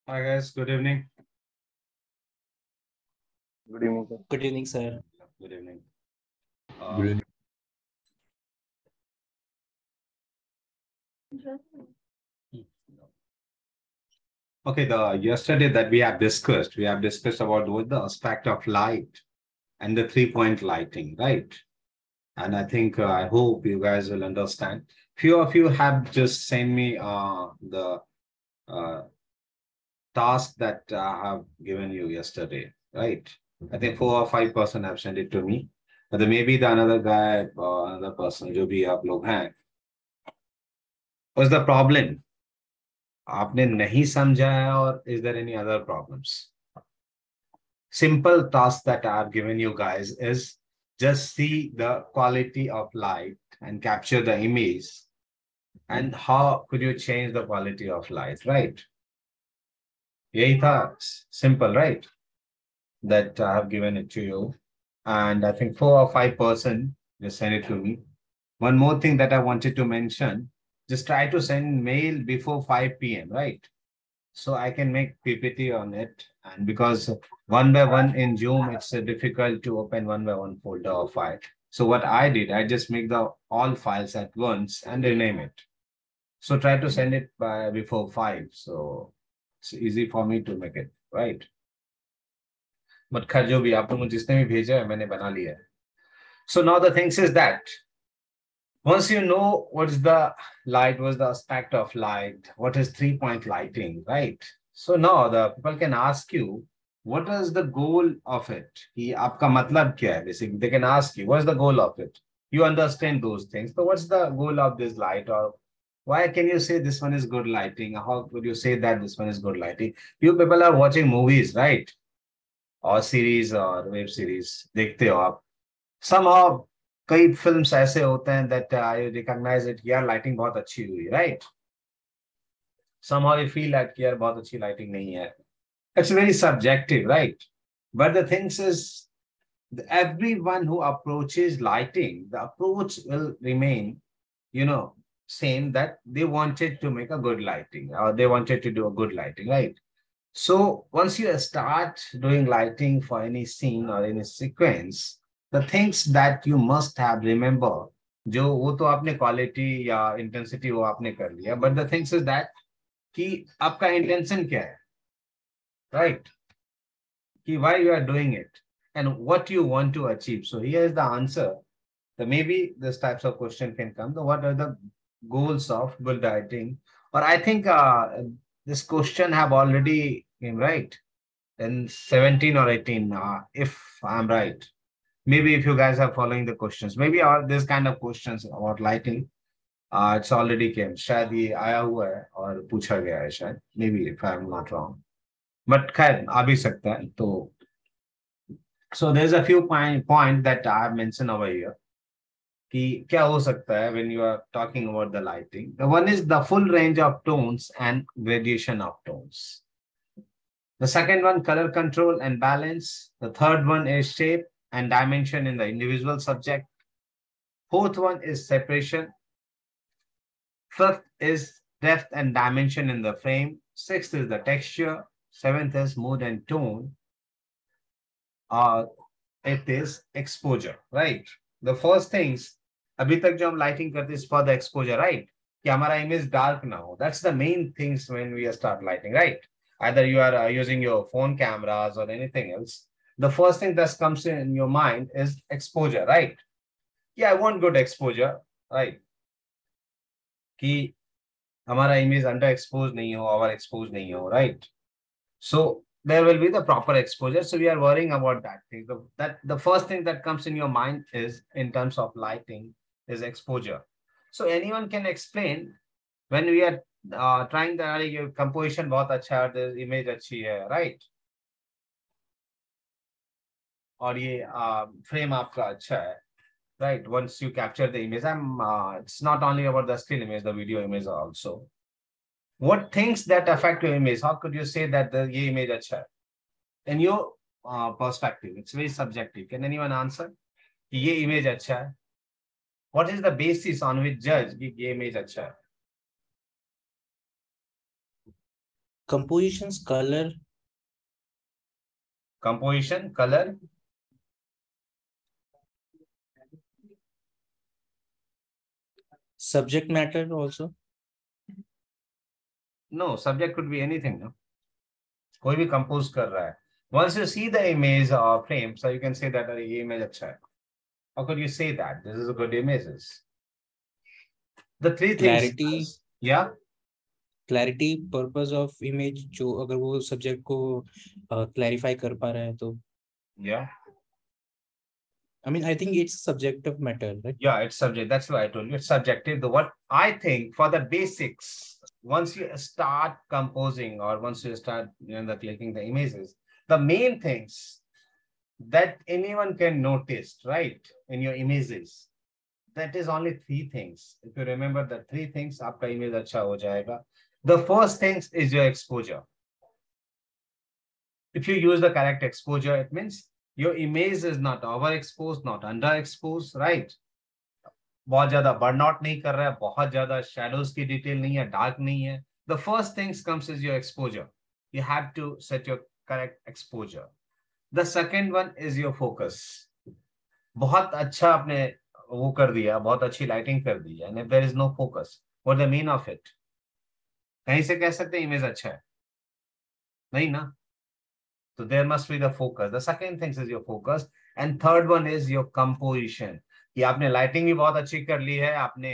Hi guys, good evening. Good evening, sir. Good evening, sir. Good evening. Good evening. Okay, the yesterday that we have discussed about what the aspect of light and the 3-point lighting, right? And I think I hope you guys will understand. Few of you have just sent me the uh, task that I have given you yesterday, right? I think 4 or 5% have sent it to me. But then maybe the another guy or another person, जो भी आप लोग हैं, what's the problem? आपने नहीं समझा है और is there any other problems? Simple task that I have given you guys is just see the quality of light and capture the image. And how could you change the quality of light, right? यही था, simple, right? That I have given it to you. And I think 4 or 5% just send it to me. One more thing that I wanted to mention, just try to send mail before 5 p.m., right? So I can make PPT on it. And because one by one in Zoom, it's difficult to open one by one folder or file. So what I did, I just make the all files at once and rename it. So try to send it by before 5. So it's easy for me to make it, right? But खैर जो भी आप लोगों जिसने भी भेजा है मैंने बना लिया है. So now the thing is that once you know what's the light, what's the aspect of light, what is 3-point lighting, right? So now the people can ask you, what is the goal of it? कि आपका मतलब क्या है? Basically, they can ask you, what's the goal of it? You understand those things. So what's the goal of this light? Or why can you say this one is good lighting? How could you say that this one is good lighting? You people are watching movies, right? Or series or web series. देखते हो आप. Somehow कई films ऐसे होते हैं that you recognize it, यार lighting बहुत अच्छी हुई, right? Somehow you feel like यार बहुत अच्छी लाइटिंग नहीं है. It's very subjective, right? But the thing is, everyone who approaches lighting, the approach will remain, same, that they wanted to make a good lighting or they wanted to do a good lighting, right? So once you start doing lighting for any scene or any sequence, the things that you must have remember, जो वो तो आपने quality या intensity वो आपने कर लिया, but the things is that कि आपका इंटेंशन क्या है, right? कि why you are doing it and what you want to achieve. So here is the answer. So maybe this types of question can come. So what are the goals of good lighting? Or I think this question have already been right in 17 or 18, if I'm right. Maybe if you guys are following the questions, maybe all this kind of questions about lighting, it's already came. शायद ये आया हुआ है और पूछा गया है शायद. Maybe if I'm not wrong. But खैर आ भी सकता है तो. So there's a few point that I have mentioned over here. कि क्या हो सकता है when you are talking about the lighting. The one is the full range of tones and gradation of tones. The second one, color control and balance. The third one is shape and dimension in the individual subject. Fourth one is separation. Fifth is depth and dimension in the frame. Sixth is the texture. Seventh is mood and tone. It is exposure, right? The first things, अभी तक जो हम lighting करते is for the exposure, right? कि हमारा image dark ना हो. That's the main things when we start lighting, right? Either you are using your phone cameras or anything else. The first thing that comes in your mind is exposure, right? Yeah, I want good exposure, right? कि हमारा image underexposed नहीं हो, overexposed नहीं हो, right? So there will be the proper exposure. So we are worrying about that thing. The first thing that comes in your mind is in terms of lighting is exposure. So anyone can explain when we are trying the composition बहुत अच्छा है, the image अच्छी है, right? और ये frame आपका अच्छा है, right? Once you capture the image, it's not only about the still image, the video image also. What things that affect your image? How could you say that the ये image अच्छा है? In your perspective, it's very subjective. Can anyone answer? कि ये image अच्छा है. What is the basis on which judge कि ये image अच्छा है? Compositions, color. Composition, color. Subject matter also. No, subject could be anything. No, कोई भी compose कर रहा है. Once you see the image or frame, so you can say that अरे ये image अच्छा है. How could you say that this is a good images? The three things. Clarity. Yeah. Clarity, purpose of image, जो अगर वो subject को clarify कर पा रहा है तो. Yeah. I mean, I think it's subjective matter, right? Yeah, it's subject. That's why I told you it's subjective. What I think for the basics, once you start composing or once you start clicking the images, the main things that anyone can notice, right, in your images, that is only three things. If you remember the three things, आपका image अच्छा हो जाएगा. The first thing is your exposure. If you use the correct exposure, it means your image is not overexposed, not underexposed, right? बहुत ज्यादा burn out नहीं कर रहा है, बहुत ज्यादा शैडोज की डिटेल नहीं है, डार्क नहीं है. The first things comes is your exposure. You have to set your correct exposure. The second one is your focus. बहुत अच्छा आपने वो कर दिया, बहुत अच्छी लाइटिंग कर दी, and if there is no focus, what the mean of it? कहीं से कह सकते हैं इमेज अच्छा है? नहीं ना. So there must be the focus. The second thing is your focus, and third one is your composition. कि आपने लाइटिंग भी बहुत अच्छी कर ली है, आपने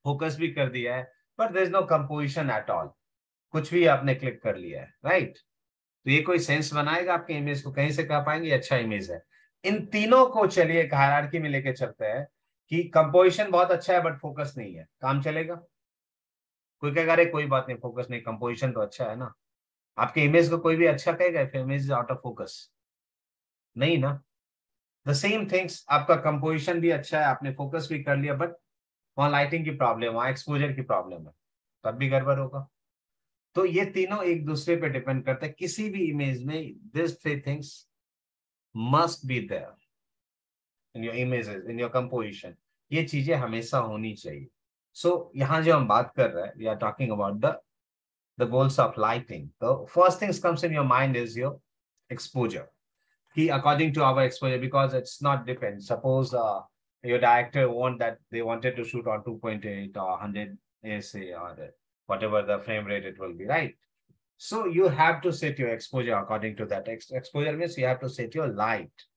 फोकस भी कर दिया है, but there is no composition at all. कुछ भी आपने क्लिक कर लिया है, राइट? तो ये कोई सेंस बनाएगा आपके इमेज को? कहीं से कह पाएंगे अच्छा इमेज है? इन तीनों को चलिए एक हायरार्की में लेके चलते हैं कि कंपोजिशन बहुत अच्छा है बट फोकस नहीं है, काम चलेगा? कोई कहेगा अरे कोई बात नहीं, फोकस नहीं, कंपोजिशन तो अच्छा है ना. आपके इमेज को कोई भी अच्छा कहेगा if image is out of focus? नहीं ना. द सेम थिंग्स, आपका कंपोजिशन भी अच्छा है, आपने फोकस भी कर लिया, बट वहां लाइटिंग की प्रॉब्लम, वहां एक्सपोजर की प्रॉब्लम है, तब भी गड़बड़ होगा. तो ये तीनों एक दूसरे पे डिपेंड करते हैं. किसी भी इमेज में this three things must be there in your images, in your composition. ये चीजें हमेशा होनी चाहिए. सो यहाँ जो हम बात कर रहे हैं, we are talking about the goals of lighting. The first things comes in your mind is your exposure. According to our exposure, because it's not depend. Suppose your director wanted to shoot on 2.8 or 100 ASA or whatever the frame rate it will be, right? So you have to set your exposure according to that. Exposure means you have to set your light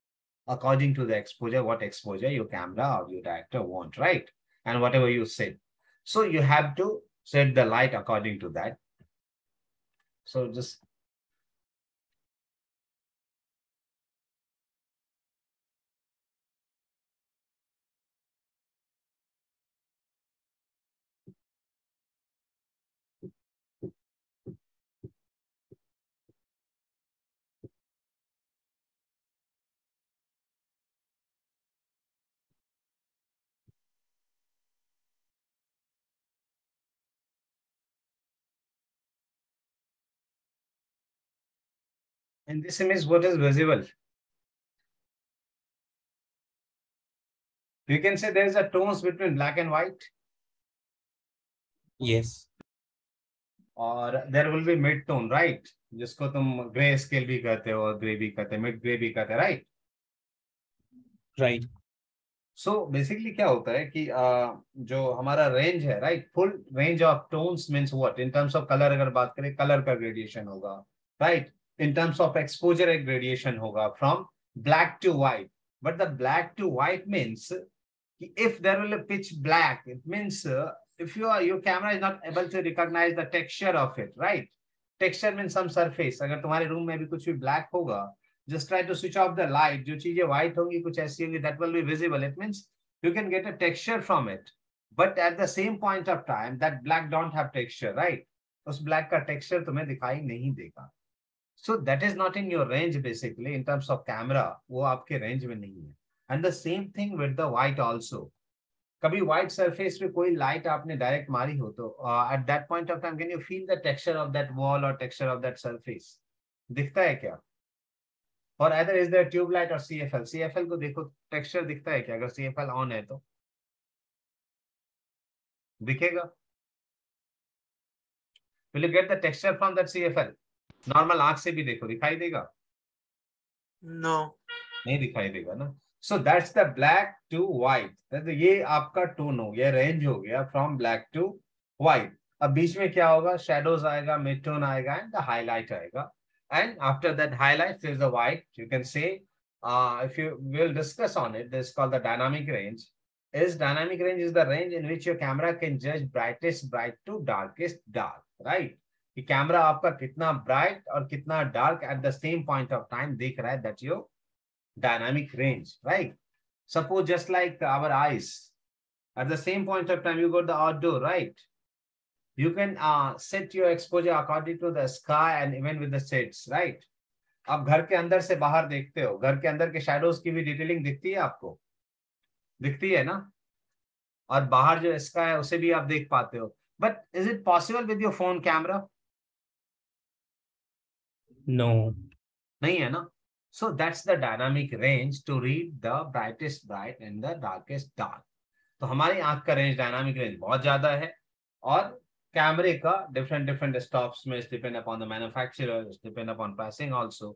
according to the exposure, what exposure your camera or your director want, right? And whatever you set. So you have to set the light according to that. So just in this image, what is visible? You can say there is a tones between black and white. Yes. Or there will be mid tone, right? जिसको तुम grey scale भी कहते हो, grey भी कहते हैं, mid grey भी कहते हैं, right? Right. So basically क्या होता है कि जो हमारा रेंज है, right? Full range of tones means what? In terms of color अगर बात करें, कलर का ग्रेडिएशन होगा, right? In terms of exposure एक ग्रेडिएशन होगा from black to white. But the black to white means if there will be pitch black, it means if your camera is not able to recognize the texture of it, right? Texture means some surface. अगर तुम्हारे room में भी कुछ भी black होगा, just try to switch off the light. जो चीजें white होंगी, कुछ ऐसी होंगी, that will be visible. It means you can get a texture from it. But at the same point of time, that black don't have texture, right? उस black का texture तुम्हें दिखाई नहीं देगा. So that is not in your range basically in terms of camera. वो आपके range में नहीं है. And the same thing with the white also. कभी white surface पे कोई light आपने direct मारी हो तो at that point of time can you feel the texture of that wall or texture of that surface? दिखता है क्या? और either is there tube light or CFL? CFL को देखो, texture दिखता है क्या? अगर CFL on है तो दिखेगा. Will you get the texture from that CFL? Normal आंख से भी देखो, दिखाई देगा? No. नहीं दिखाई देगा ना. So that's the black to white. ये आपका टोन हो गया, रेंज हो गया फ्रॉम ब्लैक टू व्हाइट. अब बीच में क्या होगा? शेडोज आएगा, मिड टोन आएगा एंड द हाईलाइट आएगा. And after that highlight is the white. You can say, if you will discuss on it, this is called the dynamic range. Dynamic range is the range in which your camera can judge brightest bright to darkest dark, right? कि camera आपका कितना bright और कितना dark at the same point of time देख रहा है, that your dynamic range, right? Suppose just like our eyes, at the same point of time you go to the outdoor, right? You can set your exposure according to the sky and even with the shades, right? आप घर के अंदर से बाहर देखते हो, घर के अंदर के शैडोज की भी डिटेलिंग दिखती है आपको, दिखती है ना? और बाहर जो स्काई है उसे भी आप देख पाते हो. But is it possible with your phone camera? No, नहीं है ना. So that's the dynamic range to read the brightest bright and the darkest dark. तो हमारी आंख का रेंज, डायनामिक रेंज बहुत ज्यादा है. और कैमरे का डिफरेंट स्टॉप्स में depend upon the manufacturer, depend upon pricing also,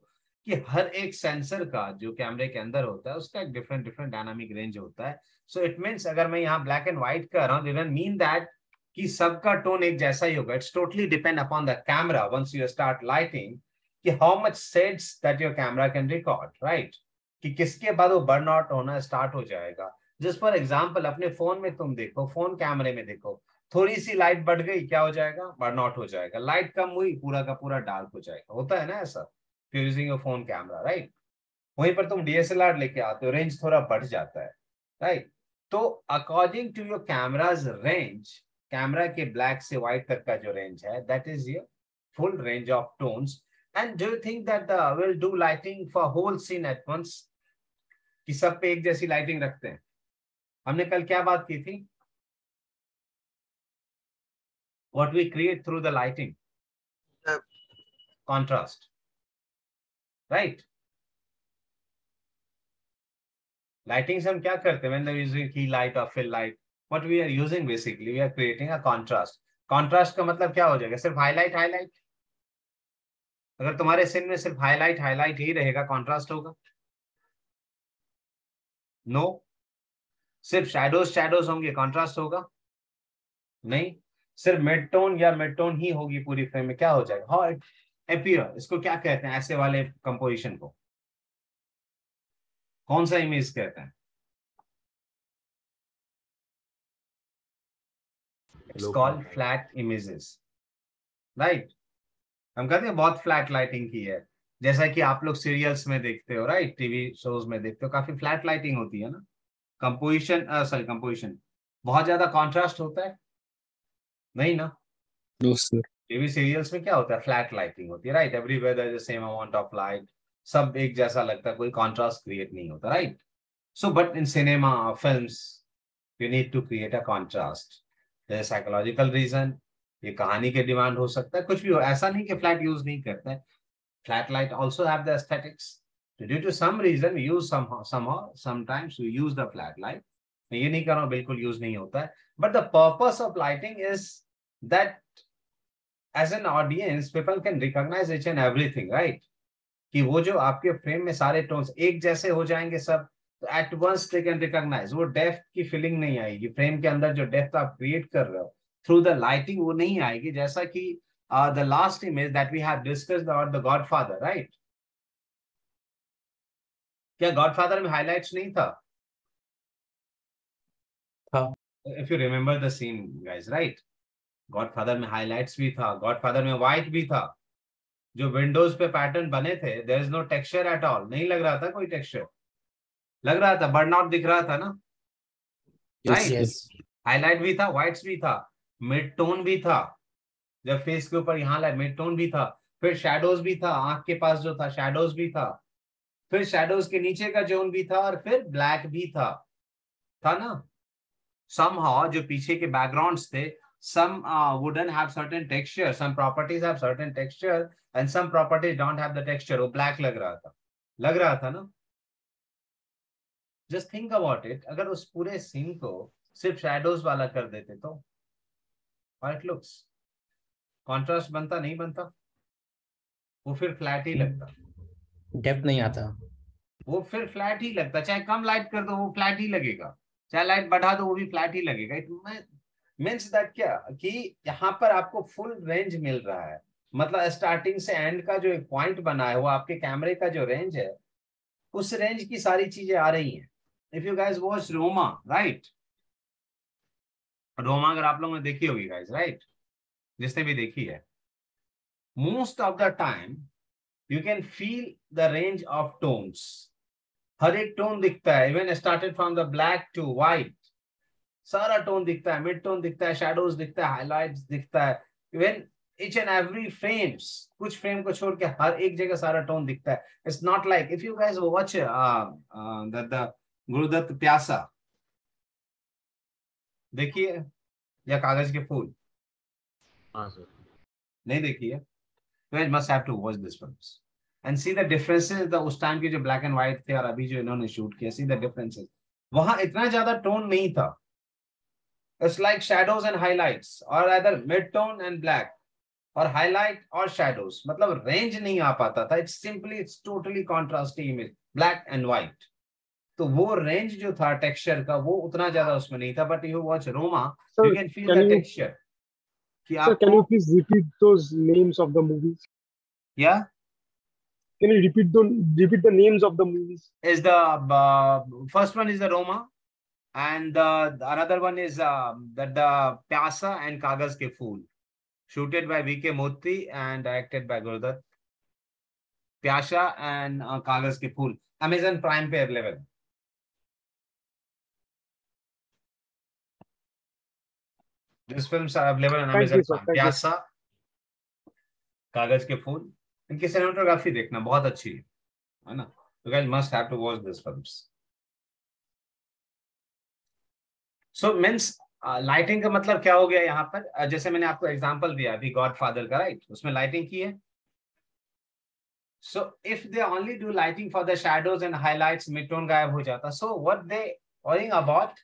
कि हर एक सेंसर का जो कैमरे के अंदर होता है उसका एक डिफरेंट डायनामिक रेंज होता है. सो इट मीन्स अगर मैं यहाँ ब्लैक एंड व्हाइट कर रहा हूँ, डजंट मीन दैट कि सबका टोन एक जैसा ही होगा. It's totally depend upon the camera once you start lighting, कि how much shades that your camera can record, right? कि किसके बाद वो बर्न आउट होना स्टार्ट हो जाएगा. जस्ट फॉर एग्जाम्पल, अपने फोन में तुम देखो, फोन कैमरे में देखो, थोड़ी सी लाइट बढ़ गई, क्या हो जाएगा? बर्न आउट हो जाएगा. लाइट कम हुई, पूरा का पूरा डार्क हो जाएगा. होता है ना ऐसा using your phone camera, right? वहीं पर तुम DSLR लेके आते हो, रेंज थोड़ा बढ़ जाता है, राइट? तो according to your camera's range, camera के ब्लैक से व्हाइट तक का जो रेंज है, that is your full range of tones. And do you think that will do lighting for whole scene at once, कि सब पे एक जैसी लाइटिंग रखते हैं? हमने कल क्या बात की थी? What we create through the lighting, contrast, right? Lighting से हम क्या करते हैं? When they're using key light or fill light, what we are using basically, we are creating a contrast. Contrast का मतलब क्या हो जाएगा? सिर्फ हाईलाइट हाईलाइट. अगर तुम्हारे सीन में सिर्फ हाईलाइट हाईलाइट ही रहेगा, कॉन्ट्रास्ट होगा? नो. सिर्फ शैडोज शैडोज होंगे, कॉन्ट्रास्ट होगा? नहीं. सिर्फ मिड टोन या मिड टोन ही होगी पूरी फ्रेम में, क्या हो जाएगा? How it appear. इसको क्या कहते हैं? ऐसे वाले कंपोजिशन को कौन सा इमेज कहते हैं? It's called flat images, right? हम कहते हैं बहुत फ्लैट लाइटिंग की है, जैसा कि आप लोग सीरियल्स में देखते हो, राइट? टीवी शोज में देखते हो, काफी फ्लैट लाइटिंग होती है ना. कंपोजिशन बहुत ज्यादा कॉन्ट्रास्ट होता है नहीं ना? No sir. टीवी सीरियल्स में क्या होता है? फ्लैट लाइटिंग होती है, right? Everywhere there is the same amount of light, सब एक जैसा लगता है, कोई कॉन्ट्रास्ट क्रिएट नहीं होता, right? So but in cinema films you need to create a contrast. There is psychological reason, ये कहानी के डिमांड हो सकता है, कुछ भी हो. ऐसा नहीं कि फ्लैट यूज नहीं करते हैं. Flat light also have the aesthetics. Due to some reason we use sometimes we use the flat light. मैं ये नहीं कर रहा हूँ बिल्कुल यूज नहीं होता है, but the purpose of lighting is that as an audience people can recognize each and everything, right? कि वो जो आपके फ्रेम में सारे टोन्स एक जैसे हो जाएंगे सब, तो at once they can recognise. वो डेप्थ की फीलिंग नहीं आएगी फ्रेम के अंदर, जो डेप्थ आप क्रिएट कर रहे हो थ्रू द लाइटिंग, वो नहीं आएगी. जैसा कि the last image that we have discussed about the Godfather, right? क्या गॉडफादर में हाइलाइट्स नहीं था? If you remember the scene guys, right? Godfather में हाइलाइट्स भी था, गॉडफादर में व्हाइट भी था. जो विंडोज पे पैटर्न बने थे, there is no texture at all. नहीं लग रहा था कोई टेक्सचर, लग रहा था बर्नआउट दिख रहा था ना, राइट? हाईलाइट भी था, व्हाइट्स भी था, मिड टोन भी था. जब फेस के ऊपर यहाँ मिड टोन भी था, फिर शैडोज भी था, आंख के पास जो था शैडोज भी था, फिर शैडोज के नीचे का जोन भी था, और फिर ब्लैक भी था ना? समहाउ जो पीछे के बैकग्राउंड्स थे, some wouldn't have certain texture, some properties have certain texture and some properties don't have the texture. वो black लग रहा था ना? Just think about it. अगर उस पूरे सीन को सिर्फ shadows वाला कर देते तो how it looks. कॉन्ट्रास्ट बनता नहीं बनता, वो फिर फ्लैट ही लगता, डेप्थ नहीं आता। वो फिर फ्लैट ही लगता, चाहे कम लाइट कर दो वो फ्लैट ही लगेगा, चाहे लाइट बढ़ा दो वो भी फ्लैट ही लगेगा। इट मीन्स दैट क्या कि यहाँ पर आपको फुल रेंज मिल रहा है, मतलब स्टार्टिंग से एंड का जो एक पॉइंट बना है वो आपके कैमरे का जो रेंज है उस रेंज की सारी चीजें आ रही हैं। If you guys watch Roma, right, Roma अगर आप लोगों ने देखी होगी गाइस, राइट, जिसने भी देखी है, most of the time you can feel the range of tones, हर एक टोन दिखता है, even started from the black to white, सारा टोन दिखता है, मिड टोन दिखता है, शैडोज दिखता है, हाइलाइट्स दिखता है, even each and every frames, कुछ फ्रेम को छोड़ के हर एक जगह सारा टोन दिखता है। It's not like if you guys watch the Gurudatt प्यासा देखिए, या कागज के फूल, हाँ सर, नहीं देखी है, you guys must have to watch this films and see the differences, the उस टाइम के जो ब्लैक एंड व्हाइट थे और अभी जो इन्होंने शूट किया, see the differences। वहां इतना ज्यादा टोन नहीं था, it's like shadows and highlights or either mid tone and black और हाईलाइट और शैडोज, मतलब रेंज नहीं आ पाता था, it's simply it's totally contrasting image, black and white. तो वो रेंज जो था टेक्सचर का वो उतना ज्यादा उसमें नहीं था, but you watch Roma you can feel the texture कि Sir, can you आपको, please repeat those names of the movies? या Can you repeat the names of the movies? is the first one is the Roma and the another one is the Pyasa and Kagaz ke Phool, shooted by V.K. Moti and directed by Gurudutt। प्यासा and कागज के फूल Amazon Prime पे available. These films are available on Thank Amazon you, sir. Prime। Thank you. प्यासा, कागज के फूल, इनकी cinematography देखना बहुत अच्छी है ना, you guys must have to watch these films। So means lighting का मतलब क्या हो गया यहाँ पर, जैसे मैंने आपको एग्जांपल दिया अभी गॉडफादर का, राइट, उसमें लाइटिंग की है। So if they only do lighting for the shadows and highlights, mid-tone गायब हो जाता। So what they worrying about,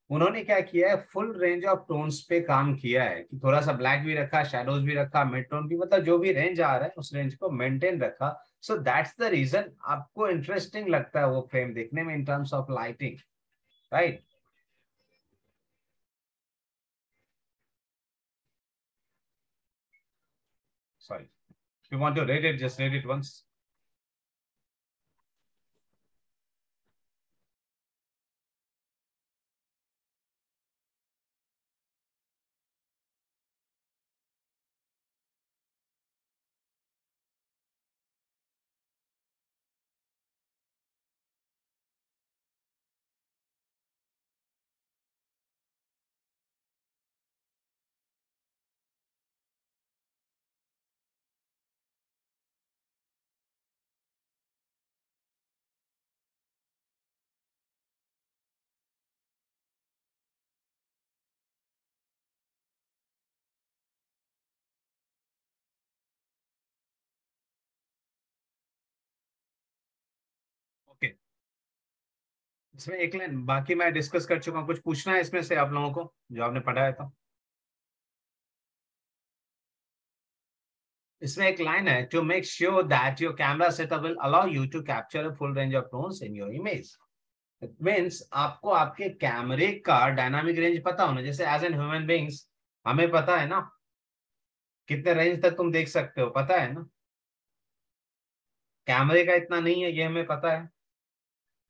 उन्होंने क्या किया है, फुल रेंज ऑफ टोन्स पे काम किया है कि थोड़ा सा ब्लैक भी रखा, शैडोज भी रखा, मिड टोन भी, मतलब जो भी रेंज आ रहा है उस रेंज को मेंटेन रखा। सो दैट्स द रीजन आपको इंटरेस्टिंग लगता है वो फ्रेम देखने में इन terms of lighting, right. Sorry, if you want to read it, just read it once। Okay, इसमें एक लाइन बाकी मैं डिस्कस कर चुका हूँ, कुछ पूछना है इसमें से आप लोगों को जो आपने पढ़ा है तो। इसमें एक लाइन है, to make sure that your camera setup will allow you to capture a full range of tones in your image. It means आपको आपके कैमरे का डायनामिक रेंज पता होना, जैसे एज एन ह्यूमन बीइंग्स हमें पता है ना कितने रेंज तक तुम देख सकते हो, पता है ना, कैमरे का इतना नहीं है ये हमें पता है।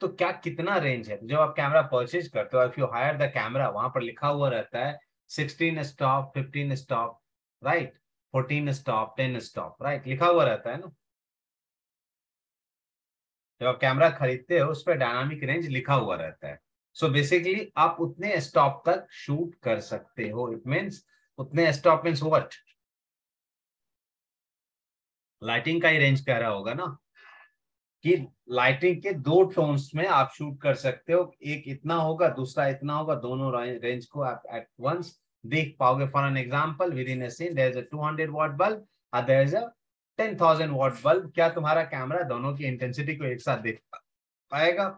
तो क्या कितना रेंज है, जब आप कैमरा परचेज करते हो, if you hire the camera, वहां पर लिखा हुआ रहता है 16 stop, 15 stop, right, 14 stop, 10 stop, right, लिखा हुआ रहता है ना। जब आप कैमरा खरीदते हो उस पर डायनामिक रेंज लिखा हुआ रहता है। सो बेसिकली आप उतने स्टॉप तक शूट कर सकते हो। इट मीन्स उतने स्टॉप मीन्स व्हाट, लाइटिंग का ही रेंज कह रहा होगा ना कि लाइटिंग के दो टोन्स में आप शूट कर सकते हो, एक इतना होगा दूसरा इतना होगा, दोनों रेंज को आप एट वंस देख पाओगे। For an example, within a scene there is a 200 watt bulb और there is a 10,000 watt bulb, क्या तुम्हारा कैमरा दोनों की इंटेंसिटी को एक साथ देख पाएगा?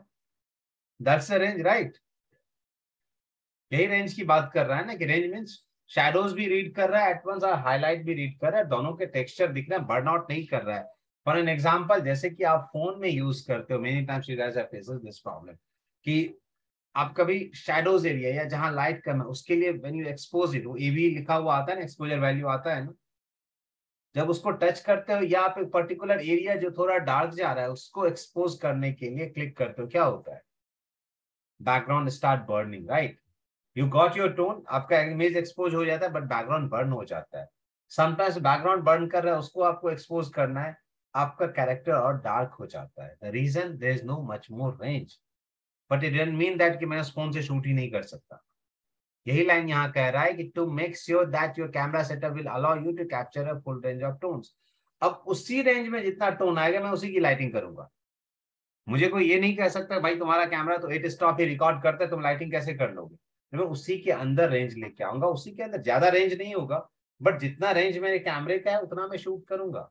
That's a range, right. यही रेंज की बात कर रहा है ना कि रेंज मीन्स शैडोज भी रीड कर रहा है एट वंस और हाईलाइट भी रीड कर रहा है, दोनों के टेक्सचर दिख रहे हैं, बर्न आउट नहीं कर रहा है। फॉर एन एग्जांपल, जैसे कि आप फोन में यूज करते हो, many times you guys have faces this problem कि आप कभी शैडोज एरिया या जहां लाइट कम है उसके लिए व्हेन यू एक्सपोज इट, वो ईवी लिखा हुआ आता है ना, एक्सपोजर वैल्यू आता है ना, जब उसको टच करते हो या आप एक पर्टिकुलर एरिया जो थोड़ा डार्क जा रहा है उसको एक्सपोज करने के लिए क्लिक करते हो, क्या होता है? Background start burning, right? You got your tone, आपका इमेज एक्सपोज हो जाता है बट बैकग्राउंड बर्न हो जाता है। समटाइम्स बैकग्राउंड बर्न कर रहा है, उसको आपको एक्सपोज करना है, आपका कैरेक्टर और डार्क हो जाता है। The reason there is no much more range, but it doesn't mean that कि मैं उस फोन से शूट ही नहीं कर सकता। यही लाइन यहाँ कह रहा है कि to make sure that your camera setup will allow you to capture a full range of tones. अब उसी रेंज में जितना टोन आएगा मैं उसी की लाइटिंग करूंगा। मुझे कोई ये नहीं कह सकता भाई तुम्हारा कैमरा तो 8 स्टॉप ही रिकॉर्ड करता है, तुम लाइटिंग कैसे कर लोगे। मैं उसी के अंदर रेंज लेके आऊंगा, उसी के अंदर ज्यादा रेंज नहीं होगा बट जितना रेंज मेरे कैमरे का है उतना मैं शूट करूंगा,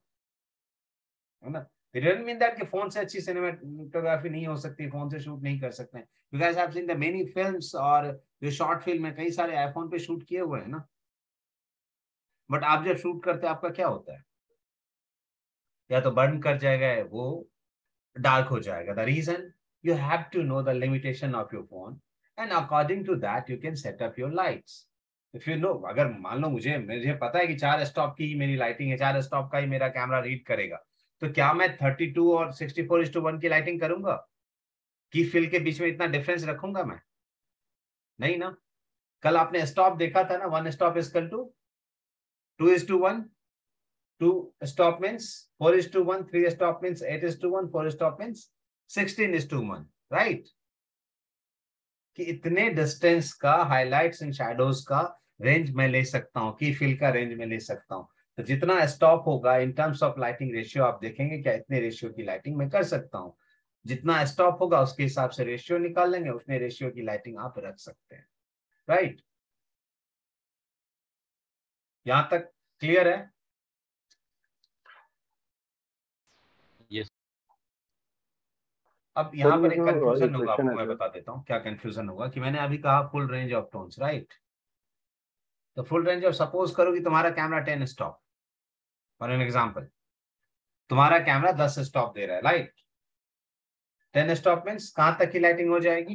है ना। It doesn't mean that कि फोन से अच्छी सिनेमेटोग्राफी नहीं हो सकती, फोन से शूट नहीं कर सकते हैं। You guys have seen the many films और जो शॉर्ट फिल्म है कई सारे आईफोन पे शूट किए हुए हैं ना, बट आप जब शूट करते हैं आपका क्या होता है? या तो बर्न कर जाएगा, वो डार्क हो जाएगा। The reason you have to know the limitation of your phone and according to that you can set up your lights. If you know, अगर मान लो मुझे पता है कि 4 स्टॉप की ही मेरी लाइटिंग है, 4 स्टॉप का ही मेरा कैमरा रीड करेगा, तो क्या मैं 32 और 64:1 की लाइटिंग करूंगा? की फिल के बीच में इतना डिफरेंस रखूंगा मैं? नहीं ना। कल आपने स्टॉप देखा था ना, 1 stop equal to 2:1, 2 stop means 4:1, 3 stop means 8:1, 4 stop means 16:1, right? कि इतने डिस्टेंस का हाइलाइट्स एंड शैडोज का रेंज मैं ले सकता हूँ, की फिल का रेंज में ले सकता हूँ। तो जितना स्टॉप होगा इन टर्म्स ऑफ लाइटिंग रेशियो, आप देखेंगे क्या इतने रेशियो की लाइटिंग मैं कर सकता हूँ। जितना स्टॉप होगा उसके हिसाब से रेशियो निकाल लेंगे, उतने रेशियो की लाइटिंग आप रख सकते हैं, राइट? यहां तक क्लियर है? Yes. अब यहाँ पर एक एक कंफ्यूजन होगा, क्वेश्चन आपको है मैं सर। बता देता हूँ क्या कंफ्यूजन होगा। कि मैंने अभी कहा full range of tones, right? तो फुल रेंज ऑफ, सपोज करो कि तुम्हारा camera 10 stop, for an example तुम्हारा कैमरा 10 स्टॉप दे रहा है, राइट? 10 स्टॉप मीन्स कहां तक की लाइटिंग हो जाएगी?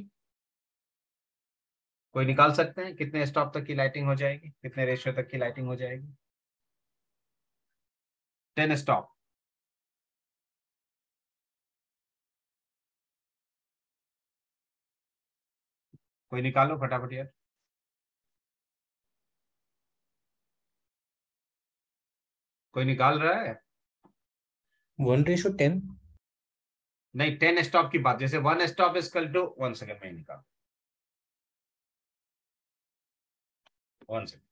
कोई निकाल सकते हैं कितने स्टॉप तक की लाइटिंग हो जाएगी, कितने रेशियो तक की लाइटिंग हो जाएगी? 10 स्टॉप कोई निकालो फटाफट यार। कोई निकाल रहा है? 1:10। नहीं, 10 स्टॉप की बात, जैसे 1 stop is equal to, 1 second में निकाल, 1 second.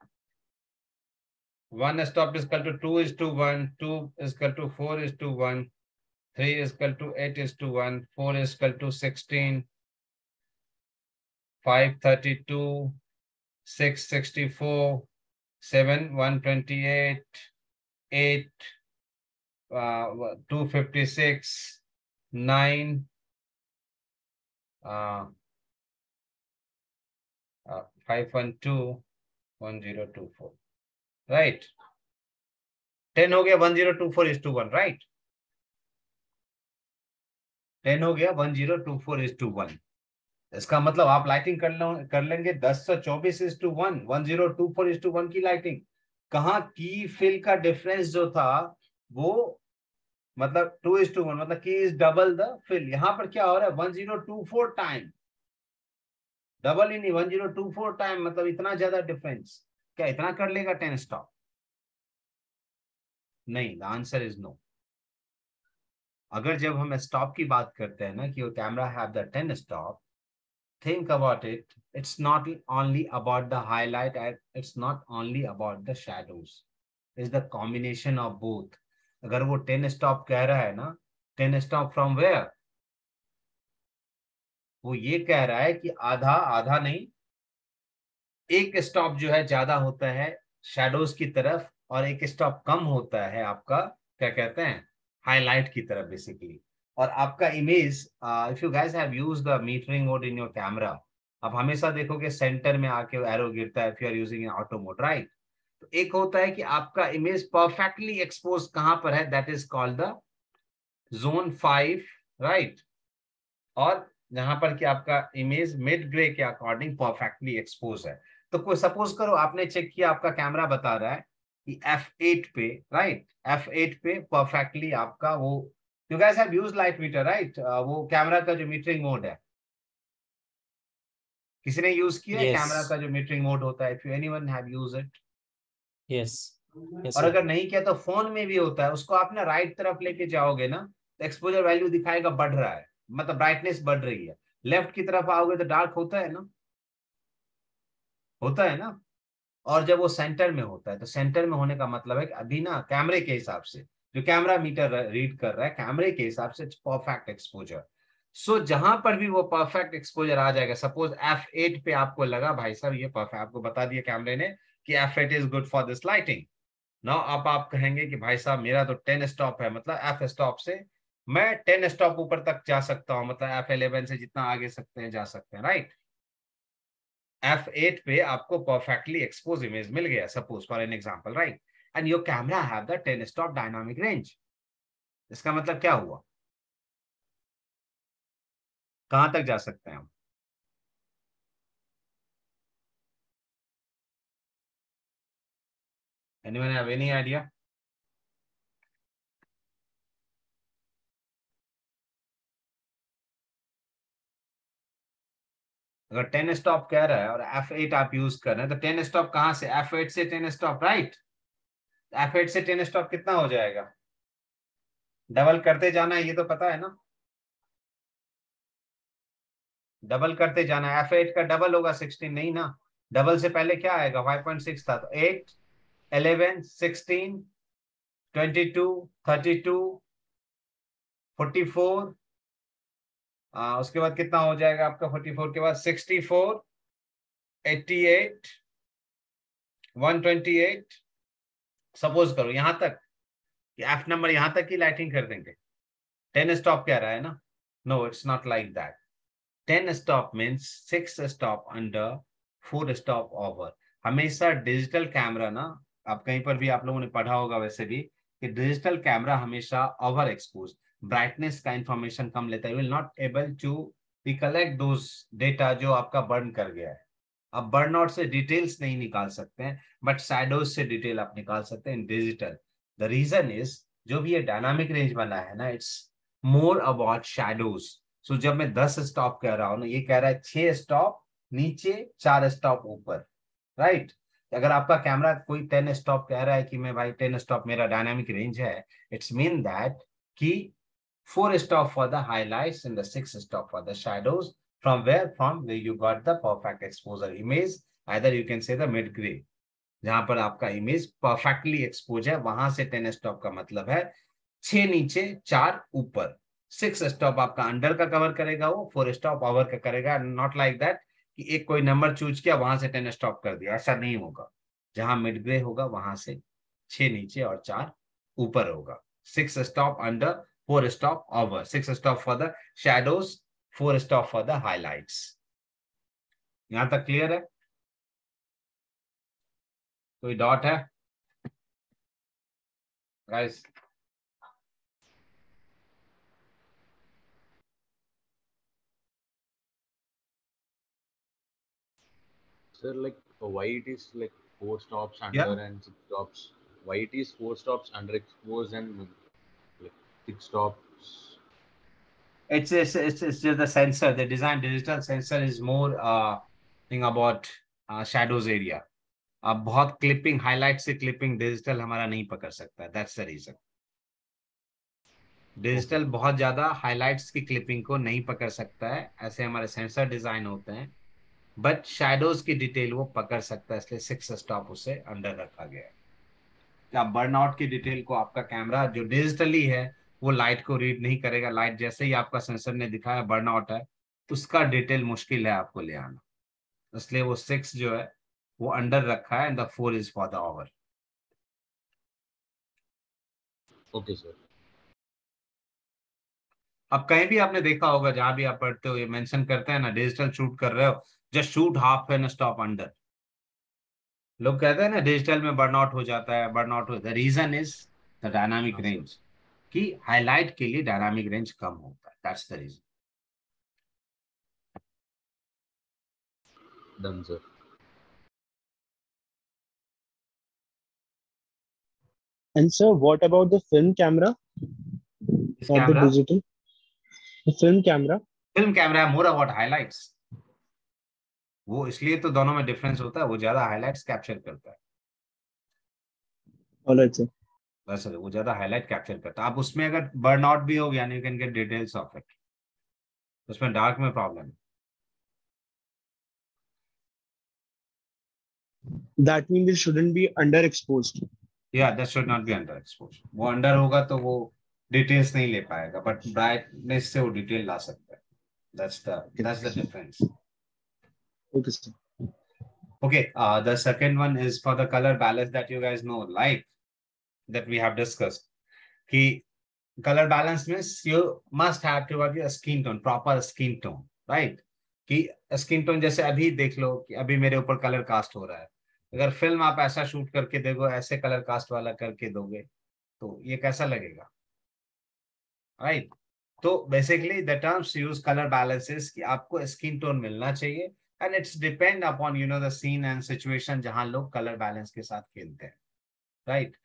1 stop is equal to 2:1, 2 is equal to 4:1, 3 is equal to 8:1, 4 is equal to 16, 5 32, 6 64, 7 128, 8 256, 9 512, 1024, right? 10 हो गया 1024:1, राइट? 10 हो गया 1024:1। इसका मतलब आप लाइटिंग कर लेंगे 1024:1, 1024:1 की लाइटिंग। कहाँ की फिल का डिफरेंस जो था वो मतलब 2:1, मतलब की इज डबल द फिल। यहाँ पर क्या हो रहा है 1024 टाइम, डबल ही नहीं 1024 टाइम, मतलब इतना ज्यादा डिफरेंस। क्या इतना कर लेगा 10 स्टॉप? नहीं, द आंसर इज नो। अगर जब हम स्टॉप की बात करते हैं ना कि वो camera have the 10 stop, think about it, it's not only about the highlight and it's not only about the shadows, it's the combination of both. अगर वो 10 stop कह रहा है ना, 10 stop from where, वो ये कह रहा है कि आधा आधा नहीं, एक स्टॉप जो है ज्यादा होता है शैडोज की तरफ और एक स्टॉप कम होता है आपका क्या कहते हैं हाईलाइट की तरफ बेसिकली। और आपका image, if you guys have used the metering mode in your camera, अब हमेशा देखोगे सेंटर में आके एरो गिरता है, if you are using in auto mode, right. तो एक होता है कि आपका इमेज परफेक्टली एक्सपोज कहां पर है, that is called the zone 5, right. और जहां पर कि आपका इमेज मिड ग्रे के अकॉर्डिंग परफेक्टली एक्सपोज है। तो कोई सपोज करो आपने चेक किया, आपका कैमरा बता रहा है कि F8 पे, राइट, F8 पे परफेक्टली आपका वो, you guys have used light metre, right, वो कैमरा का जो मीटरिंग मोड है, किसी ने यूज किया है Yes. कैमरा का जो मीटरिंग मोड होता है, if you anyone have used it. Yes. Yes, और sir. अगर नहीं किया तो फोन में भी होता है, उसको आप ना राइट तरफ लेके जाओगे ना तो एक्सपोजर वैल्यू दिखाएगा बढ़ रहा है, मतलब ब्राइटनेस बढ़ रही है। लेफ्ट की तरफ आओगे तो डार्क होता है ना, होता है ना। और जब वो सेंटर में होता है तो सेंटर में होने का मतलब है कि अभी ना कैमरे के हिसाब से, जो कैमरा मीटर रीड कर रहा है कैमरे के हिसाब से परफेक्ट एक्सपोजर। सो जहां पर भी वो परफेक्ट एक्सपोजर आ जाएगा, सपोज F8 पे आपको लगा भाई साहब ये परफेक्ट, आपको बता दिया कैमरे ने कि F8 is good for this lighting. Now अब आप कहेंगे कि भाई साहब मेरा तो 10 स्टॉप है, मतलब F स्टॉप से मैं 10 स्टॉप ऊपर तक जा सकता हूं, मतलब F11 से जितना आगे सकते हैं जा सकते हैं, राइट। F8 पे आपको परफेक्टली एक्सपोज इमेज मिल गया, suppose for an example, right, and your camera have the 10 stop dynamic range. इसका मतलब क्या हुआ, कहां तक जा सकते हैं हम? Anyone have any idea? अगर 10 स्टॉप कह रहा है और F8 आप यूज कर रहे हैं तो 10 स्टॉप कहां से, F8 से 10 स्टॉप, राइट। F8 से 10 स्टॉप कितना हो जाएगा, डबल करते जाना है, ये तो पता है ना, डबल करते जाना है। F8 का डबल होगा 16, नहीं ना, डबल से पहले क्या आएगा, 5.6 था, तो 8, 11, 16, 22, 32, 44, उसके बाद कितना हो जाएगा आपका, 44 के बाद 64, 88, 128। सपोज करो यहां तक कि F नंबर यहां तक की लाइटिंग कर देंगे, 10 स्टॉप कह रहा है ना, no it's not like that. 10 stop means 6 stop under, 4 stop over. हमेशा डिजिटल कैमरा ना, आप कहीं पर भी आप लोगों ने पढ़ा होगा वैसे भी, कि डिजिटल कैमरा हमेशा ओवर एक्सपोज, ब्राइटनेस का इंफॉर्मेशन कम लेता है, will not able to recollect those data जो आपका बर्न कर गया है। अब बर्न आउट से डिटेल्स नहीं निकाल सकते हैं, बट शैडोज से डिटेल आप निकाल सकते हैं in digital. The reason is, जो भी ये डायनामिक रेंज बना है ना, it's more about shadows. So जब मैं 10 स्टॉप कह रहा हूं ना, ये कह रहा है 6 स्टॉप नीचे, 4 स्टॉप ऊपर, राइट। अगर आपका कैमरा कोई 10 स्टॉप कह रहा है कि मैं भाई 10 स्टॉप मेरा डायनामिक रेंज है, इट्स मीन दैट कि 4 stop for the highlights and the 6 stop for the shadows. From where you got the perfect exposure image, either you can say the mid gray, जहां पर आपका image perfectly expose है, वहां से 10 stop का मतलब है 6 नीचे 4 ऊपर। 6 स्टॉप आपका अंडर का कवर करेगा, वो 4 स्टॉप ओवर का करेगा। नॉट लाइक दैट कि एक कोई नंबर चूज किया वहां से 10 स्टॉप कर दिया, ऐसा नहीं होगा। जहां मिड ग्रे होगा वहां से 6 नीचे और 4 ऊपर होगा। 6 stop under, 4 stop over, 6 stop for the shadows, 4 stop for the highlights. यहां तक क्लियर है? कोई डॉट है guys? Sir, like why it is like 4 stops Yeah. under and 6 stops? Why it is 4 stops underexposed and like 6 stops? It's just the sensor. The design digital sensor is more thing about shadows area. अब बहुत clipping, highlight से clipping digital हमारा नहीं पकड़ सकता, that's the reason. Digital बहुत ज्यादा highlights की क्लिपिंग को नहीं पकड़ सकता है, ऐसे हमारे सेंसर डिजाइन होते हैं, बट शैडोज की डिटेल वो पकड़ सकता है, इसलिए 6 स्टॉप उसे अंडर रखा गया है। क्या बर्नआउट की डिटेल को आपका कैमरा जो डिजिटली है वो लाइट को रीड नहीं करेगा, लाइट जैसे ही आपका सेंसर ने दिखाया बर्नआउट है, उसका डिटेल मुश्किल है आपको ले आना, इसलिए वो 6 जो है वो अंडर रखा है and the 4 is for the over. Okay, sir. अब कहीं भी आपने देखा होगा, जहां भी आप पढ़ते हो ये मेंशन करते हैं ना, डिजिटल शूट कर रहे हो just shoot half and stop under. लोग कहते हैं ना डिजिटल में बर्नआउट हो जाता है, बर्नआउट हो, the reason is the dynamic हाँ सर, रेंज, कि हाईलाइट के लिए डायनामिक रेंज कम होता है, that's the reason. Done sir. And sir, what about the film camera, इस not the camera, digital? The film camera. Film camera more about highlights. वो इसलिए तो दोनों में डिफरेंस होता है, वो ज्यादा हाईलाइट्स कैप्चर करता है. All right, sir. वैसे वो ज्यादा हाईलाइट कैप्चर करता है. आप उसमें अगर बर्न आउट भी हो गया, you can get details of it. उसमें डार्क में प्रॉब्लम है. That means it shouldn't be underexposed. या that should not be under expose. वो अंडर होगा तो वो डिटेल्स नहीं ले पाएगा, बट ब्राइटनेस से वो डिटेल ला सकता है. that's the difference. Okay, sir. Okay, the second one is for the color balance that you guys know, like that we have discussed. कि color balance means you must have to have your skin tone, proper skin tone, right? कि skin tone जैसे अभी देख लो कि अभी मेरे ऊपर colour cast हो रहा है. अगर फिल्म आप ऐसा शूट करके देखो, ऐसे कलर कास्ट वाला करके दोगे तो ये कैसा लगेगा, राइट? तो basically the terms use colour balances कि आपको स्किन टोन मिलना चाहिए, and it's depend upon the scene and situation जहां लोग कलर बैलेंस के साथ खेलते हैं, राइट?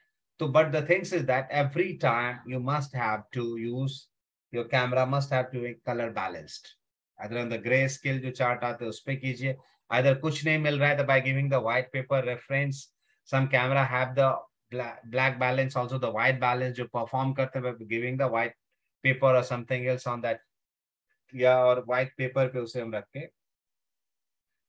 तो but the things is that every time you must have to use, your camera must have to be colour balanced. अगर ऑन द ग्रे स्केल जो चार्ट आते हैं उस पे कीजिए. अगर कुछ नहीं मिल रहा है तो by giving the white paper reference. Some camera have the black balance, also the white balance जो perform करते हैं, giving the white paper or something else on that, या और व्हाइट पेपर पे उसे हम रख के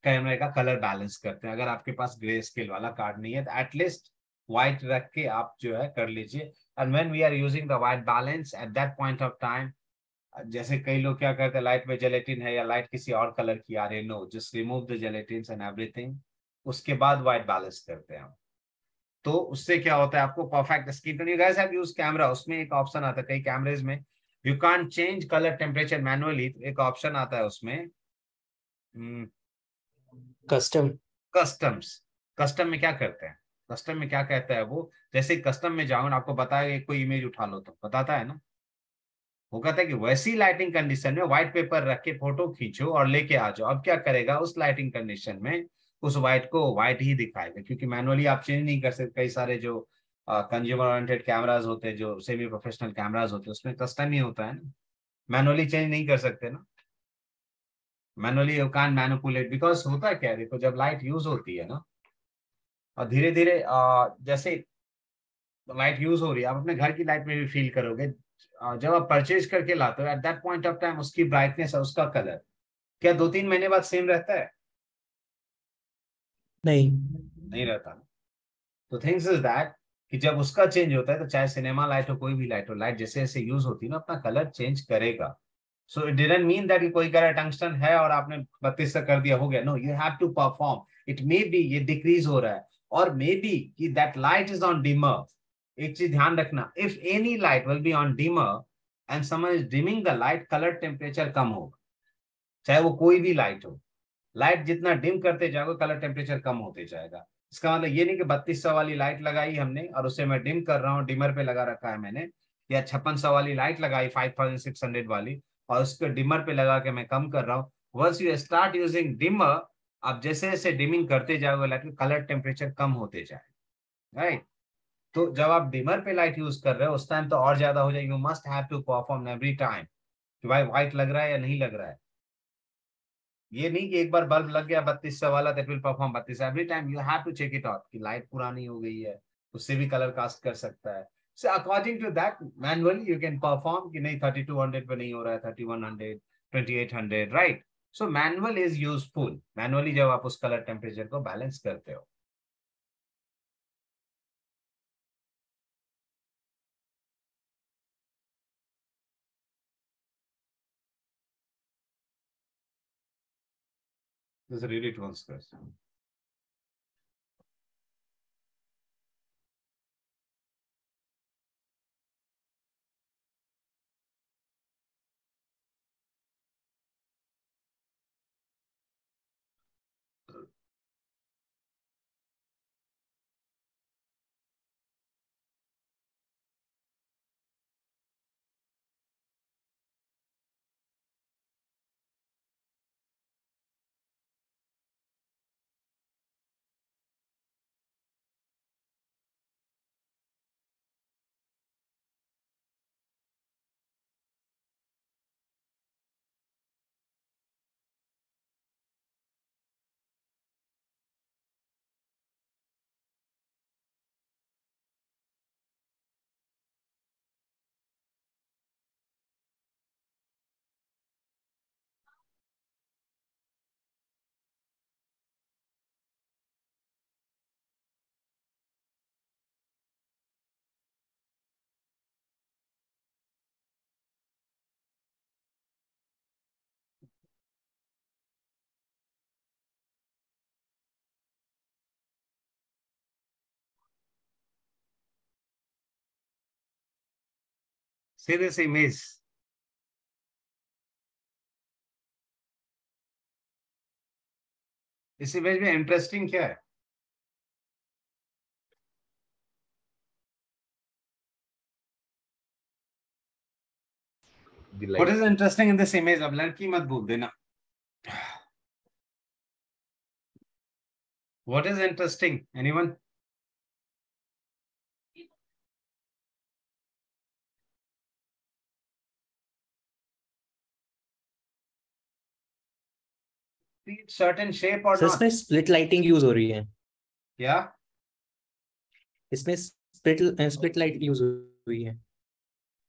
कैमरे का कलर बैलेंस करते हैं. अगर आपके पास ग्रे स्केल वाला कार्ड नहीं है तो एटलीस्ट व्हाइट रख के आप जो है कर लीजिए. And when we are using the white balance at that point of time, जैसे कई लोग क्या करते हैं, लाइट में जेलेटिन है या लाइट किसी और कलर की आ रही है, no, just remove the gelatin and everything, उसके बाद व्हाइट बैलेंस करते हैं हम. तो उससे क्या होता है, आपको perfect skin tone. You guys have used camera, उसमें एक ऑप्शन आता है कई कैमरेज में, you can't change colour temperature manually. एक ऑप्शन आता है उसमें कस्टम. कस्टम्स. कस्टम में क्या करते हैं, कस्टम में क्या कहता है वो, जैसे कस्टम में जाओ ना, आपको बताया कोई इमेज उठा लो तो बताता है ना, वो कहता है कि वैसी लाइटिंग कंडीशन में व्हाइट पेपर रख के फोटो खींचो और लेके आ जाओ. अब क्या करेगा, उस लाइटिंग कंडीशन में उस व्हाइट को व्हाइट ही दिखाएगा, क्योंकि मैनुअली आप चेंज नहीं कर सकते. कई सारे जो कंज्यूमर ओरिएंटेड कैमराज होते हैं, जो सेमी प्रोफेशनल कैमराज होते हैं, उसमें कस्टम ही होता है ना, मैनुअली चेंज नहीं कर सकते ना. Manually you can't manipulate, because होता है क्या, देखो जब लाइट यूज होती है ना, और धीरे धीरे जैसे लाइट यूज हो रही है, आप अपने घर की लाइट में भी फील करोगे. जब आप परचेज करके लाते हो eight that point of time, उसकी ब्राइटनेस और उसका कलर क्या 2-3 महीने बाद सेम रहता है? नहीं. नहीं रहता. तो थिंग्स इज दैट कि जब उसका चेंज होता है, तो चाहे सिनेमा लाइट हो कोई भी लाइट हो, लाइट जैसे जैसे यूज होती है ना, अपना कलर चेंज करेगा. So it didn't mean that कोई कलर टंगस्टन है और आपने 32 तक कर दिया हो गया. No, you have to perform. It may be ये डिक्रीज हो रहा है, और मे बी कि that light is on dimmer. एक चीज ध्यान रखना, if any light will be on dimmer and someone is dimming the light, colour temperature कम होगा, चाहे वो कोई भी लाइट हो. लाइट जितना डिम करते जाओगे, कलर टेम्परेचर कम होते जाएगा. इसका मतलब ये नहीं कि 3200 वाली लाइट लगाई हमने और उसे मैं डिम कर रहा हूँ, डिमर पे लगा रखा है मैंने, या 5600 वाली लाइट लगाई 5600 वाली और उसको डिमर पे लगा के मैं कम कर रहा हूँ. Once you start using dimmer, आप जैसे जैसे डिमिंग करते जाओगे लाइट में, कलर टेम्परेचर कम होते जाए, राइट? तो जब आप डिमर पे लाइट यूज कर रहे हो उस टाइम तो और ज्यादा हो जाएगी. You must have to perform every time कि भाई व्हाइट लग रहा है या नहीं लग रहा है. ये नहीं कि एक बार बल्ब लग गया 3200 वाला, that will perform 32. Every time you have to check it out कि लाइट पुरानी हो गई है, उससे भी कलर कास्ट कर सकता है. So according to that manually you can perform कि नहीं 3200 पे नहीं हो रहा है, 3100, 2800, right? So manual is useful, manually जब आप उस कलर टेम्परेचर को बैलेंस करते हो. This is really Ron's question. See this image. इस इमेज में इंटरेस्टिंग क्या है? The What light. is interesting in this image? अब लड़की मत बोल देना. What is interesting? Anyone? Create certain shape or sir not? इसमें स्प्लिट लाइटिंग यूज हो रही है, क्या? इसमें स्प्लिट लाइट यूज हुई है।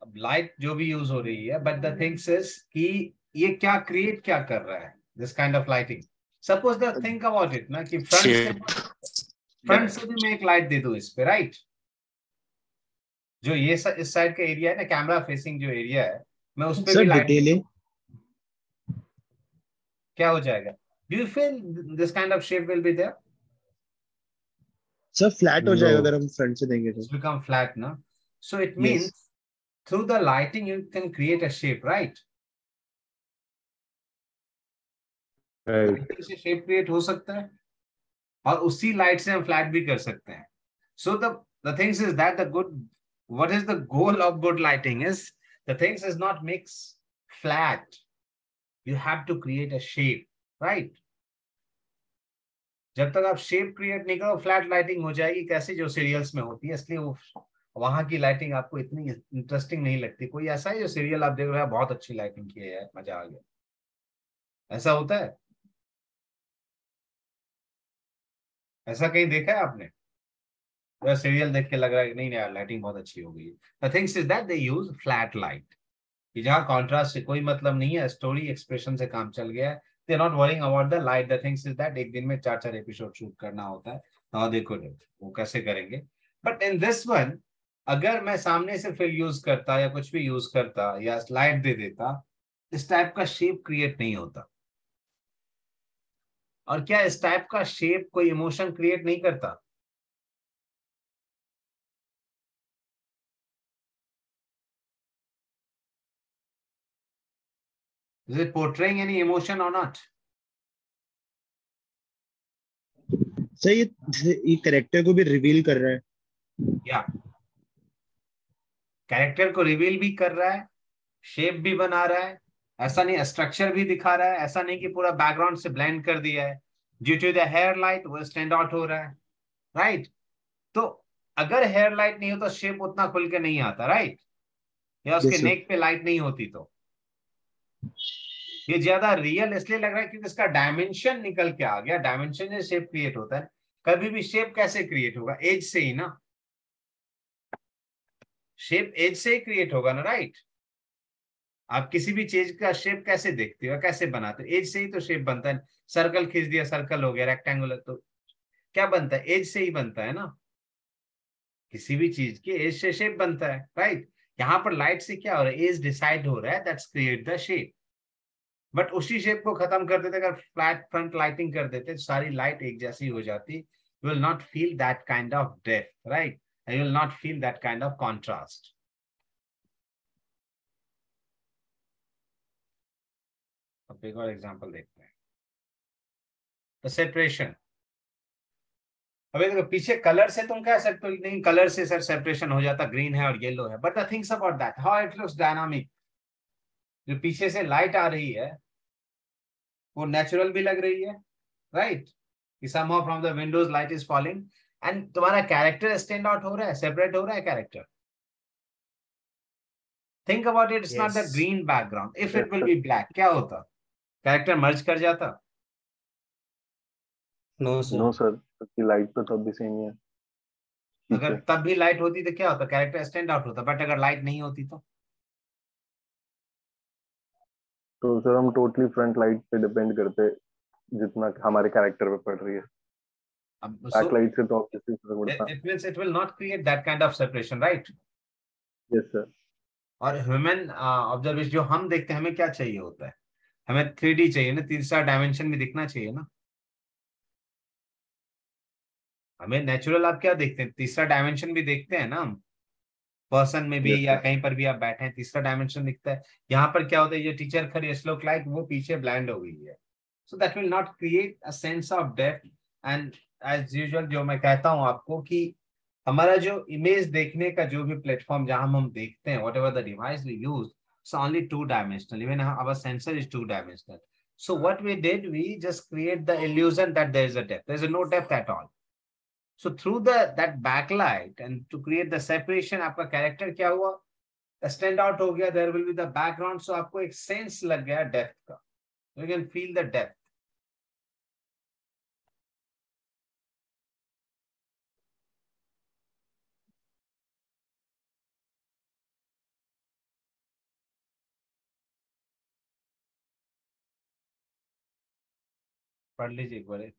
अब लाइट जो भी यूज हो रही है, बट द थिंग्स इज कि ये क्या क्रिएट क्या कर रहा है, this kind of lighting. Suppose the think about it ना कि फ्रंट से भी मैं एक लाइट दे दूं इस पे, राइट? जो ये इस साइड का एरिया है ना, कैमरा फेसिंग जो एरिया है, मैं उस पे भी लाइट, क्या हो जाएगा? Do you feel this kind of shape will be there? Sir flat हो No. जाएगा अगर हम फ्रंट से देंगे तो। It's become flat, no? So it Yes. means through the lighting you can create a shape, right? Right. Lighting से shape create हो सकता है और उसी लाइट से हम फ्लैट भी कर सकते हैं। So the things is that the good, what is the goal of good lighting is the things is not mix flat. You have to create a shape, right? जब तक आप शेप क्रिएट नहीं करो, flat lighting हो जाएगी कैसे, जो serials में होती है, इसलिए वो वहां की लाइटिंग आपको इतनी इंटरेस्टिंग नहीं लगती। कोई ऐसा है जो सीरियल आप देख रहे हो, बहुत अच्छी लाइटिंग की है, मजा आ गया, ऐसा होता है? ऐसा कहीं देखा है आपने? तो सीरियल देख के लग रहा है कि नहीं यार लाइटिंग बहुत अच्छी हो गई है। The things is that they use flat light, कि जहाँ कॉन्ट्रास्ट से कोई मतलब नहीं है, स्टोरी एक्सप्रेशन से काम चल गया है, they not worrying about the light. The things is that एक दिन में 4-4 एपिसोड शूट करना होता है, हाँ देखो वो कैसे करेंगे। बट इन दिस वन, अगर मैं सामने से फिर यूज करता या कुछ भी यूज करता या लाइट दे देता, इस टाइप का शेप क्रिएट नहीं होता। और क्या इस टाइप का शेप कोई इमोशन क्रिएट नहीं करता? Is it portraying any emotion or not? Sir ये कैरेक्टर को भी रिवील कर रहा है। या कैरेक्टर को रिवील भी कर रहा है, शेप भी बना रहा है, ऐसा नहीं, स्ट्रक्चर भी दिखा रहा है, ऐसा नहीं कि पूरा बैकग्राउंड से ब्लेंड कर दिया है। Due to the hair light वो स्टैंड आउट हो रहा है, राइट? तो अगर हेयर लाइट नहीं हो तो शेप उतना खुल के नहीं आता, राइट? या उसके नेक पे लाइट नहीं होती तो ये ज्यादा रियल इसलिए लग रहा है क्योंकि इसका डायमेंशन निकल के आ गया। डायमेंशन से शेप क्रिएट होता है। कभी भी शेप कैसे क्रिएट होगा? एज से ही ना, शेप एज से ही क्रिएट होगा ना, राइट? आप किसी भी चीज का शेप कैसे देखते हो, कैसे बनाते हो? एज से ही तो शेप बनता है। सर्कल खींच दिया, सर्कल हो गया, रेक्टेंगुलर, तो क्या बनता है? एज से ही बनता है ना, किसी भी चीज की एज से शेप बनता है, राइट? यहाँ पर लाइट से क्या हो रहा है? एज डिसाइड हो रहा है, that's create the shape. But उसी शेप को खत्म कर देते, अगर फ्लैट फ्रंट लाइटिंग कर देते, सारी लाइट एक जैसी हो जाती, you will not feel that kind of depth, right? You will not feel that kind of contrast. अब एक और एग्जांपल देखते हैं, द सेपरेशन। अभी देखो, पीछे कलर से तुम कह सकते हो नहीं, कलर से सर सेपरेशन हो जाता, ग्रीन है और येलो है, but the things about that, how it looks dynamic. जो पीछे से लाइट आ रही है वो नेचुरल भी लग रही है, राइट? कि somehow from the windows light is falling and तुम्हारा कैरेक्टर स्टैंड आउट हो रहा है, सेपरेट हो रहा है character. Think about it, it's not the green background, if it will be black, क्या होता? कैरेक्टर मर्ज कर जाता? No no sir, sir, light तो तब भी सेम ही है। अगर तब भी लाइट होती तो क्या होता? कैरेक्टर स्टैंड आउट होता। बट अगर लाइट नहीं होती तो सर हम टोटली फ्रंट लाइट पे डिपेंड करते, जितना हमारे कैरेक्टर पे पड़ रही है। बैक लाइट से तो ऑब्वियसली फर्क पड़ता है। it means it will not create that kind of separation, right? Yes sir. और ह्यूमन ऑब्जर्वेशन जो हम देखते हैं, हमें क्या चाहिए होता है? हमें 3D चाहिए ना, तीसरा डायमेंशन भी दिखना चाहिए ना। हमें नेचुरल आप क्या देखते हैं? तीसरा डायमेंशन भी देखते हैं ना हम। पर्सन में भी Yes, या sir. कहीं पर भी आप बैठे हैं, तीसरा डायमेंशन दिखता है। यहाँ पर क्या होता है, ये टीचर खड़ी है, लुक लाइक वो पीछे ब्लाइंड हो गई है, so that will not create a sense of depth. And as usual जो मैं कहता हूँ आपको कि हमारा जो इमेज देखने का जो भी प्लेटफॉर्म जहां हम देखते हैं, whatever the device we use, so only two dimensional, even our sensor is two dimensional. So what we did, we just create the illusion that there is a depth. There is no depth at all. So through that backlight and to create the separation, आपका character क्या हुआ, stand out हो गया, there will be the background, so आपको एक sense लग गया depth का, you can feel the depth. पढ़ लीजिए एक बार।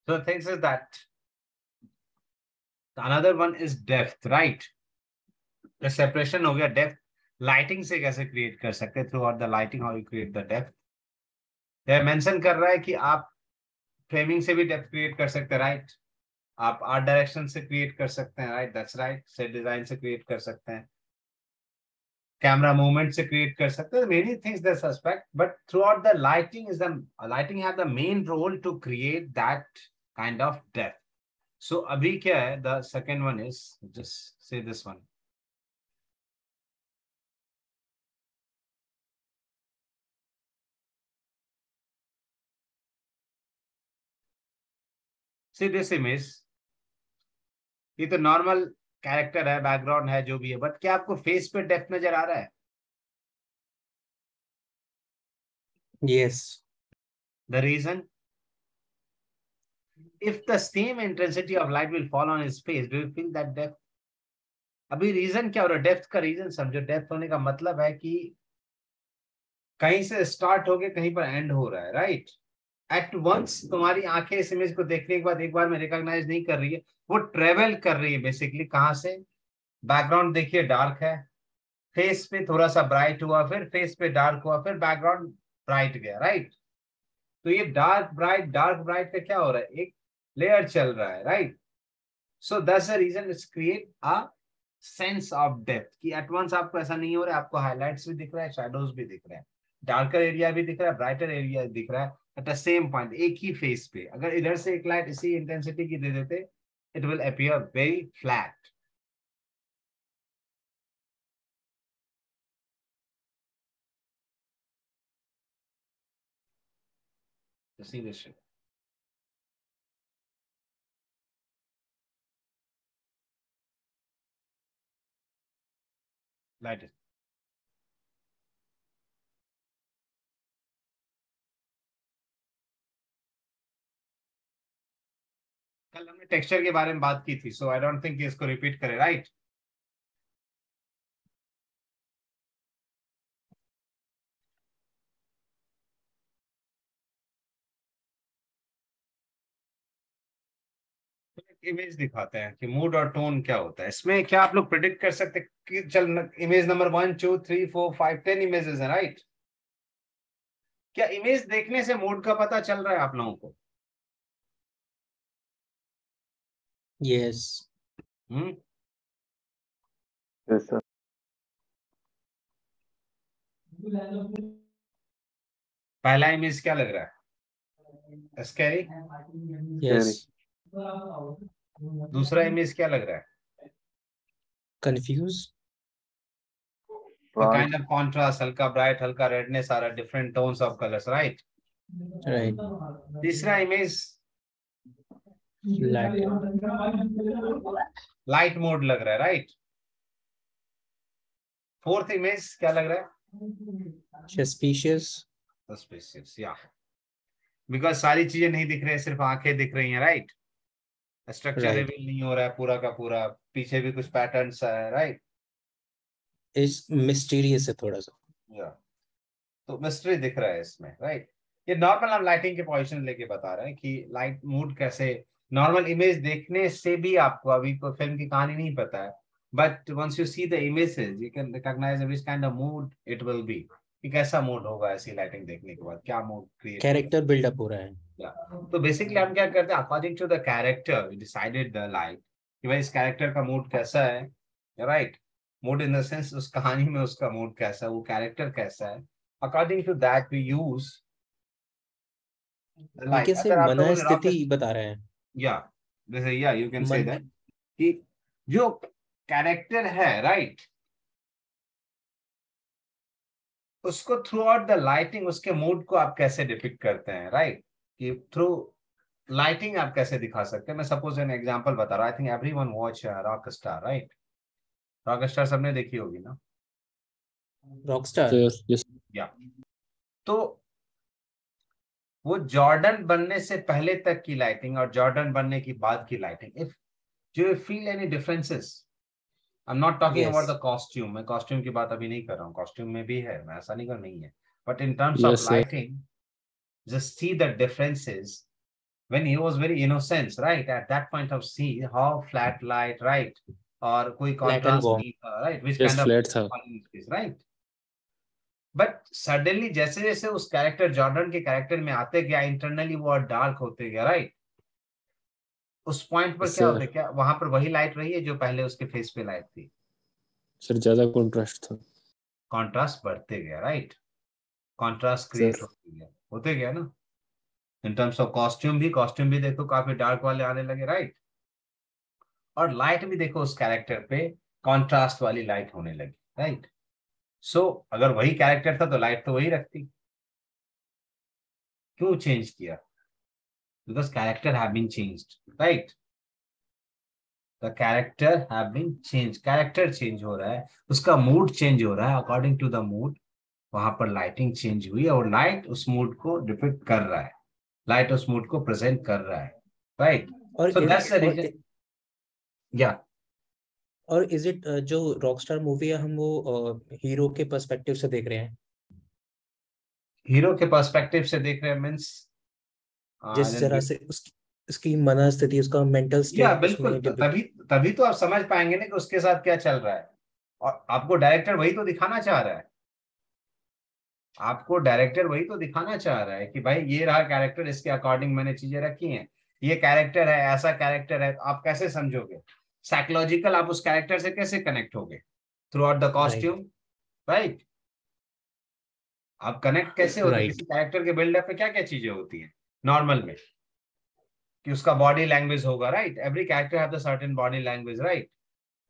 So the thing is that another one is depth, right? The separation हो गया, depth lighting से कैसे create कर सकते हैं, throughout the lighting how you create the depth. यह मेंशन कर रहा है कि आप फ्रेमिंग से भी डेप्थ क्रिएट कर सकते हैं, राइट? आप आर्ट डायरेक्शन से क्रिएट कर सकते हैं, right? That's right. Set design से क्रिएट कर सकते हैं, कैमरा मूवमेंट से क्रिएट कर सकते हैं, many things that suspect, but throughout the lighting is the lighting have the main role to create that kind of depth. So अभी क्या है, the second one is just say this one. See this image, ये तो normal character है, background है, जो भी है, बट क्या आपको फेस पे डेप्थ नजर आ रहा है? Yes. The reason, if the same intensity of light will fall on his face, do you feel that depth? अभी रीजन क्या हो रहा है, डेप्थ का रीजन समझो। डेप्थ होने का मतलब है कि कहीं से स्टार्ट हो गया, कहीं पर एंड हो रहा है, राइट? एट वंस तुम्हारी आंखें इस इमेज को देखने के बाद एक बार में रिकॉग्नाइज नहीं कर रही है, वो ट्रेवल कर रही है बेसिकली कहां से। बैकग्राउंड देखिए डार्क है, फेस पे थोड़ा सा ब्राइट हुआ, फिर फेस पे डार्क हुआ, फिर बैकग्राउंड ब्राइट गया, राइट? तो ये डार्क ब्राइट का क्या हो रहा है, एक लेयर चल रहा है, right? So that's the reason it's create a sense of depth कि एट वंस आपको ऐसा नहीं हो रहा है, आपको हाइलाइट्स भी दिख रहा है, शैडोज भी दिख रहे हैं, डार्कर एरिया भी दिख रहा है, ब्राइटर एरिया दिख रहा है एट द सेम पॉइंट, एक ही फेस पे। अगर इधर से एक लाइट इसी इंटेंसिटी की दे देते, it will appear very flat. See this shit. Light it. कल हमने टेक्सचर के बारे में बात की थी, सो आई डोंट थिंक इसको रिपीट करें, राइट? इमेज दिखाते हैं कि मूड और टोन क्या होता है इसमें। क्या आप लोग प्रिडिक्ट कर सकते कि चल इमेज नंबर 1 2 3 4 5 10 इमेजेस है, राइट? क्या इमेज देखने से मूड का पता चल रहा है आप लोगों को? Yes. Yes, sir. पहला इमेज क्या लग रहा है, स्कैरी? Yes. दूसरा इमेज क्या लग रहा है, Confused. काइंड ऑफ कॉन्ट्रास्ट, हल्का ब्राइट, हल्का रेडनेस आ रहा है, different tones of colours, right? Right. तीसरा इमेज लाइट मोड लग रहा है, राइट। फोर्थ इमेज क्या लग रहा है? सस्पिशियस, या बिकॉज सारी चीजें नहीं दिख रही है, सिर्फ आंखें दिख रही हैं, राइट। स्ट्रक्चर रिवील नहीं हो रहा है पूरा का पूरा, पीछे भी कुछ पैटर्न्स है, राइट। इस मिस्टीरियस है थोड़ा सा, या तो मिस्ट्री दिख रहा है इसमें, राइट। ये नॉर्मल हम लाइटिंग के पोजीशन लेके बता रहे हैं कि लाइट मूड कैसे, नॉर्मल इमेज देखने से भी आपको अभी कोई फिल्म की कहानी नहीं पता है, but once you see the images you can recognise which kind of mood it will be, कि कैसा मूड होगा ऐसी लाइटिंग देखने के बाद, क्या मूड क्रिएट, कैरेक्टर बिल्डअप हो रहा है। तो बेसिकली हम क्या करते हैं, according to the character we decided the light, कि भाई इस कैरेक्टर का मूड कैसा है, right. Mood in the sense उस कहानी में उसका मूड कैसा है, वो कैरेक्टर कैसा है, according to that we use the light. कैसे मन स्थिति बता रहे हैं, या जैसे या यू कैन से दैट कि जो कैरेक्टर है, राइट, उसको थ्रू आउट द लाइटिंग उसके मूड को आप कैसे डिपिक्ट करते हैं, राइट, कि थ्रू लाइटिंग आप कैसे दिखा सकते हैं। मैं सपोज एन एग्जांपल बता रहा हूं, I think everyone watch Rockstar, right. Rockstar सबने देखी होगी ना, रॉकस्टार, या तो वो जॉर्डन बनने से पहले तक की लाइटिंग और जॉर्डन बनने की बाद की lighting, if do you feel any differences? I am not talking about the costume, मैं कॉस्ट्यूम की बात अभी नहीं कर रहा हूँ, कॉस्ट्यूम में भी है, मैं ऐसा नहीं कर, नहीं है, but in terms of lighting just see the differences when he was very innocent, right, at that point of see how flat light, right, और कोई contrast नहीं था, right, which kind of right, but suddenly जैसे जैसे उस character Jordan के character में आते गया, इंटरनली वो और डार्क होते गया, राइट। उस पॉइंट पर क्या होता है, क्या वहां पर वही लाइट रही है जो पहले उसके फेस पे लाइट थी? सर ज्यादा कॉन्ट्रास्ट था, कॉन्ट्रास्ट बढ़ते गया, राइट, कॉन्ट्रास्ट क्रिएट होते गया ना। इन टर्म्स ऑफ कॉस्ट्यूम भी देखो काफी डार्क वाले आने लगे, राइट, और लाइट भी देखो उस कैरेक्टर पे कॉन्ट्रास्ट वाली लाइट होने लगी, राइट। सो अगर वही कैरेक्टर था तो लाइट तो वही रखती, क्यों चेंज किया? Because character have been changed, right, the character have been change, character change हो रहा है, उसका मूड चेंज हो रहा है, अकॉर्डिंग टू द मूड वहां पर लाइटिंग चेंज हुई और लाइट उस मूड को डिपिक्ट कर रहा है, लाइट उस मूड को प्रेजेंट कर रहा है, right. So that's the reason, yeah. और इज इट जो रॉकस्टार मूवी है हम वो हीरो के पर्सपेक्टिव से देख रहे हैं? हीरो के पर्सपेक्टिव से देख रहे हैं मींस जिस तरह से उसकी मनस्थिति, उसका मेंटल स्टेट, या बिल्कुल, तभी तो आप समझ पाएंगे ना कि उसके साथ क्या चल रहा है, और आपको डायरेक्टर वही तो दिखाना चाह रहा है, आपको डायरेक्टर वही तो दिखाना चाह रहा है कि भाई ये रहा कैरेक्टर, इसके अकॉर्डिंग मैंने चीजें रखी हैं, ये कैरेक्टर है, ऐसा कैरेक्टर है, आप कैसे समझोगे साइकोलॉजिकल, आप उस कैरेक्टर से कैसे कनेक्ट होगे? Through out the costume, right. आप कनेक्ट कैसे होते? किसी कैरेक्टर के बिल्डअप पे क्या क्या चीजें होती हैं नॉर्मल में, कि उसका बॉडी लैंग्वेज होगा, right, every character have the certain body language, right,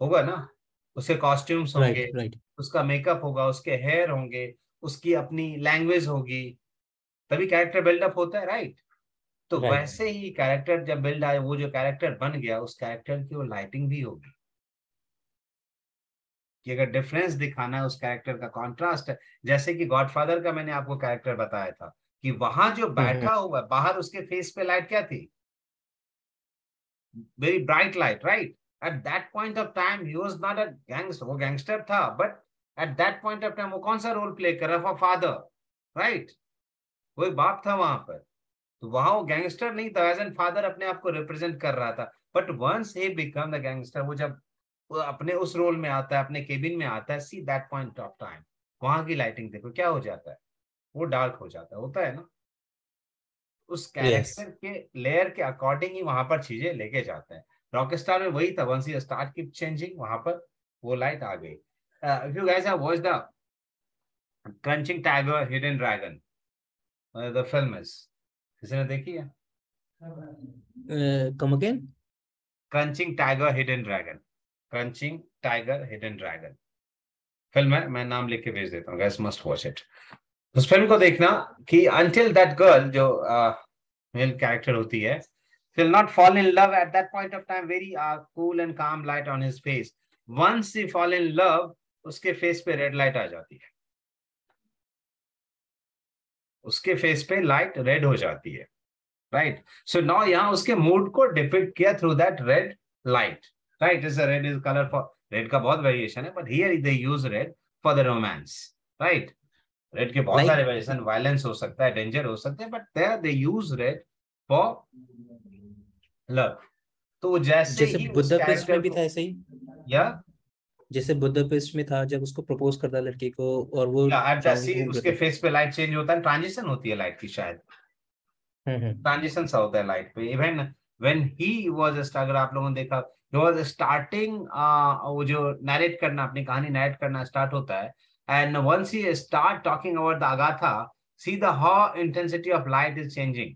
होगा ना, उसके कॉस्ट्यूम्स होंगे, उसका मेकअप होगा, उसके हेयर होंगे, उसकी अपनी लैंग्वेज होगी, तभी कैरेक्टर बिल्डअप होता है, राइट। तो वैसे ही कैरेक्टर जब बिल्ड आए, वो जो कैरेक्टर बन गया, उस कैरेक्टर की वो लाइटिंग भी होगी, कि अगर डिफरेंस दिखाना है उस कैरेक्टर का, कॉन्ट्रास्ट है, जैसे कि गॉडफादर का मैंने आपको कैरेक्टर बताया था कि वहां जो बैठा हुआ बाहर, उसके फेस पे लाइट क्या थी? Very bright light, right. At that point of time he was not a gangster, वो गैंगस्टर था, but at that point of time वो कौन सा रोल प्ले कर रहा था? फादर, राइट, वो एक बाप था वहां पर, तो वहां वो गैंगस्टर नहीं था, एज एन फादर अपने आप को रिप्रेजेंट कर रहा था। But once he become the gangster, वो जब अपने उस रोल में आता है, अपने केबिन में आता है, see that point of time वहां की लाइटिंग देखो क्या हो जाता है, वो डार्क हो जाता है, होता है ना, उस कैरेक्टर के लेयर के अकॉर्डिंग ही वहां पर चीजें लेके जाते हैं। रॉकस्टार में वही था, once he start keep changing, वहां पर वो लाइट आ गई। If you guys have watched the Crunching Tiger Hidden Dragon, the film is, किसी ने देखी है? Come again? Crunching Tiger Hidden Dragon, Crunching Tiger Hidden Dragon film है, मैं नाम लिख के भेज देता हूँ, गाइस मस्ट वॉच इट। उस फिल्म को देखना कि अंटिल दैट गर्ल, जो मेल कैरेक्टर होती है, He'll not fall in love at that point of time. Very cool and calm light on his face. Once he fall in love, उसके face पे रेड लाइट आ जाती है, उसके face पे light red हो जाती है, राइट. सो नाउ यहाँ उसके मूड को डिपिक्ट किया through that red light, right. Is red is colour for, red का बहुत वेरिएशन है, but here they use red for the romance, right. Red के बहुत सारे वेरिएशन, वायलेंस हो सकता है, डेंजर हो सकते हैं, but there they use red for love. तो जैसे ही बुदापेस्ट में भी था ऐसे ही, या जैसे बुदापेस्ट में था जब उसको प्रपोज करता है लड़की को और वो उसके फेस पे लाइट चेंज होता है, ट्रांजिशन होती है लाइट की, शायद ट्रांजिशन सा होता है लाइट पे. इवन व्हेन ही वाज, अगर आप लोगों ने देखा, ही वाज स्टार्टिंग, वो जो नरेट करना, अपनी कहानी नरेट करना स्टार्ट होता है, and once he start talking about the Agatha, see the how intensity of light is changing,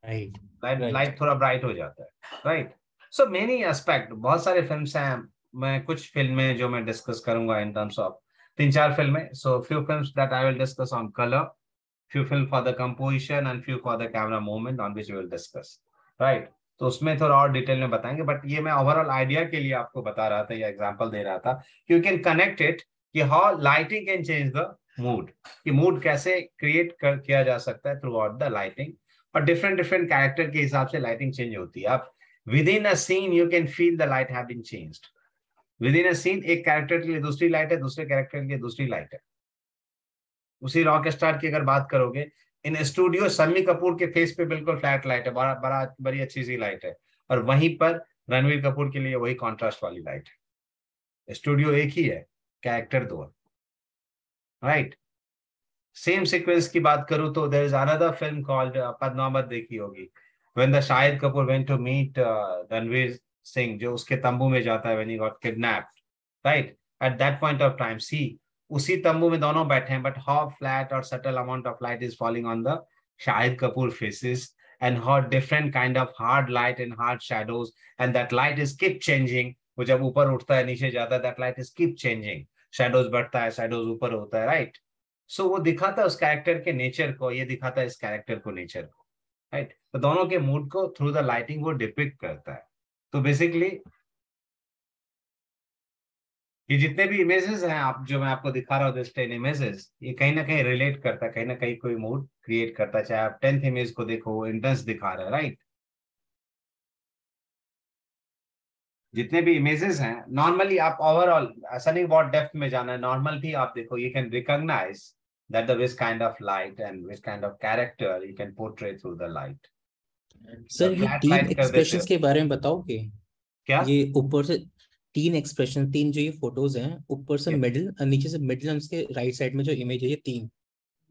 light थोड़ा ब्राइट हो जाता है, राइट. सो मेनी एस्पेक्ट, बहुत सारे फिल्म्स हैं. मैं कुछ फिल्में जो मैं डिस्कस करूंगा इन टर्म्स ऑफ 3-4 फिल्में. So few films that I will discuss on colour, few film for the composition and few for the camera movement on which we will discuss, right. तो उसमें थोड़ा और डिटेल में बताएंगे, बट ये मैं ओवरऑल आइडिया के लिए आपको बता रहा था, या एग्जांपल दे रहा था कि यू कैन कनेक्ट इट, कि how lighting can change the mood, कि मूड कैसे क्रिएट किया जा सकता है थ्रू आउट द लाइटिंग, और डिफरेंट डिफरेंट कैरेक्टर के हिसाब से लाइटिंग चेंज होती है. आप within a scene you can feel the light have been changed. Within a scene एक कैरेक्टर के लिए दूसरी लाइट है, दूसरे कैरेक्टर के लिए दूसरी लाइट है. उसी रॉक स्टार की अगर बात करोगे, इन स्टूडियो शम्मी कपूर के फेस पे बिल्कुल फ्लैट लाइट है, बड़ी अच्छी सी लाइट है, और वहीं पर रणवीर कपूर के लिए वही कॉन्ट्रास्ट वाली लाइट है. स्टूडियो एक ही है, कैरेक्टर दो है, राइट. सेम सीक्वेंस की बात करूं तो there is another film called Padmaavat, देखी होगी, when the Shahid Kapoor went to meet Ranveer Singh, जो उसके तंबू में जाता है when he got kidnapped, right. At that point of time, see उसी तंबू में दोनों बैठे हैं, बट हाउ फ्लैट और subtle amount of light is falling on the Shahid Kapoor faces, and how different kind of hard light and hard shadows, and that light is keep changing. वो जब ऊपर उठता है नीचे जाता है, that light is keep changing, shadows बढ़ता है, शैडोज ऊपर होता है, राइट. सो वो दिखाता है उस कैरेक्टर के नेचर को, ये दिखाता है इस कैरेक्टर को, नेचर को, राइट. तो दोनों के मूड को थ्रू द लाइटिंग वो डिपिक्ट करता है. तो बेसिकली ये जितने भी इमेजेस हैं आप, जो मैं आपको दिखा रहा हूँ, दिस 10 इमेजेस, ये कहीं ना कहीं रिलेट करता है, कहीं ना कहीं कोई मूड क्रिएट करता है. चाहे आप 10th इमेज को देखो, वो इंटेंस दिखा रहा है, राइट. जितने भी इमेजेस हैं, नॉर्मली आप ओवरऑल, ऐसा नहीं बहुत डेप्थ में जाना है, नॉर्मल भी आप देखो, you can recognise that the which kind of light and which kind of character you can portray through the light. Sir ये 3 एक्सप्रेशंस के बारे में बताओगे क्या? ये ऊपर से 3 एक्सप्रेशन, 3 जो ये फोटोज हैं, ऊपर से मिडिल, नीचे से मिडिल, उसके राइट साइड में जो इमेज है, ये 3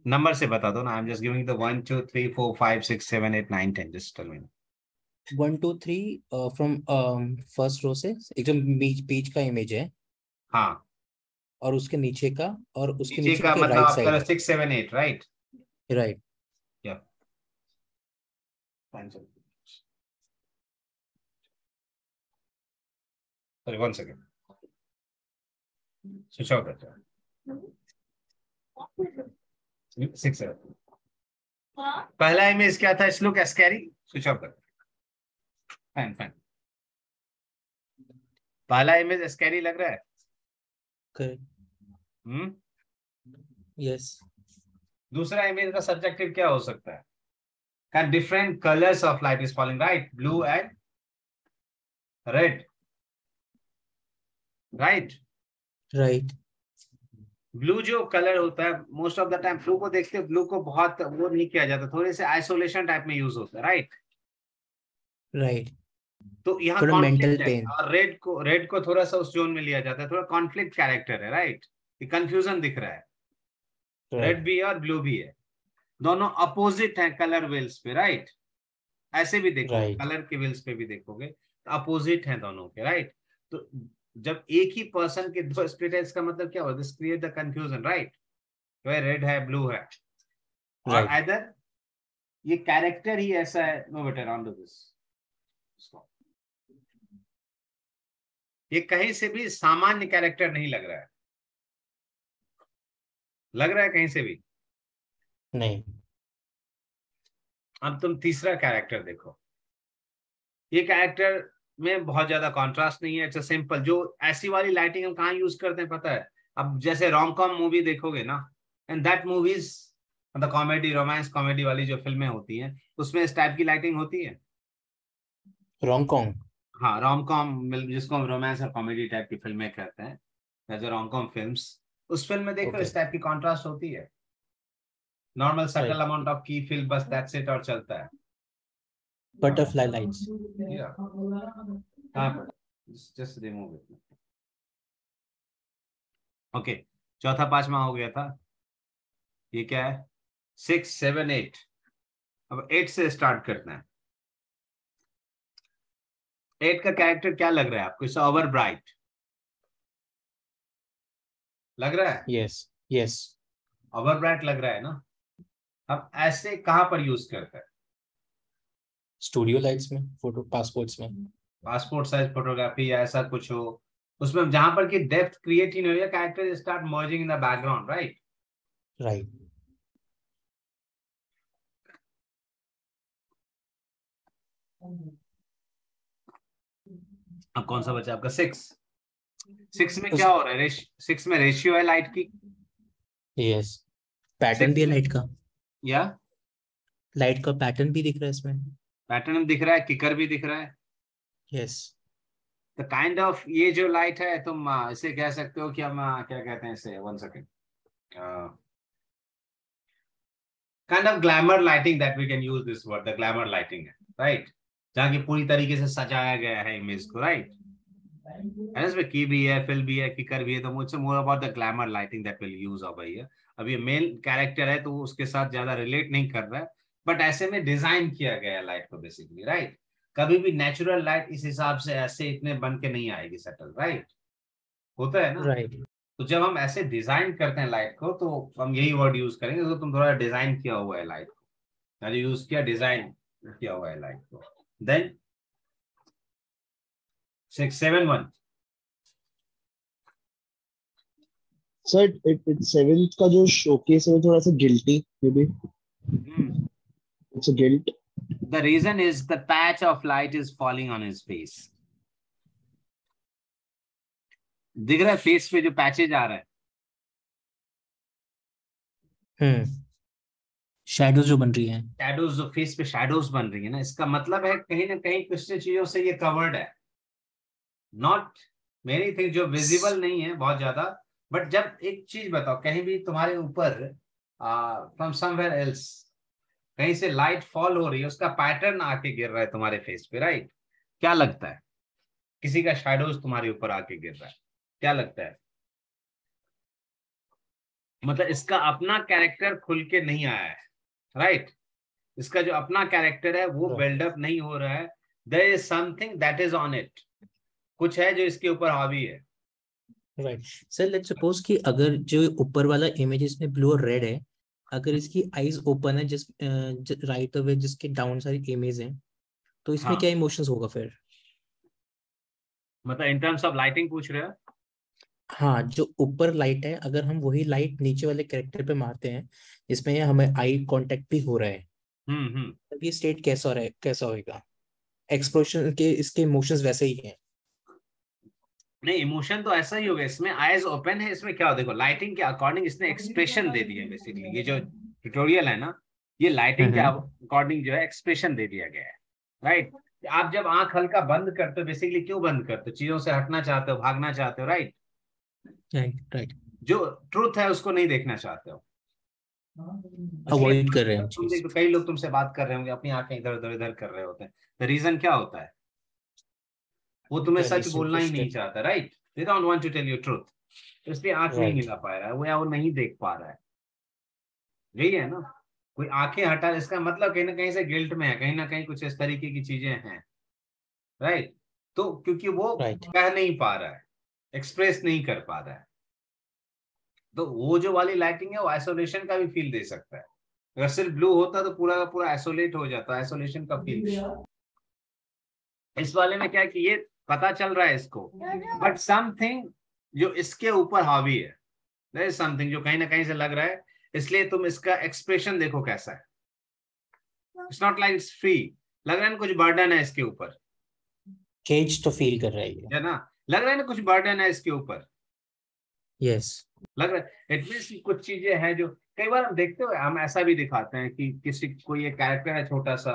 नंबर से बता दो ना. I am just giving the 1 2 3 4 5 6 7 8 9 10. Just tell me 1 2 3 from first row से, एक जो पेज का इमेज है, हाँ, और उसके नीचे का, और उसके नीचे का, मतलब आपका 6 7 8, राइट, राइट. या sorry, 1 second. Switch out that. 6 7. पहला इमेज क्या था? It's look scary. Switch off कर. Fine fine. पहला इमेज स्कैरी लग रहा है. करेक्ट. यस. दूसरा इमेज का सब्जेक्टिव क्या हो सकता है? Can different colors of light is falling, right? Blue and red. Right. Blue जो कलर होता है, most of the time blue को देखते हैं, ब्लू को बहुत वो नहीं किया जाता, थोड़े से आइसोलेशन टाइप में यूज होता है, राइट. तो यहाँ कॉन्फ्लिक्ट है, और रेड को थोड़ा सा उस जोन में लिया जाता है, थोड़ा कॉन्फ्लिक्ट कैरेक्टर है, राइट. ये कंफ्यूजन दिख रहा है. रेड भी है और ब्लू भी है, दोनों अपोजिट हैं कलर व्हील्स पे, राइट. ऐसे भी देखो, कलर के व्हील्स पे भी देखोगे तो अपोजिट हैं दोनों के, राइट. तो जब एक ही पर्सन के 2 स्प्लिट है, इसका मतलब क्या होगा? This create the confusion, right. Red है, ब्लू है, और आइदर ये कैरेक्टर ही ऐसा है. No better around this. ये कहीं से भी सामान्य कैरेक्टर नहीं लग रहा है. लग रहा है कहीं से भी नहीं. अब तुम तीसरा कैरेक्टर देखो. ये कैरेक्टर में बहुत ज्यादा कॉन्ट्रास्ट नहीं है, इट्स सिंपल। जो ऐसी वाली लाइटिंग हम कहाँ यूज करते हैं पता है? अब जैसे रोम कॉम मूवी देखोगे ना, एंड दैट मूवीज मतलब कॉमेडी, रोमांस कॉमेडी वाली जो फिल्में होती हैं उसमें इस टाइप की लाइटिंग होती है। रोम कॉम, हाँ रोम कॉम, जिसको हम रोमांस और कॉमेडी टाइप की फिल्में कहते हैं, जैसे रोम कॉम फिल्म्स, उस फिल्म में देखो इस टाइप की कॉन्ट्रास्ट होती है। नॉर्मल सटल अमाउंट ऑफ की फिल, बस दैट्स इट, और चलता है। Butterfly lights. कहाँ पर? Just remove it. ओके, चौथा पांचवा हो गया था। ये क्या है? 6 7 8। अब 8 से स्टार्ट करना है। 8 का कैरेक्टर क्या लग रहा है आपको? इट्स ओवर ब्राइट लग रहा है? यस यस, ओवर ब्राइट लग रहा है ना? अब ऐसे कहां पर यूज करता है? स्टूडियो लाइट्स में, फोटो पासपोर्ट्स में, पासपोर्ट साइज फोटोग्राफी या ऐसा कुछ हो, उसमें जहां पर की डेप्थ क्रिएट ही नहीं हो रही है, character start merging in the background, right? Right. अब कौन सा बचा आपका? 6 में क्या हो रहा है? 6 में रेशियो है लाइट की। यस, पैटर्न भी है लाइट का, या लाइट का पैटर्न भी दिख रहा है इसमें। पैटर्न दिख रहा है, किकर भी दिख रहा है। यस, तो काइंड ऑफ ये जो लाइट है, तुम इसे कह सकते हो कि हम क्या कहते हैं इसे, 1 second, kind of glamour lighting, that we can use this word, the glamour lighting है, राइट? जहाँ की पूरी तरीके से सजाया गया है इमेज को, राइट? एंड इसमें की भी है, फिल भी है, किकर भी है, तो मुझसे more about the glamour lighting that will use over here. अब ये मेल कैरेक्टर है तो उसके साथ ज्यादा रिलेट नहीं कर रहा है, बट ऐसे में डिजाइन किया गया है लाइट को बेसिकली, राइट? कभी भी नेचुरल लाइट इस हिसाब से ऐसे इतने बन के नहीं आएगी सटल, राइट? होता है ना? राइट। तो जब हम ऐसे डिजाइन करते हैं लाइट को, तो हम यही वर्ड यूज करेंगे, तो तुम थोड़ा डिजाइन किया हुआ है लाइट को, यूज किया, डिजाइन किया हुआ है लाइट को। देन 6 7 1। सर सेवेंथ का जो शोकेस है वो थोड़ा सा guilty, may be it's a guilt. The reason is the patch of light is falling on his face. दिख रहा है फेस पे जो पैचेज आ रहा है, शैडोज जो बन रही है, शैडोज जो फेस पे शैडोज बन रही है ना, इसका मतलब है कहीं ना कहीं कुछ चीजों से ये कवर्ड है। नॉट मेनी थिंग जो विजिबल नहीं है बहुत ज्यादा, बट जब एक चीज बताओ, कहीं भी तुम्हारे ऊपर फ्रॉम समवेयर एल्स कहीं से लाइट फॉल हो रही है, उसका पैटर्न आके गिर रहा है तुम्हारे फेस पे, राइट? क्या लगता है? किसी का शैडोज तुम्हारे ऊपर आके गिर रहा है, क्या लगता है? मतलब इसका अपना कैरेक्टर खुल के नहीं आया है, राइट? इसका जो अपना कैरेक्टर है वो बिल्डअप नहीं हो रहा है। There is something that is on it, कुछ है जो इसके ऊपर हावी है। राइट सर, लेट्स सपोज कि अगर जो ऊपर वाला इमेज इसमें ब्लू और रेड है, अगर इसकी आईज ओपन है जिस राइट अवे जिसके डाउन सारी इमेज है, तो इसमें हाँ। क्या इमोशंस होगा फिर? मतलब इन टर्म्स ऑफ लाइटिंग पूछ रहे हो? हाँ, जो ऊपर लाइट है अगर हम वही लाइट नीचे वाले कैरेक्टर पे मारते हैं जिसमें हमें आई कांटेक्ट भी हो रहा है, तब ये स्टेट कैसा रहे, कैसा होएगा? एक्सप्रेशन के इसके इमोशंस वैसे ही हैं? नहीं, इमोशन तो ऐसा ही होगा। इसमें आईज ओपन है, इसमें क्या हो, देखो लाइटिंग के अकॉर्डिंग इसने एक्सप्रेशन दे दिया है बेसिकली। ये जो ट्यूटोरियल है ना, ये लाइटिंग के अकॉर्डिंग जो है एक्सप्रेशन दे दिया गया है, राइट? आप जब आंख हल्का बंद करते हो, बेसिकली क्यों बंद करते हो? चीजों से हटना चाहते हो, भागना चाहते हो, राइट? राइट, जो ट्रूथ है उसको नहीं देखना चाहते हो, अवॉइड कर रहे हैं हम तुम चीज। देखो कई लोग तुमसे बात कर रहे होंगे, अपनी आंखें इधर उधर इधर कर रहे होते हैं। द रीजन क्या होता है? वो तुम्हें सच बोलना ही नहीं चाहता, right? They don't want to tell you truth, इसलिए आंख नहीं मिला पा रहा है वो, या वो नहीं देख पा रहा है। यही है ना, कोई आंखें हटा, इसका मतलब कहीं ना कहीं से गिल्ट में है, कहीं ना कहीं कुछ इस तरीके की चीजें हैं, राइट? तो क्योंकि वो कह नहीं पा रहा है, एक्सप्रेस नहीं कर पा रहा है, तो वो जो वाली लाइटिंग है वो आइसोलेशन का भी फील दे सकता है। अगर सिर्फ ब्लू होता तो पूरा का पूरा आइसोलेट हो जाता, आइसोलेशन का फील। इस वाले में क्या है कि ये पता चल रहा है इसको, बट समथिंग जो इसके ऊपर हावी है, देयर इज समथिंग जो कहीं ना कहीं से लग रहा है, इसलिए तुम इसका एक्सप्रेशन देखो कैसा है। It's not like it's free, लग रहा है कुछ बर्डन है इसके ऊपर, केज तो फील कर रहा है ना, लग रहा है ना कुछ बर्डन है इसके ऊपर, यस लग रहा है। इट मींस कुछ चीजें हैं जो कई बार हम देखते हुए हम ऐसा भी दिखाते हैं कि किसी कोई एक कैरेक्टर है छोटा सा,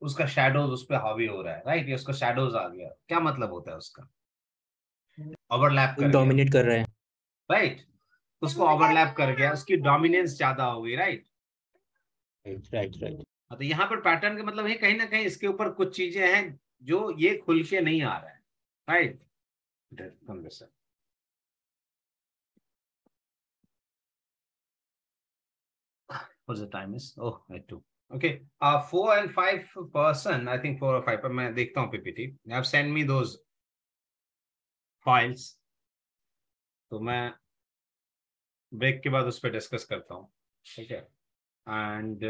उसका शैडोज उस पर हावी हो रहा है, राइट, ये उसका शैडोज आ गया, क्या मतलब होता है उसका, ओवरलैप कर गया, डोमिनेट कर रहा है, राइट, उसको ओवरलैप कर गया, उसकी डोमिनेंस ज्यादा हो गई, राइट। Right right. तो यहाँ पर पैटर्न का मतलब है कहीं ना कहीं इसके ऊपर कुछ चीजें हैं जो ये खुल के नहीं आ रहा है, right. What's the time is? Oh, at 2. Okay. 4 and 5 person. I think 4 or 5. पर मैं देखता हूँ PPT. You have sent me those files. तो मैं ब्रेक के बाद उस पर डिस्कस करता हूँ, ठीक है। And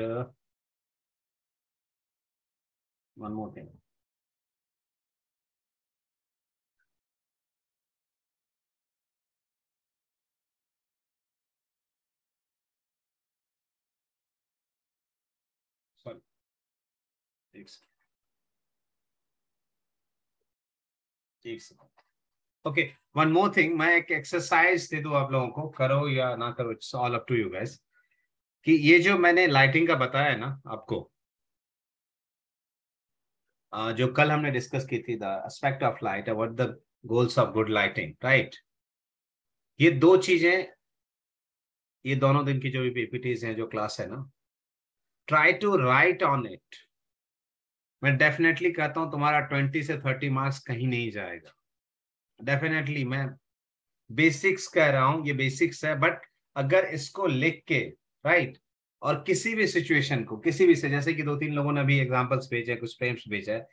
one more thing. Sorry. Okay, one more thing, मैं एक एक्सरसाइज दे दूं आप लोगों को, करो या ना करो, it's all up to you guys, कि ये जो मैंने लाइटिंग का बताया है ना आपको, जो कल हमने डिस्कस की थी, the aspect of light, what the goals of good lighting, right. ये दो चीजें, ये दोनों दिन की जो भी पीपीटीज हैं, जो क्लास है ना, try to write on it. मैं डेफिनेटली कहता हूं तुम्हारा 20 से 30 मार्क्स कहीं नहीं जाएगा, डेफिनेटली। मैं बेसिक्स कह रहा हूं, ये बेसिक्स है, बट अगर इसको लिख के, राइट, और किसी भी सिचुएशन को, किसी भी से, जैसे कि 2-3 लोगों ने अभी एग्जांपल्स भेजे, कुछ फ्रेम्स भेजा है,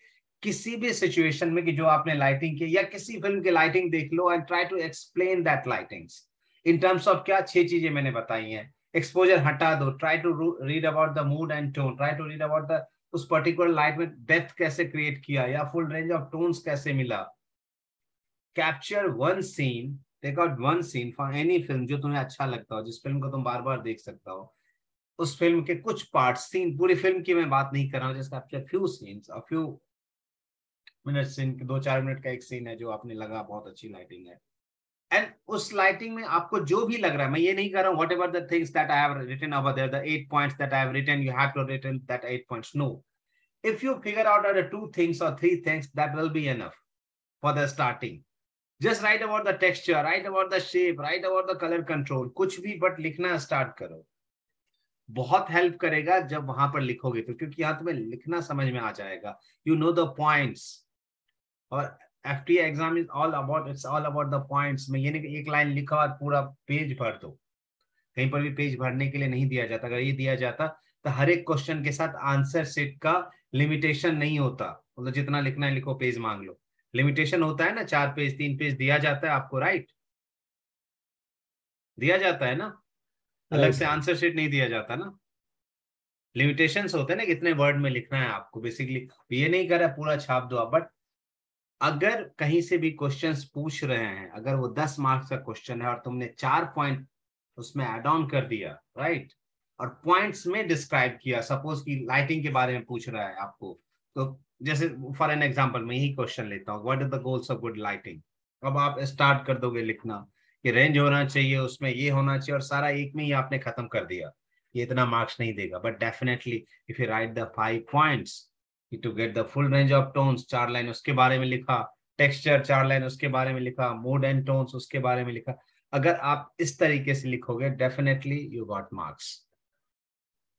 किसी भी सिचुएशन में कि जो आपने लाइटिंग की या किसी फिल्म की लाइटिंग देख लो and try to explain that lightings in terms of क्या 6 चीजें मैंने बताई हैं। एक्सपोजर हटा दो, try to read about the mood and tone, try to read about the उस पर्टिकुलर लाइट में डेप्थ कैसे क्रिएट किया या फुल रेंज ऑफ टोन्स कैसे मिला। Capture one scene, take out one scene for any film जो तुम्हें अच्छा लगता हो, जिस फिल्म को तुम बार बार देख सकता हो, उस फिल्म के कुछ पार्ट, सीन, पूरी फिल्म की मैं बात नहीं कर रहा हूँ, just capture few scenes, a few minute scene, 2-4 minute का एक सीन है जो आपने लगा बहुत अच्छी लाइटिंग है, एंड उस लाइटिंग में आपको जो भी लग रहा है, मैं ये नहीं कर रहा हूँ whatever the things that I have written over there, the 8 points that I have written, you have to written that 8 points, no, if you figure out the 2 things or 3 things, that will be enough for the starting. Just write about the texture, write about the shape, write about the color control, कुछ भी, but लिखना start करो। बहुत help करेगा जब वहां पर लिखोगे तो, क्योंकि यहाँ तुम्हें लिखना समझ में आ जाएगा, यू नो द पॉइंट्स। और FTA exam is all about, it's all about the points में, ये नहीं कि एक लाइन लिखा और पूरा पेज भर दो, कहीं पर भी पेज भरने के लिए नहीं दिया जाता। अगर ये दिया जाता तो हर एक क्वेश्चन के साथ आंसर सेट का लिमिटेशन नहीं होता, मतलब जितना लिखना है लिखो, पेज मांग लो, लिमिटेशन होता है ना, 4 पेज 3 पेज दिया जाता है आपको, राइट, दिया जाता है ना, अलग से आंसर शीट नहीं दिया जाता ना, लिमिटेशंस होते हैं ना, कितने वर्ड में लिखना है आपको, बेसिकली ये नहीं कर रहा पूरा छाप दो। बट अगर कहीं से भी क्वेश्चंस पूछ रहे हैं, अगर वो 10 मार्क्स का क्वेश्चन है और तुमने 4 पॉइंट उसमें एड ऑन कर दिया, राइट, और पॉइंट्स में डिस्क्राइब किया, सपोज कि लाइटिंग के बारे में पूछ रहा है आपको, तो जैसे फॉर एन एग्जांपल मैं यही क्वेश्चन लेता हूँ, what is the goals of good lighting. अब आप स्टार्ट कर दोगे लिखना कि रेंज होना चाहिए, उसमें ये होना चाहिए, और सारा एक में ही आपने खत्म कर दिया, ये इतना मार्क्स नहीं देगा। But definitely if you write the 5 points to get the full range of tones, 4 line उसके बारे में लिखा, टेक्सचर 4 लाइन उसके बारे में लिखा, मूड एंड टोन्स उसके बारे में लिखा, अगर आप इस तरीके से लिखोगे definitely you got marks.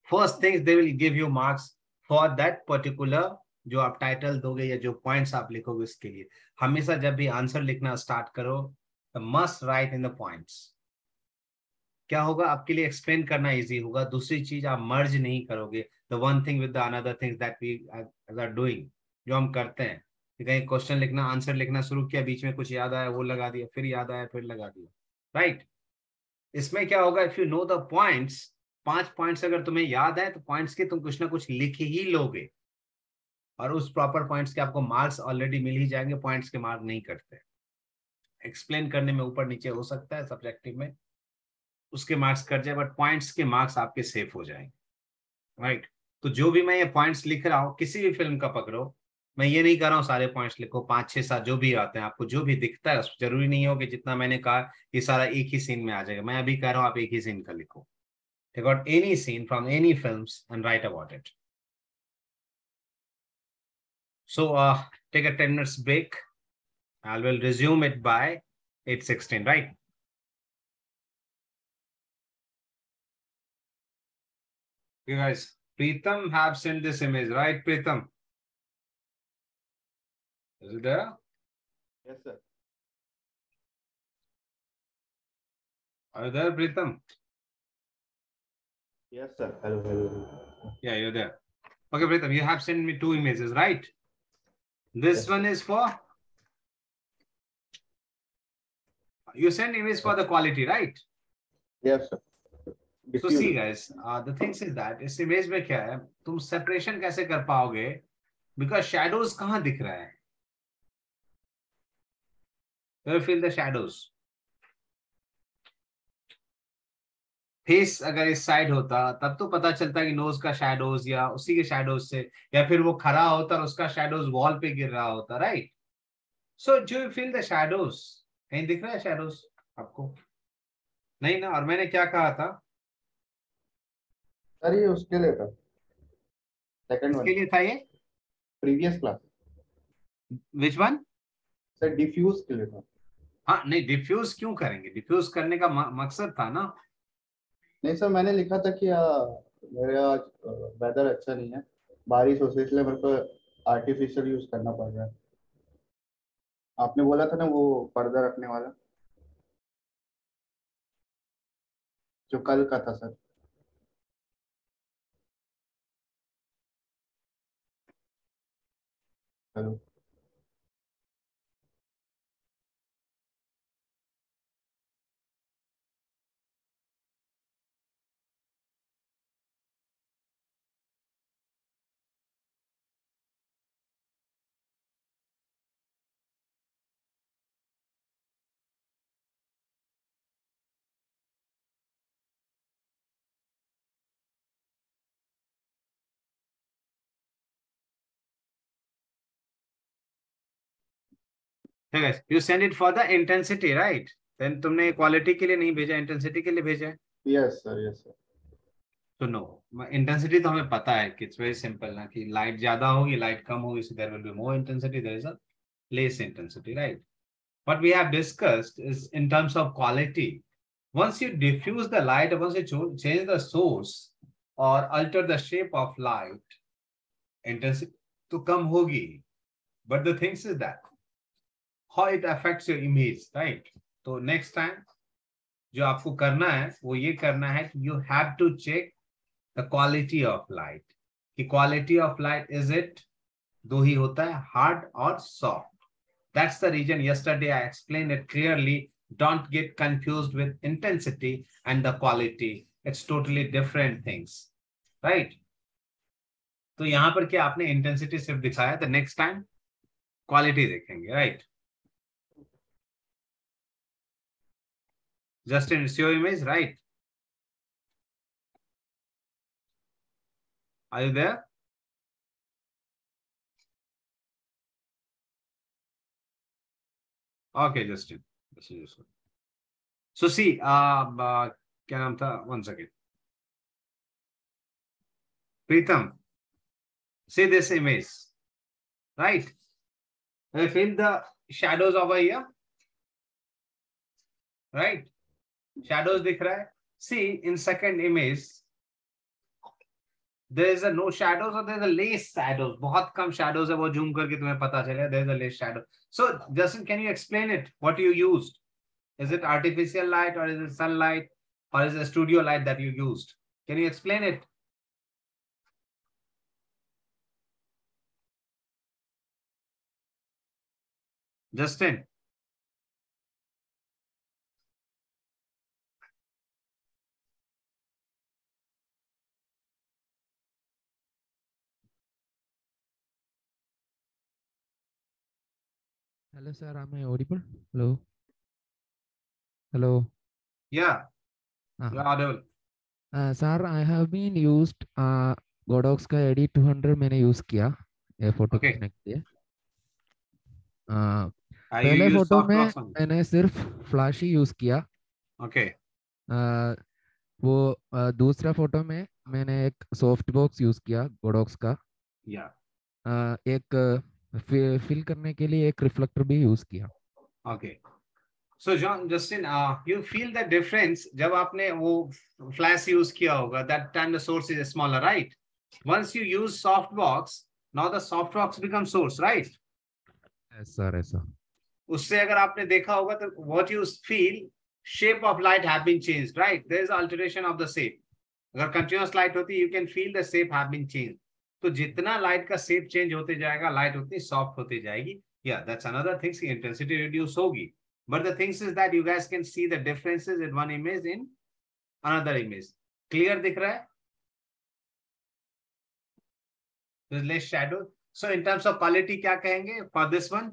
First things they will give you marks for that particular, जो आप टाइटल दोगे या जो पॉइंट्स आप लिखोगे उसके लिए। हमेशा जब भी आंसर लिखना स्टार्ट करो, must write in the points. क्या होगा, आपके लिए एक्सप्लेन करना इजी होगा। दूसरी चीज, आप मर्ज नहीं करोगे the one thing with the another things that we are doing, जो हम करते हैं, कहीं क्वेश्चन लिखना, आंसर लिखना शुरू किया, बीच में कुछ याद आया वो लगा दिया, फिर याद आया फिर लगा दिया, राइट। इसमें क्या होगा, if you know the points, 5 points अगर तुम्हें याद है तो पॉइंट्स के तुम कुछ ना कुछ लिख ही लोगे, और उस प्रॉपर पॉइंट्स के आपको मार्क्स ऑलरेडी मिल ही जाएंगे। पॉइंट्स के मार्क नहीं कटते, एक्सप्लेन करने में ऊपर नीचे हो सकता है सब्जेक्टिव में, उसके मार्क्स कट जाए, बट पॉइंट्स के मार्क्स आपके सेफ हो जाएंगे, राइट। तो जो भी मैं ये पॉइंट्स लिख रहा हूँ, किसी भी फिल्म का पकड़ो, मैं ये नहीं कर रहा हूँ सारे पॉइंट्स लिखो, 5 6 7 जो भी आते हैं, आपको जो भी दिखता है, जरूरी नहीं हो कि जितना मैंने कहा ये सारा एक ही सीन में आ जाएगा। मैं अभी कह रहा हूँ आप एक ही सीन का लिखो। Take out any scene from any films and write about it. So take a 10 minutes break. I will resume it by 8:16, right? You guys, Preetham have sent this image, right, Preetham? Is it there? Yes, sir. Are you there, Preetham? Yes, sir. Hello, hello. Yeah, you're there. Okay, Preetham, you have sent me 2 images, right? This Yes, one sir. is for, you send image for the quality, right? Yes, sir. So see guys, the thing is that इस image में क्या है, तुम separation कैसे कर पाओगे? Because shadows कहाँ दिख रहा है? You feel the shadows. Face अगर इस साइड होता तब तो पता चलता कि नोज का शैडोज या उसी के शैडोज से, या फिर वो खड़ा होता और उसका शैडोज वॉल पे गिर रहा होता, right? So do you feel the shadows? कहीं दिख रहा है शैडोज आपको? नहीं ना। और मैंने क्या कहा था सर? ये उसके लिए था, सेकंड वन के लिए था ये, previous class. Which one? Sir diffuse के लिए था। हाँ नहीं, डिफ्यूज क्यों करेंगे? डिफ्यूज करने का मकसद था ना। नहीं सर, मैंने लिखा था कि मेरे आज वेदर अच्छा नहीं है, बारिश हो, इसलिए मेरे को आर्टिफिशियल यूज करना पड़ रहा है। आपने बोला था ना वो पर्दा रखने वाला, जो कल का था sir. Hello. You send it for the intensity, right? Then तुमने क्वालिटी के लिए नहीं भेजा, इंटेंसिटी के लिए भेजा है। Yes sir, yes sir. तो नो, इंटेंसिटी तो हमें पता है कि इट्स वेरी सिंपल ना, कि लाइट ज्यादा होगी, लाइट कम होगी, so there will be more intensity, there is a less intensity, right? What we have discussed is in terms of quality. Once you diffuse the light, once you change the source or alter the shape of light, intensity तो कम होगी. But the thing is that how it affects your image, right? So next time जो आपको करना है वो ये करना है कि you have to check the quality of light. कि quality of light, is it दो ही होता है, hard or soft. That's the reason yesterday I explained it clearly. Don't get confused with intensity and the quality. It's totally different things, right? तो यहाँ पर क्या आपने intensity सिर्फ दिखाया, the next time quality देखेंगे, right? Justin, it's your image, right? Are you there? Okay, Justin. This is useful. So see, क्या नाम था? One second. Preetham, see this image, right? I feel the shadows over here, right? Shadows दिख रहा है. See, in second image, there is a no shadows or there is a less shadows. बहुत कम shadows है, वो zoom करके तुम्हें पता चलेगा. There is a less shadow. So, Justin, can you explain it? What you used? Is it artificial light or is it sunlight or is it studio light that you used? Can you explain it? Justin. Hello, sir. Am I audible? Hello. Hello. Yeah, you're audible. Sir, I have been used Godox का AD 200 मैंने use किया ये photo Okay. खींचने के लिए. पहले photo में मैंने सिर्फ फ्लैश ही यूज किया। ओके। वो दूसरा फोटो में मैंने एक सॉफ्ट बॉक्स यूज किया गोडॉक्स का। या एक फिल करने के लिए एक रिफ्लेक्टर भी यूज किया। Okay. So John, Justin, you feel the difference जब आपने वो flash use किया होगा, that time the source is smaller, right? Once you use softbox, now the softbox becomes source, right? Yes sir, ऐसा। उससे अगर आपने देखा होगा तो what you feel, shape of light have been changed, right? There is alteration of the shape. अगर continuous light होती, you can feel the shape have been changed. तो जितना light का shape change होते जाएगा, light उतनी soft होती जाएगी। Yeah, that's another thing. Intensity reduce होगी. But the thing is that you guys can see the differences in one image in another image. Clear दिख रहा है? There's less shadow. So in terms of quality क्या कहेंगे for this one?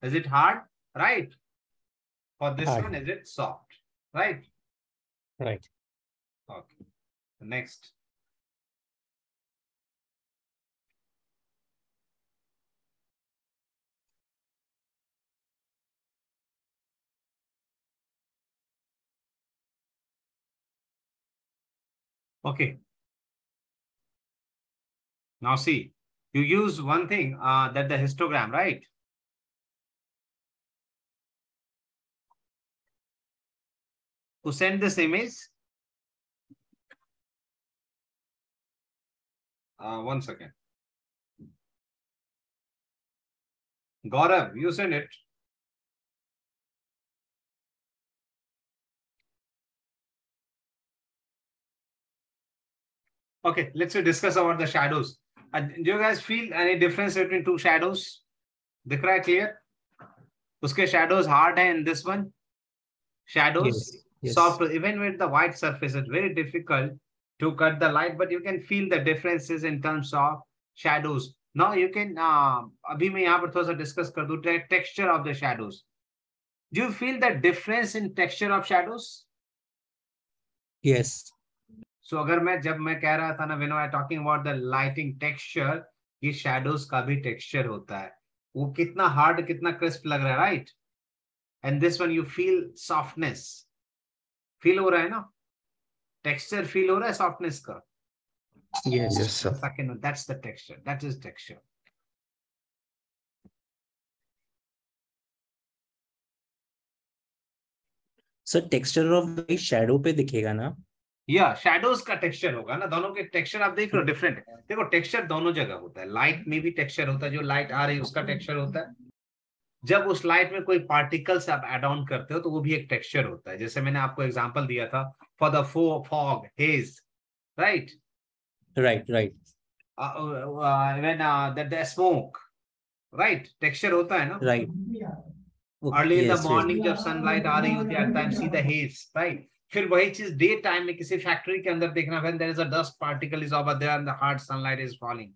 Is it hard? Right. For this Hard. one, is it soft? Right. Right. Okay. Next. Okay. Now see, you use one thing that the histogram, right? To send this image. One second. Gaurav, you send it. Okay, let's discuss about the shadows. Do you guys feel any difference between two shadows? दिख रहा है clear? उसके shadows hard है in this one. Shadows Yes. soft. Even with the white surface, it's very difficult to cut the light, but you can feel the differences in terms of shadows. Now you can अभी मैं यहाँ पर थोड़ा सा discuss कर दूँ texture of the shadows. Do you feel the difference in texture of shadows? Yes. So अगर जब मैं कह रहा था ना, when I talking about the lighting texture, ये shadows का भी texture होता है. वो कितना hard, कितना crisp लग रहा है, right? And this one you feel softness. Feel हो रहा है ना? Texture feel हो रहा है softness का? Yes. Yes, sir. Second one, that's the texture. That is texture. Sir texture of shadow पे दिखेगा ना? या शैडोज का टेक्सचर होगा ना, दोनों के टेक्सचर आप देख लो डिफरेंट है। देखो टेक्सचर दोनों जगह होता है, लाइट में भी टेक्सचर होता है, जो लाइट आ रही है उसका टेक्सचर होता है, जब उस लाइट में कोई पार्टिकल्स आप एड ऑन करते हो तो वो भी एक टेक्सचर होता है। जैसे मैंने आपको एग्जांपल दिया था for the fog haze, right right right when the smoke, right texture होता है ना, right. Early in the morning जब सनलाइट आ रही होती है at time see the haze, right. फिर वही चीज डे टाइम में किसी फैक्ट्री के अंदर देखना, when there is a dust particle is over there and the hard sunlight is falling,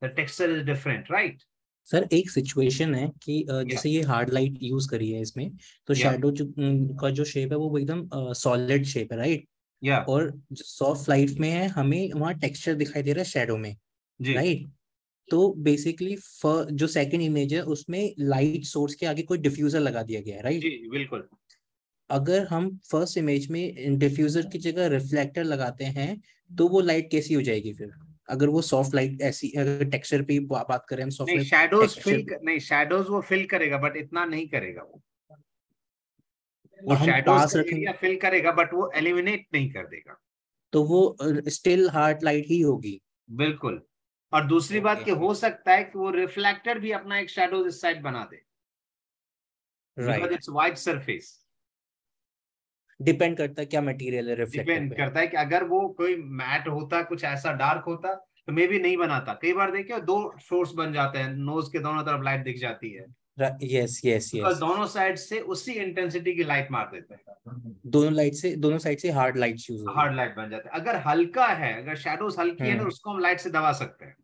the texture is different, right. Sir एक सिचुएशन है कि जैसे ये हार्ड लाइट यूज करी है इसमें, तो शैडो का जो शेप है वो एकदम सॉलिड शेप है, राइट। और जो सॉफ्ट लाइट में है हमें वहाँ टेक्सचर दिखाई दे रहा है शैडो में, राइट। तो बेसिकली जो सेकंड इमेज है उसमें लाइट सोर्स के आगे कोई डिफ्यूजर लगा दिया गया है, राइट। जी बिल्कुल। अगर हम फर्स्ट इमेज में डिफ्यूजर की जगह रिफ्लेक्टर लगाते हैं तो वो लाइट कैसी हो जाएगी फिर, अगर वो सॉफ्ट लाइट ऐसी, अगर टेक्सचर पे बात करें हम सॉफ्ट नहीं, शैडोज फिल नहीं, शैडोज वो फिल करेगा बट इतना नहीं करेगा वो शैडोज का एरिया फिल करेगा बट वो एलिमिनेट नहीं कर देगा, तो वो स्टिल हार्ड लाइट ही होगी। बिल्कुल। और दूसरी बात कि हो सकता है कि वो रिफ्लेक्टर भी अपना एक शैडो इस साइड बना दे, because it's white surface. Depend करता है क्या मटेरियल है रिफ्लेक्टर पे, डिपेंड करता है कि अगर वो कोई मैट होता, कुछ ऐसा डार्क होता तो मे भी नहीं बनाता। कई बार देखिए दो सोर्स बन जाते हैं, नोज के दोनों तरफ लाइट दिख जाती है, यस यस यस, दोनों साइड से उसी इंटेंसिटी की लाइट मार देते हैं, दोनों साइड से हार्ड लाइट हार्ड लाइट बन जाते हैं। अगर हल्का है, अगर शैडोज हल्की है ना, उसको हम लाइट से दबा सकते हैं,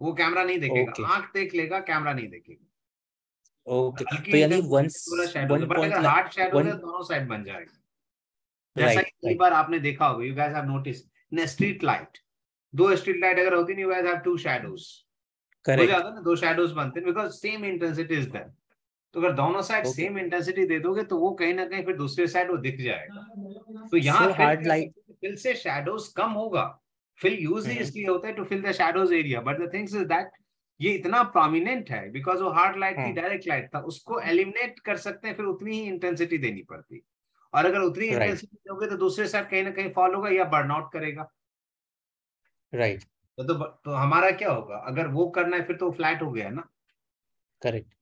वो कैमरा नहीं देखेगा, आंख देख लेगा, कैमरा नहीं देखेगा। ओके, तो यानी अगर हार्ड शैडो है दोनों साइड बन जाएगा। जैसा कि कई बार आपने देखा होगा, you guys have notice in street light, दो स्ट्रीट लाइट अगर होती नहीं, you guys have two shadows, हो जाता है ना, दो शैडोज बनते हैं because same intensity is there. तो अगर दोनों साइड सेम इंटेंसिटी दे दोगे तो वो कहीं ना कहीं फिर दूसरे साइड वो दिख जाएगा। तो यहाँ फिल से शैडोज कम होगा। फिल यूज ही इसलिए होता है to fill the shadows area, but the things is that ये इतना प्रोमिनेंट है बिकॉज वो हार्ड लाइट थी, डायरेक्ट लाइट था, उसको एलिमिनेट कर सकते हैं, फिर उतनी ही इंटेंसिटी देनी पड़ती। और अगर उतनी इंटेंसिटी दोगे तो दूसरे साइड कहीं ना कहीं फॉल होगा या बर्न आउट करेगा। राइट। तो हमारा क्या होगा, अगर वो करना है फिर तो फ्लैट हो गया ना। करेक्ट।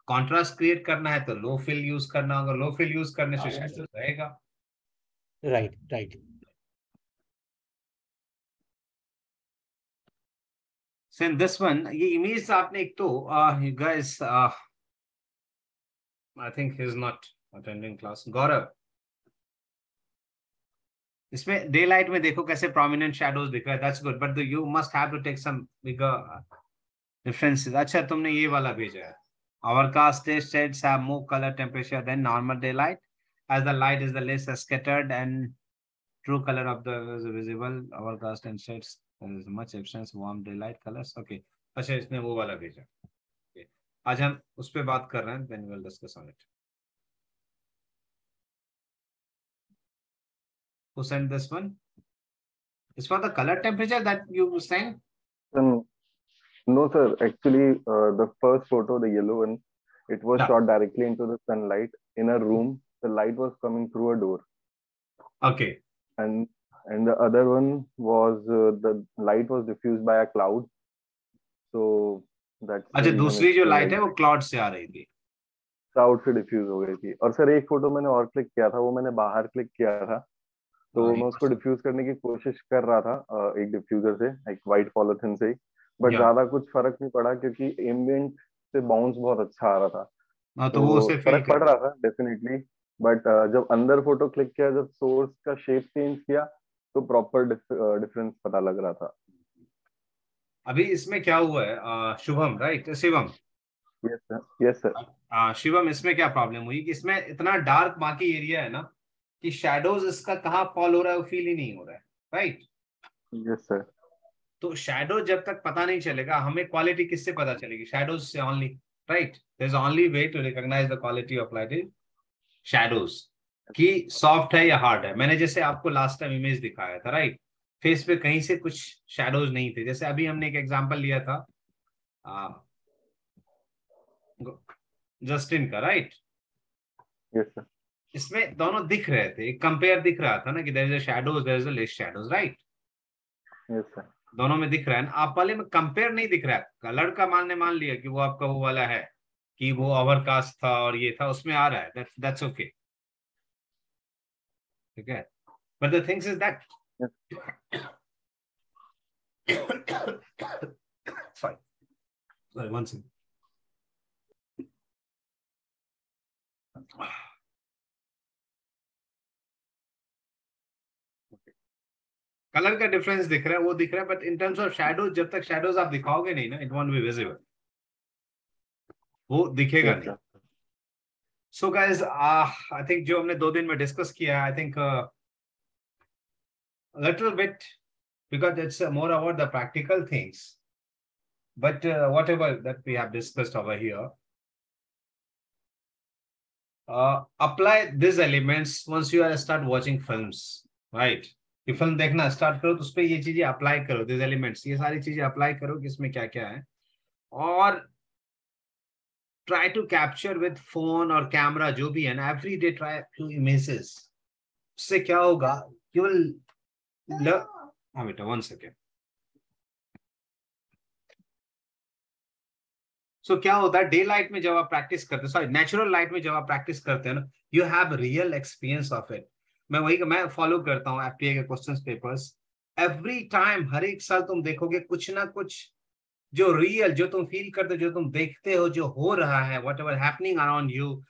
कॉन्ट्रास्ट क्रिएट करना है तो लो फिल यूज करना होगा, लो फिल यूज करने से शैडो रहेगा। Right right. So in this one, ये इमेज आपने एक तो guys, I think he is not attending class. गौरव, इसमें डे लाइट में देखो कैसे प्रोमिनेंट शैडोज दिख रहा है, that's good, but you must have to take some bigger differences. अच्छा तुमने ये वाला भेजा है, overcast shades have more color temperature than normal daylight as the light is the less scattered and true color of the is visible. Overcast and shades there is much absence warm daylight colors. Okay, अच्छा इसने वो वाला भेजा। okay. आज हम उस पे बात कर रहे हैं, then we'll discuss on it. Who sent this one? It's for the color temperature that you sent? No, sir. Actually, the first photo, the yellow one, it was shot directly into the sunlight in a room. The light was coming through a door. Okay. And the other one was the light was diffused by a cloud. So that's. अच्छा, दूसरी जो light है वो cloud से आ रही थी, cloud से diffuse हो गई थी। और सर एक फोटो मैंने और क्लिक किया था, वो मैंने बाहर क्लिक किया था, तो मैं उसको डिफ्यूज करने की कोशिश कर रहा था एक डिफ्यूजर से, एक वाइट पॉलिथीन से, बट ज्यादा कुछ फर्क नहीं पड़ा क्योंकि एम्बिएंट से बाउंस बहुत अच्छा आ रहा था। तो वो उसे फर्क पड़ रहा था डेफिनेटली, बट जब अंदर फोटो क्लिक किया, जब सोर्स का शेप चेंज किया तो प्रॉपर डिफरेंस पता लग रहा था। अभी इसमें क्या हुआ है Shubham, right? Shivam? Yes sir, yes sir. Shivam, इसमें क्या प्रॉब्लम हुई कि इसमें इतना डार्क बाकी एरिया है ना कि शैडोज इसका कहाँ फॉल हो रहा है वो फील ही नहीं हो रहा है, राइट? Yes sir. तो शैडो जब तक पता नहीं चलेगा, हमें क्वालिटी किससे पता चलेगी? शैडोज से only, right? There is only way to recognise the quality of light is shadows, कि सॉफ्ट है या हार्ड है। मैंने जैसे आपको लास्ट टाइम इमेज दिखाया था, राइट? फेस पे कहीं से कुछ शैडोज नहीं थे। जैसे अभी हमने एक एग्जांपल लिया था जस्टिन का, राइट? Yes sir. इसमें दोनों दिख रहे थे, एक कंपेयर दिख रहा था ना कि there is a shadows, there is a less shadows, right? Yes sir. दोनों में दिख रहा है ना। आप वाले में कंपेयर नहीं दिख रहा है, कलर का मान लिया कि वो आपका वो वाला है, कि वो ओवरकास्ट था और ये था, उसमें आ रहा है, दैट्स ओके, ठीक है? But the things is that sorry, one second. Colour का डिफरेंस दिख रहा है, वो दिख रहा है, but in terms of shadows, जब तक शैडोज आप दिखाओगे नहीं ना, इट वोंट बी विजिबल, वो दिखेगा नहीं। सो गाइस, आई थिंक जो हमने 2 दिन में डिस्कस किया, I think little bit, because it's more about the practical things, but whatever that we have discussed over here, apply these elements once you are start watching films, right? कि film देखना start करो तो उस पर ये चीजें apply करो, this elements, ये सारी चीजें अप्लाई करो कि इसमें क्या क्या है, और try to capture with phone और कैमरा जो भी है ना, every day try few images. उससे क्या होगा, यू विल हाँ बेटा, 1 सेकेंड। सो क्या होता है, डे लाइट में जब आप प्रैक्टिस करते हैं, सॉरी नेचुरल लाइट में जब आप प्रैक्टिस करते हैं ना, you have real experience of it. मैं फॉलो करता हूँ एफटीए के क्वेश्चंस पेपर्स, एवरी टाइम, हर एक साल तुम देखोगे कुछ ना कुछ जो रियल, जो तुम फील करते हो, जो तुम देखते हो, जो हो रहा है, whatever happening around you,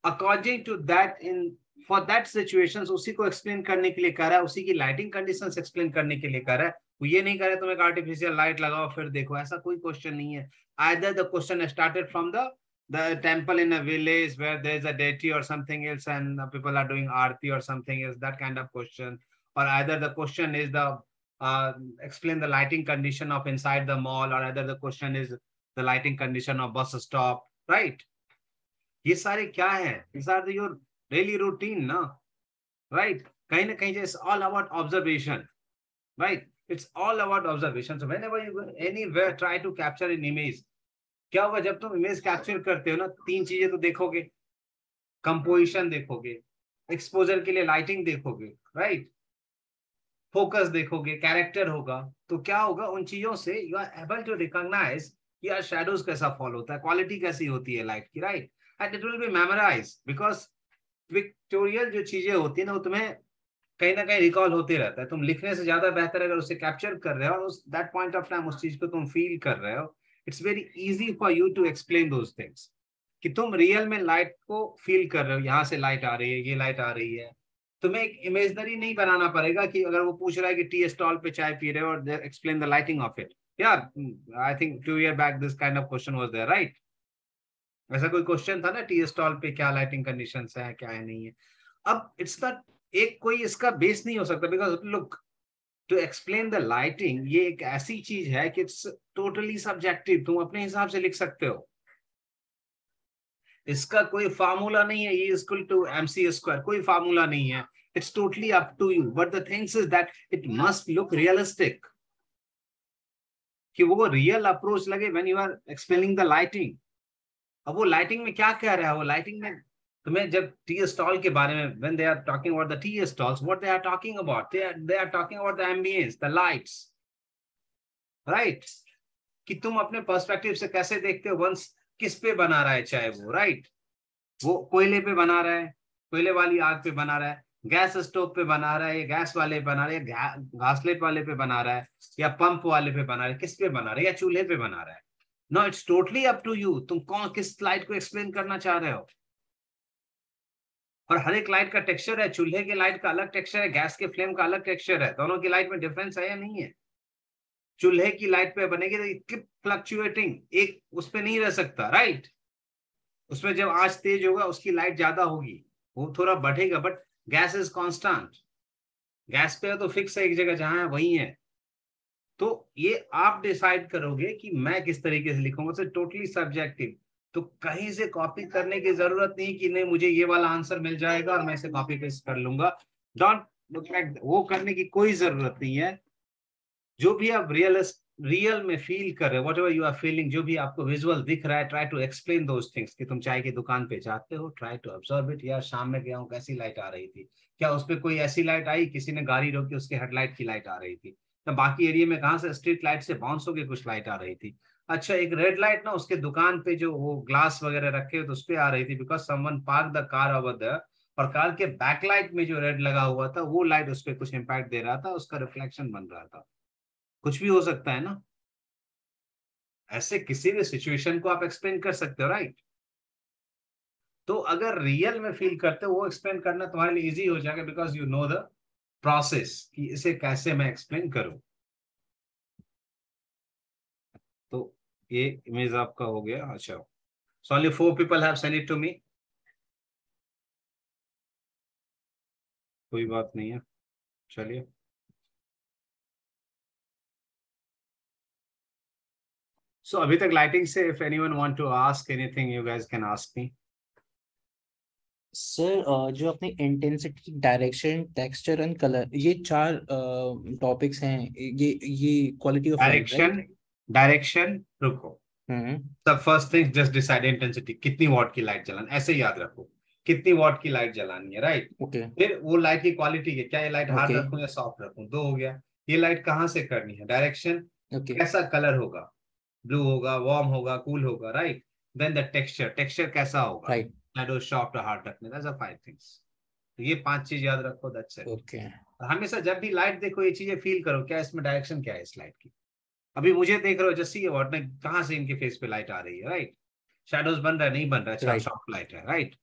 according to that, in for that situations, उसी को एक्सप्लेन करने के लिए कर रहा है, उसी की लाइटिंग कंडीशंस एक्सप्लेन करने के लिए कर रहा है। वो ये नहीं करे तुम एक आर्टिफिशियल लाइट लगाओ फिर देखो, ऐसा कोई क्वेश्चन नहीं है। Either the question started from the temple in a village where there is a deity or something else and people are doing aarti or something else, that kind of question, or either the question is the explain the lighting condition of inside the mall, or either the question is the lighting condition of bus stop, right? ये सारे क्या है? These are your daily routine, ना, right? कहीं ना कहीं it's all about observation, right? It's all about observation. So whenever you go anywhere, try to capture an image. क्या होगा जब तुम इमेज कैप्चर करते हो ना, तीन चीजें तो देखोगे, कंपोजिशन देखोगे, एक्सपोजर के लिए लाइटिंग देखोगे, राइट, फोकस देखोगे, कैरेक्टर होगा, तो क्या होगा उन चीजों से you are able to recognise कि यार शैडोज कैसा फॉल होता है, क्वालिटी कैसी होती है लाइट की, right, and it will be memorise because pictorial जो चीजें होती है ना वो तुम्हें कहीं ना कहीं रिकॉल होते रहता है। तुम लिखने से ज्यादा बेहतर अगर उसे कैप्चर कर रहे हो और उस दैट पॉइंट ऑफ टाइम उस चीज को तुम फील कर रहे हो, it's very easy for you to explain those things, कि तुम रियल में लाइट को फील कर रहे हो, यहाँ से लाइट आ रही है, ये लाइट आ रही है। तुम्हें एक इमेजनरी नहीं बनाना पड़ेगा कि अगर वो पूछ रहा है कि टी स्टॉल पे चाय पी रहे हो और explain the lighting of it. यार I think 2 years back this kind of question was there, right? ऐसा कोई क्वेश्चन था ना, टी स्टॉल पे क्या लाइटिंग कंडीशंस है, क्या है, नहीं है। अब इट्स नॉट एक कोई इसका बेस नहीं हो सकता, because look to explain the lighting ये एक ऐसी चीज है कि इट्स टोटली सब्जेक्टिव, तुम अपने हिसाब से लिख सकते हो, इसका कोई फार्मूला नहीं है, E = mc², कोई फार्मूला नहीं है, it's totally up to you, but the things is that it must look realistic, कि वो रियल अप्रोच लगे when you are explaining the lighting. अब वो लाइटिंग में क्या कह रहा है, वो लाइटिंग में तुम्हें जब टी स्टॉल के बारे में when they are talking about the tea stalls, what they are talking about, they are talking about the ambience, the lights, right? कि तुम अपने पर्सपेक्टिव से कैसे देखते हो, वंस किस पे बना रहा है चाहे वो, राइट, वो कोयले पे बना रहा है, कोयले वाली आग पे बना रहा है, गैस स्टोव पे बना रहा है, या गैस वाले बना रहा है, घासलेट वाले पे बना रहा है, या पंप वाले पे बना रहा है, किस पे बना रहा है, या चूल्हे पे बना रहा है। No, it's totally up to you, तुम कौन किस लाइट को एक्सप्लेन करना चाह रहे हो। और हर एक लाइट का टेक्सचर है, चूल्हे के लाइट का अलग टेक्सचर है, गैस के फ्लेम का अलग टेक्सचर है, दोनों की लाइट में डिफरेंस है या नहीं है? चूल्हे की लाइट पे बनेगी तो इट फ्लक्चुएटिंग, एक उस पे नहीं रह सकता, राइट? उसमें जब आंच तेज होगा उसकी लाइट ज्यादा होगी, वो थोड़ा बढ़ेगा, but gas is constant, gas पे है तो फिक्स है, एक जगह जहां है वही है। तो ये आप डिसाइड करोगे कि मैं किस तरीके से लिखूंगा, तो टोटली सब्जेक्टिव, तो कहीं से कॉपी करने की जरूरत नहीं कि नहीं मुझे ये वाला आंसर मिल जाएगा और मैं इसे कॉपी पेस्ट कर लूंगा। डोंट लुक लाइक, वो करने की कोई जरूरत नहीं है। जो भी आप रियल में फील कर रहे हो, व्हाटएवर यू आर फीलिंग, जो भी आपको विजुअल दिख रहा है, try to explain those things. कि तुम चाय की दुकान पे जाते हो, ट्राई टू ऑब्जर्व इट, यार शाम में गया हूँ कैसी लाइट आ रही थी, क्या उस पर कोई ऐसी लाइट आई, किसी ने गाड़ी रोकी उसके हेडलाइट की लाइट आ रही थी, तो बाकी एरिया में कहाँ से स्ट्रीट लाइट से बाउंस होकर कुछ लाइट आ रही थी। अच्छा, एक रेड लाइट ना उसके दुकान पे जो वो ग्लास वगैरह रखे तो उस पे आ रही थी, because someone park the car over there, और कार के बैकलाइट में जो रेड लगा हुआ था वो लाइट उस पर कुछ इंपैक्ट दे रहा था, उसका रिफ्लेक्शन बन रहा था। कुछ भी हो सकता है ना, ऐसे किसी भी सिचुएशन को आप एक्सप्लेन कर सकते हो, राइट? तो अगर रियल में फील करते हो, वो एक्सप्लेन करना तुम्हारे लिए इजी हो जाएगा, because you know the process कि इसे कैसे मैं एक्सप्लेन करूं। तो ये इमेज आपका हो गया। अच्छा, so only 4 people have sent it to me, कोई बात नहीं है, चलिए। So अभी तक लाइटिंग से if anyone want to ask anything, you guys can ask me. Sir जो अपनी intensity, direction, texture and colour, ये 4 टॉपिक्स हैं, ये क्वालिटी ऑफ डायरेक्शन रुको, सब first thing just decide intensity, कितनी वॉट की लाइट जलानी, ऐसे याद रखो कितनी वॉट की लाइट जलानी है, राइट? ओके। फिर वो लाइट की क्वालिटी है, क्या ये लाइट हार्ड रखूं या सॉफ्ट रखूं, 2 हो गया। ये लाइट कहाँ से करनी है, डायरेक्शन, कैसा कलर होगा, ब्लू होगा, वार्म होगा, कूल होगा, right? Then the texture, texture कैसा होगा, राइट, शैडो सॉफ्ट हार्ड रखने, दैट्स अ 5 थिंग्स। तो ये 5 चीज याद रखो, दैट्स इट। ओके। हमेशा जब भी लाइट देखो ये चीजें फील करो, क्या इसमें डायरेक्शन क्या है इस लाइट की। अभी मुझे देख रहे हो, जस्ट सी व्हाट, कहां से इनके फेस पे लाइट आ रही है, राइट? शैडोज बन रहा है, नहीं बन रहा है, अच्छा सॉफ्ट लाइट है, राइट?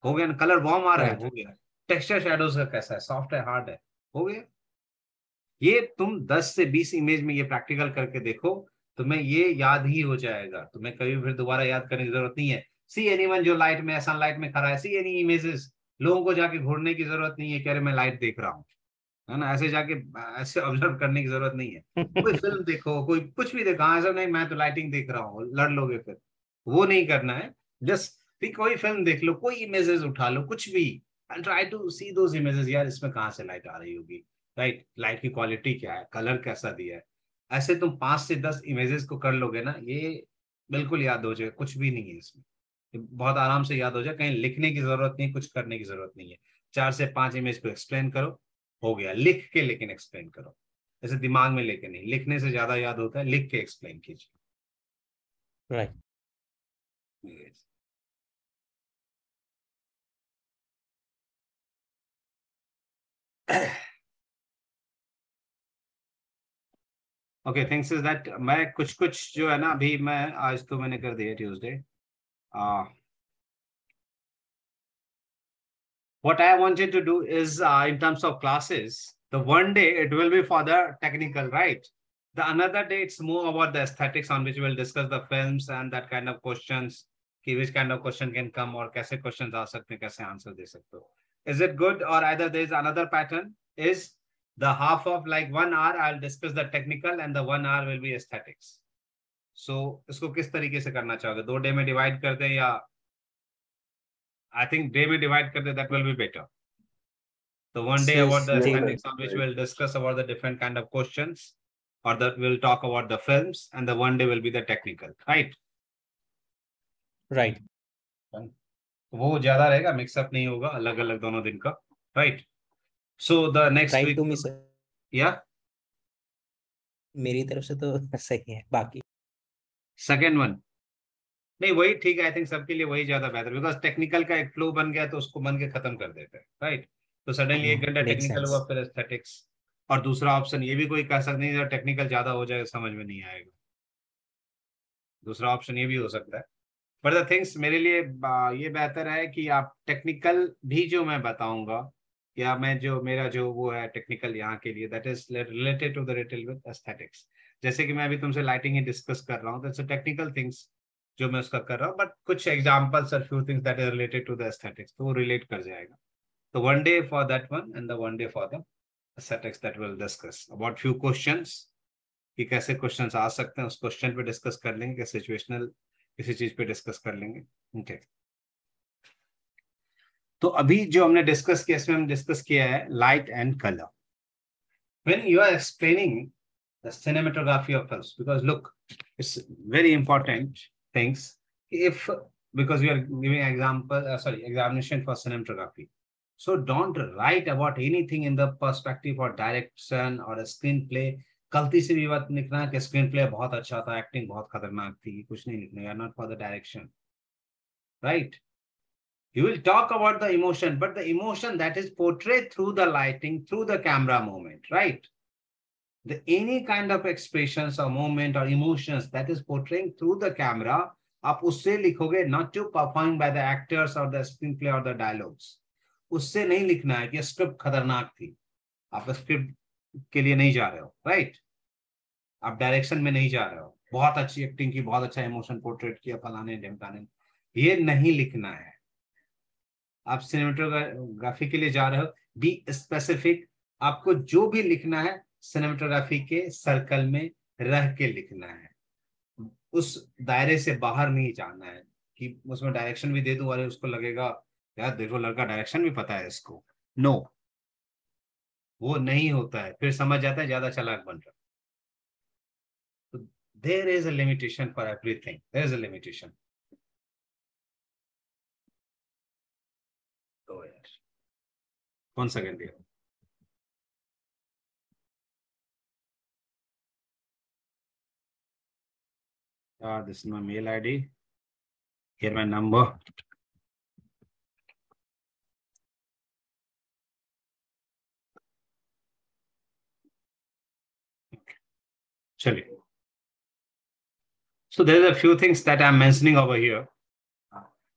हो गया ना। कलर वार्म आ रहा है, हो गया। टेक्सचर शैडोज का कैसा है, सॉफ्ट है, हार्ड है, हो गया। ये तुम 10 से 20 इमेज में ये प्रैक्टिकल करके देखो, तुम्हें ये याद ही हो जाएगा, तुम्हें कभी फिर दोबारा याद करने की जरूरत नहीं है। सी एनीवन जो लाइट में, सनलाइट में खड़ा है, सी एनी इमेजेस, लोगों को जाके घूरने की जरूरत नहीं है कि अरे मैं लाइट देख रहा हूँ। है ना, ऐसे जाके ऐसे ऑब्जर्व करने की जरूरत नहीं है। कोई फिल्म देखो, कोई कुछ भी देखो, ऐसा नहीं मैं तो लाइटिंग देख रहा हूँ, लड़ लोगे फिर, वो नहीं करना है। जस्ट कोई फिल्म देख लो, कोई इमेजेस उठा लो, कुछ भी, and try to see those images, यार इसमें कहाँ से लाइट आ रही होगी, राइट, लाइट की क्वालिटी क्या है, कलर कैसा दिया है। ऐसे तुम 5 से 10 इमेजेस को कर लोगे ना, ये बिल्कुल याद हो जाए, कुछ भी नहीं है इसमें, बहुत आराम से याद हो जाए, कहीं लिखने की जरूरत नहीं, कुछ करने की जरूरत नहीं है। 4 से 5 इमेज को एक्सप्लेन करो, हो गया। लिख के लेकिन एक्सप्लेन करो, जैसे दिमाग में लेके नहीं, लिखने से ज्यादा याद होता है, लिख के एक्सप्लेन कीजिए। Right. Okay, things is that मैं कुछ जो है ना, अभी मैं आज तो मैंने कर दिया Tuesday. What I wanted to do is in terms of classes, the one day it will be for the technical, right? The another day it's more about the aesthetics, on which we'll discuss the films and that kind of questions, which kind of question can come, or कैसे questions आ सकते हैं, कैसे answer दे सकते हो. Is it good? Or either there is another pattern, is the half of like 1 hour I'll discuss the technical and the 1 hour will be aesthetics. So इसको किस तरीके से करना चाहोगे? 2 डे में डिवाइड कर दें, या I think day में divide कर दे, that will be better. So one day about the aesthetics, on which we'll discuss about the different kind of questions, or that we'll talk about the films, and the one day will be the technical, right? Right. वो ज्यादा रहेगा, mix up नहीं होगा अलग अलग दोनों दिन का, right? So the next right week, to me, sir. Yeah. मेरी तरफ से तो सही है, बाकी सेकेंड वन नहीं, वही ठीक है। आई थिंक सबके लिए वही ज्यादा बेहतर, बिकॉज टेक्निकल का एक फ्लो बन गया तो उसको बन के खत्म कर देते हैं, राइट? तो सडनली 1 घंटा टेक्निकल हुआ, फिर एस्थेटिक्स, और दूसरा ऑप्शन ये भी कोई कह सकते नहीं, जब टेक्निकल ज्यादा हो जाएगा समझ में नहीं आएगा, दूसरा ऑप्शन ये भी हो सकता है। बट द थिंग्स मेरे लिए ये बेहतर है कि आप टेक्निकल भी जो मैं बताऊंगा, या मैं जो मेरा जो वो है टेक्निकल यहाँ के लिए, that is related to the retail with aesthetics. जैसे कि मैं अभी तुमसे लाइटिंग ही डिस्कस कर रहा हूँ, दैट्स अ टेक्निकल थिंग्स जो मैं उसका कर रहा हूँ, बट कुछ एग्जांपल्स और few things that is related to the aesthetics, तो वो रिलेट कर जाएगा। तो one day for that one and the one day for the aesthetics that we'll discuss about few questions, कि कैसे क्वेश्चंस आ सकते हैं, उस क्वेश्चन पे डिस्कस कर लेंगे, कि सिचुएशनल किसी चीज पे डिस्कस कर लेंगे। ओके, तो अभी जो हमने डिस्कस किया, इसमें हम डिस्कस किया है light and colour. When you are explaining the cinematography of films, because look, it's very important things, if because we are giving examination for cinematography, so don't write about anything in the perspective or direction or a screenplay। गलती से भी बात लिखना है कि screen play बहुत अच्छा था, एक्टिंग बहुत खतरनाक थी, कुछ नहीं लिखना, not for the direction, right? You will talk about the emotion, but the emotion that is portrayed through the lighting, through the camera movement, right? Any kind of expressions or movement or emotions that is portraying through the camera, आप उससे लिखोगे, not to performed by the actors or the screenplay or the dialogues। उससे नहीं लिखना है कि script खतरनाक थी, आप स्क्रिप्ट के लिए नहीं जा रहे हो, राइट? आप डायरेक्शन में नहीं जा रहे हो, बहुत अच्छी एक्टिंग की, बहुत अच्छा इमोशन पोर्ट्रेट किया, फलाने ढमकाने, ये नहीं लिखना है। आप सिनेमेटोग्राफी के लिए जा रहे हो, बी स्पेसिफिक। आपको जो भी लिखना है सिनेमेटोग्राफी के सर्कल में रह के लिखना है, उस दायरे से बाहर नहीं जाना है कि उसमें डायरेक्शन भी दे दूं और उसको लगेगा यार देखो लड़का डायरेक्शन भी पता है इसको। नो, वो नहीं होता है, फिर समझ जाता है ज्यादा चालाक बन रहा। तो there is a limitation for everything, there is a limitation. तो यार 1 second here. This is my mail ID. Here my number. Chaliye. So there are a few things that I'm mentioning over here.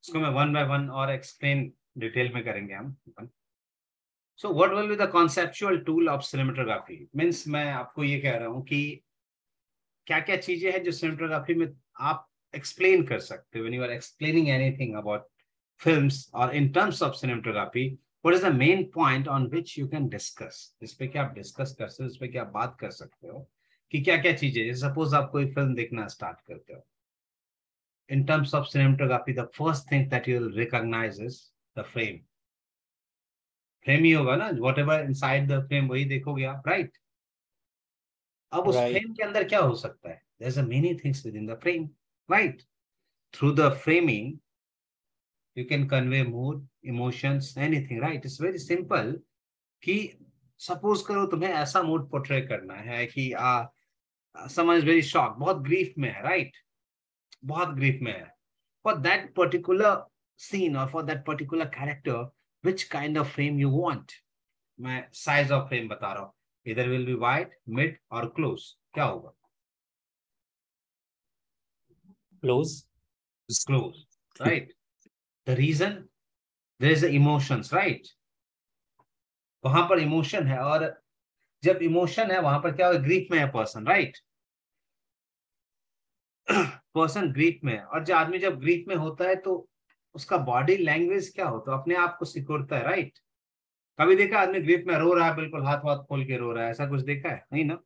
इसको मैं one by one और explain detail में करेंगे हम। So what will be the conceptual tool of cinematography? Means मैं आपको ये कह रहा हूँ कि क्या क्या चीजें हैं जो सिनेमेटोग्राफी में आप explain कर सकते हो। When you are explaining anything about films or in terms of cinematography, What is the main point on which you can discuss? इस पे क्या आप डिस्कस कर सकते हो, इस पे क्या बात कर सकते हो कि क्या क्या चीजें, जैसे सपोज आप कोई फिल्म देखना स्टार्ट करते हो, in terms of cinematography, the first thing that you'll recognize is the frame. Frame ही होगा ना, whatever inside the frame वही देखोगे आप, right? अब उस फ्रेम के अंदर क्या हो सकता है? There's a many things within the frame, right? Through the framing, you can convey mood, emotions, anything, right? It's very simple. कि सपोज करो तुम्हें ऐसा मूड पोर्ट्रे करना है कि someone is very shocked, बहुत ग्रीफ में है, right? बहुत ग्रीफ में है. For that particular scene or for that particular character, which kind of frame you want? मैं size of frame बता रहा हूँ. Either will be wide, mid or close. क्या होगा? Close. Close, right? The reason, there is the emotions, right? वहां पर emotion है, और जब इमोशन है वहां पर क्या होगा? ग्रीफ में है पर्सन, राइट? पर्सन ग्रीफ में है, और जो आदमी जब ग्रीफ में होता है तो उसका बॉडी लैंग्वेज क्या होता है? अपने आप को सिकुड़ता है, राइट? कभी देखा आदमी ग्रीफ में रो रहा है, बिल्कुल हाथ वाथ खोल के रो रहा है, ऐसा कुछ देखा है? नहीं ना?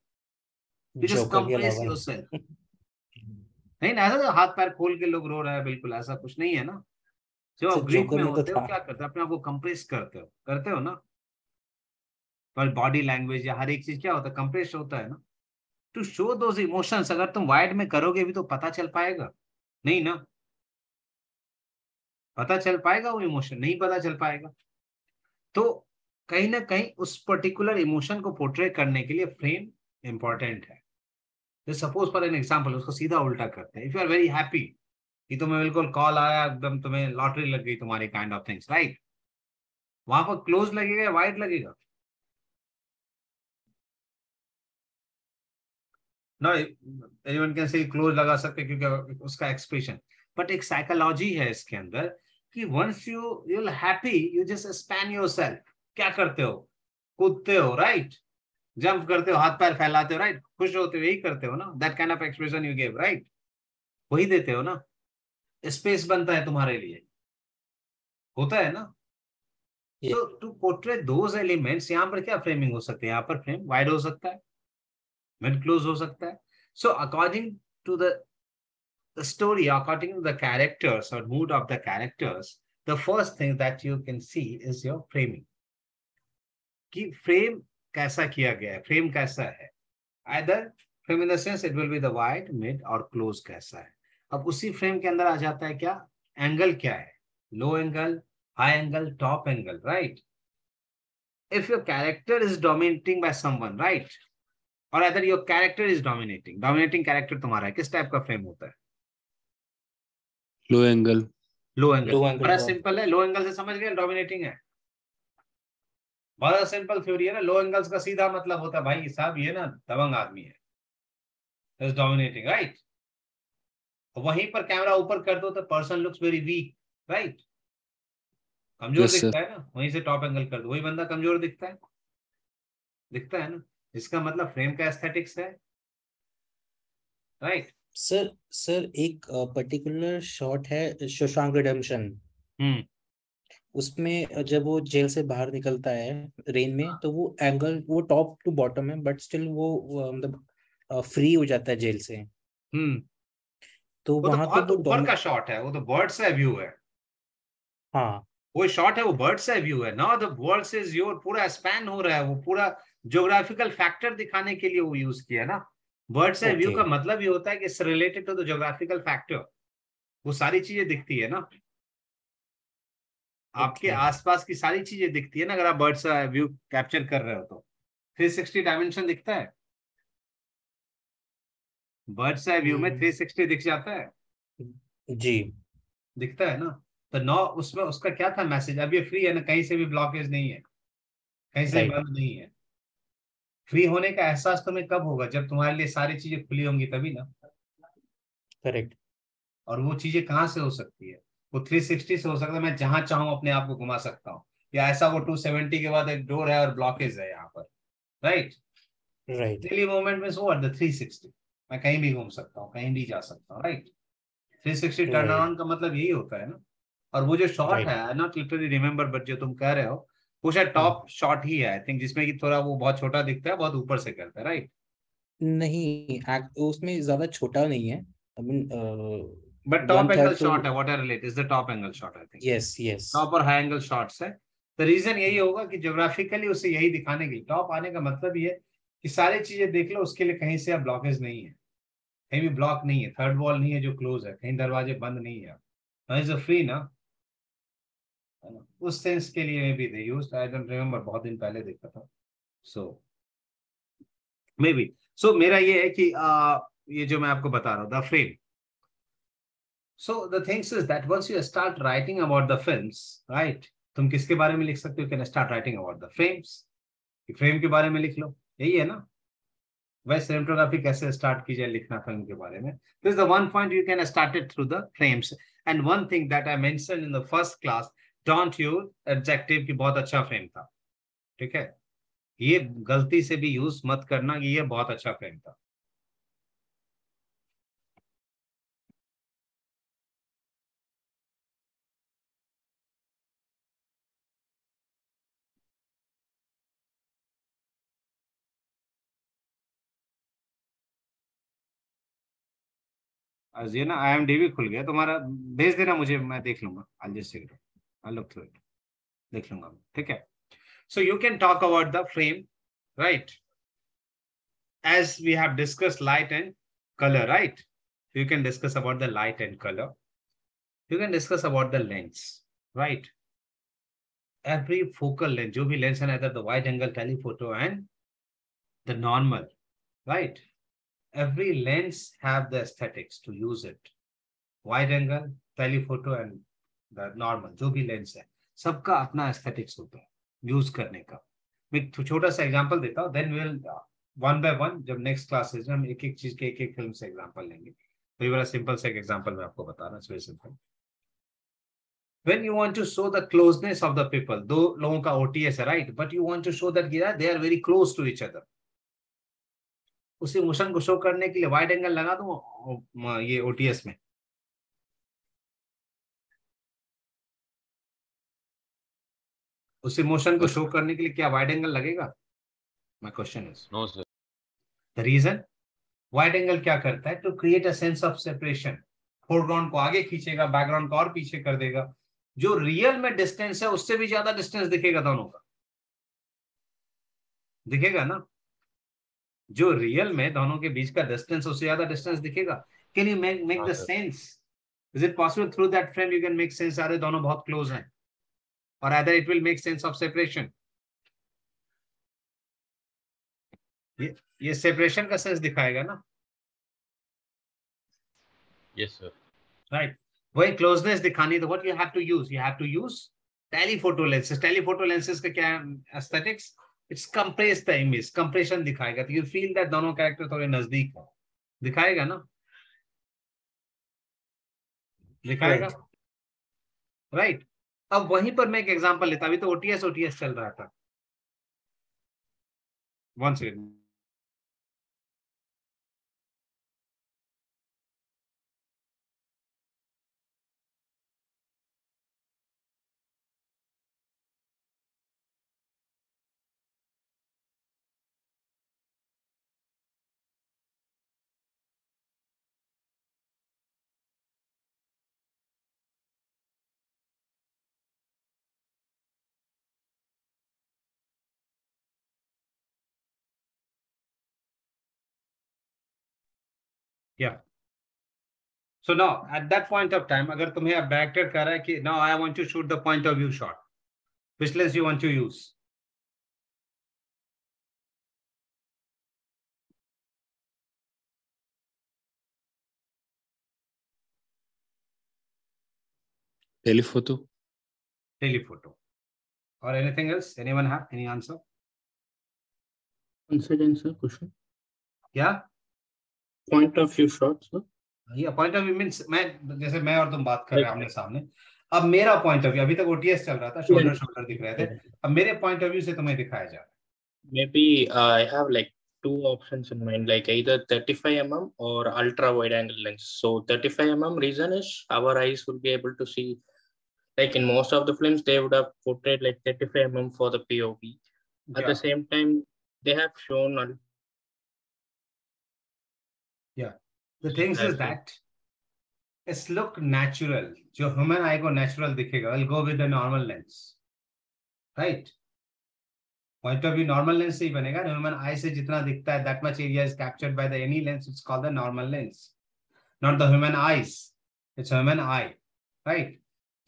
नहीं ना, ऐसा हाथ पैर खोल के लोग रो रहा है बिल्कुल, ऐसा कुछ नहीं है ना. जब आप ग्रीफ में होते हो क्या करते हो? अपने आप को कंप्रेस करते हो ना. पर बॉडी लैंग्वेज या हर एक चीज क्या होता है? कंप्रेस होता है ना, टू शो दोज इमोशंस. अगर तुम वाइड में करोगे भी तो पता चल पाएगा? नहीं ना. पता चल पाएगा वो इमोशन? नहीं पता चल पाएगा. तो कहीं ना कहीं उस पर्टिकुलर इमोशन को पोर्ट्रे करने के लिए फ्रेम इंपॉर्टेंट है. सपोज फॉर एन एग्जांपल, उसको सीधा उल्टा करते हैं. If you are very happy कि तुम्हें बिल्कुल कॉल आया, एकदम तुम्हें लॉटरी लग गई तुम्हारी, काइंड ऑफ थिंग्स, राइट? वहां पर क्लोज लगेगा या वाइड लगेगा? No, anyone can say close लगा सकते क्योंकि उसका एक्सप्रेशन. बट एक साइकोलॉजी है इसके अंदर कि once you're happy, you just expand yourself. क्या करते हो? कूदते हो, राइट? जंप करते हो, हाथ पैर फैलाते हो, राइट? खुश होते हो, यही करते हो ना. That kind of expression you give, right? वही देते हो ना. स्पेस बनता है तुम्हारे लिए, होता है ना. So to portray those elements, यहाँ पर क्या फ्रेमिंग हो सकती है? यहाँ पर फ्रेम वाइड हो सकता है, मिड क्लोज हो सकता है. So according to the story, according to the characters or mood of the characters, the first thing that you can see is your framing. कि फ्रेम कैसा किया गया है, फ्रेम कैसा है. Either frame in the sense it will be the wide, mid or close कैसा है. अब उसी फ्रेम के अंदर आ जाता है क्या? एंगल क्या है? Low angle, high angle, top angle, right? If your character is dominating by someone, right? Or either your character is dominating character तुम्हारा है, किस टाइप का फ्रेम होता है? Low angle. लो एंगल बड़ा सिंपल है. लो एंगल से समझ गए डोमिनेटिंग है. बड़ा सिंपल थ्योरी है ना. लो एंगल्स का सीधा मतलब होता है भाई साहब ये ना दबंग आदमी है, इज डोमिनेटिंग, राइट? वहीं पर कैमरा ऊपर कर दो तो person looks very weak, right? कमजोर दिखता है ना. वहीं से टॉप एंगल कर दो, वही बंदा कमजोर दिखता है ना. इसका मतलब फ्रेम का एस्थेटिक्स है, राइट? सर एक पर्टिकुलर शॉट है शशांक रिडेम्पशन. उसमें जब वो जेल से बाहर निकलता है रेन में, तो वो एंगल वो टॉप टू बॉटम है, बट स्टिल वो मतलब फ्री हो जाता है जेल से. तो वहां बहुत ऊपर का शॉट है, वो तो बर्ड्स आई व्यू है. हाँ, वो शॉट है, वो बर्ड्स आई व्यू है. Now the world is your, पूरा स्पैन हो रहा है. वो पूरा ज्योग्राफिकल फैक्टर दिखाने के लिए वो यूज किया ना. बर्ड्स आई व्यू का मतलब ये होता है कि it's related to the geographical factor. वो सारी चीजें दिखती है ना, आपके आसपास की सारी चीजें दिखती है ना. अगर आप बर्ड्स आई व्यू कैप्चर कर रहे हो तो 360 डायमेंशन दिखता है. बर्ड्स आई व्यू में 360 दिख जाता है जी, दिखता है ना. तो नौ उसमें उसका क्या था मैसेज? अब ये फ्री है ना, कहीं से भी ब्लॉकेज नहीं है, कहीं से बंद नहीं है. फ्री होने का एहसास तुम्हें कब होगा? जब तुम्हारे लिए सारी चीजें खुली होंगी तभी ना. करेक्ट. और वो चीजें कहाँ से हो सकती है? वो 360 से हो सकता है. मैं जहां चाहूँ अपने आप को घुमा सकता हूँ, या ऐसा वो 270 के बाद एक डोर है और ब्लॉकेज है यहाँ पर, राइट? डेली मूवमेंट में वो 360, मैं कहीं भी घूम सकता हूँ, कहीं भी जा सकता हूँ, राइट? 360 टर्न अराउंड का मतलब यही होता है ना. और वो जो शॉट है, नॉट लिटरली रिमेम्बर, बट जो तुम कह रहे हो वो शायद टॉप शॉट ही है आई थिंक, जिसमें कि थोड़ा वो बहुत छोटा दिखता है, बहुत ऊपर से करता है, राइट? नहीं, उसमें ज्यादा छोटा नहीं है, I mean but top angle shot है, what I relate is the top angle shot I think. Yes yes, top और हाई एंगल शॉट्स है। तो रीजन यही होगा कि ज्योग्राफिकली उसे यही दिखाने के लिए टॉप आने का मतलब ये है कि सारी चीजें देख लो, उसके लिए कहीं से अब ब्लॉकेज नहीं है, कहीं भी ब्लॉक नहीं है, थर्ड वॉल नहीं है जो क्लोज है, कहीं दरवाजे बंद नहीं है, इज फ्री ना, उस सेंस के लिए भी they used. I don't remember, बहुत दिन पहले देखा था। सो मे बी, सो मेरा ये है कि ये जो मैं आपको बता रहा हूँ the frame. So the thing is that once you start writing about the films, right? तुम किसके बारे में लिख सकते हो? You can start writing about the frames. Frame के बारे में लिख लो, यही है ना? वह सिनेमेटोग्राफी कैसे स्टार्ट की जाए लिखना फिल्म के बारे में? This is the one point you can start it through the frames. And one thing that I mentioned in the first class, don't use adjective कि बहुत अच्छा फ्रेम था, ठीक है? ये गलती से भी यूज मत करना कि ये बहुत अच्छा फ्रेम था। आज ये ना IMDb खुल गया तुम्हारा, भेज देना मुझे, मैं देख लूंगा। I'll just see it. I'll look through it. देख लूंगा, ठीक है? So you can talk about the frame, right? As we have discussed light and color, right? You can discuss about the light and color. You can discuss about the lens, right? Every focal length, जो भी lens है, either the wide angle telephoto and the normal, right? Every lens have the aesthetics to use it. Wide angle, telephoto and the normal, जो भी lens है, सबका अपना aesthetics होता है यूज करने का। मैं छोटा सा एग्जांपल देता हूँ, then will one by one, जब नेक्स्ट क्लासेस में हम एक एक चीज के एक एक फिल्म से एग्जांपल लेंगे। तो ये बड़ा सिंपल सा एक एग्जांपल मैं आपको बता रहा हूँ, very simple. When you want to show the closeness of the people, दो लोगों का OTS है, right? But you want to show that they are very close to each other. उस इमोशन को शो करने के लिए वाइड एंगल लगा दूं ये OTS में? उस इमोशन को शो करने के लिए क्या वाइड एंगल लगेगा? My question is no sir. The reason, wide angle क्या करता है? To create a sense of separation. Foreground को आगे खींचेगा, बैकग्राउंड को और पीछे कर देगा। जो रियल में डिस्टेंस है उससे भी ज्यादा डिस्टेंस दिखेगा, दोनों का दिखेगा ना? जो रियल में दोनों के बीच का डिस्टेंस, उससे ज्यादा डिस्टेंस दिखेगा। Can you make the sense? Is it possible through that frame you can make sense? अरे दोनों बहुत क्लोज हैं, और either it will make sense of separation. ये सेपरेशन का सेंस दिखाएगा ना? Yes sir. राइट, वही क्लोजनेस दिखानी, तो what you have to use? You have to use telephoto lenses. Telephoto lenses का क्या aesthetics? It's compress the image, compression दिखाएगा, तो यू फील दैट दोनों कैरेक्टर थोड़े नजदीक है, दिखाएगा ना? दिखाएगा, राइट? अब वहीं पर मैं एक एग्जांपल लेता, अभी तो OTS चल रहा था। One second, Yeah. So now at that point of time, अगर तुम्हें अब डायरेक्टर कह रहा है कि now I want to shoot the point of view shot, which lens you want to use? Telephoto. Telephoto. Or anything else? Anyone have any answer? Once again, sir, question. Yeah. Point of view shot, sir. Yeah, point of view means जैसे मैं और तुम बात कर रहे हैं आमने सामने, अब मेरा पॉइंट ऑफ व्यू, अभी तक OTS चल रहा था, शोल्डर दिख रहे थे, अब मेरे पॉइंट ऑफ व्यू से तुम्हें दिखाया जा रहा है। Maybe I have like two options in mind, like either 35 mm or ultra wide angle lens. So 35 mm reason is our eyes will be able to see like in most of the films, they would have portrayed like 35 mm for the POV. At the same time, they have shown. Yeah, the thing is that it's look natural. जो human eye को natural दिखेगा, I'll go with the normal lens, right? Point of view normal lens से ही बनेगा. Human eye से जितना दिखता है, that much area is captured by the any lens. It's called the normal lens, not the human eyes. It's human eye, right?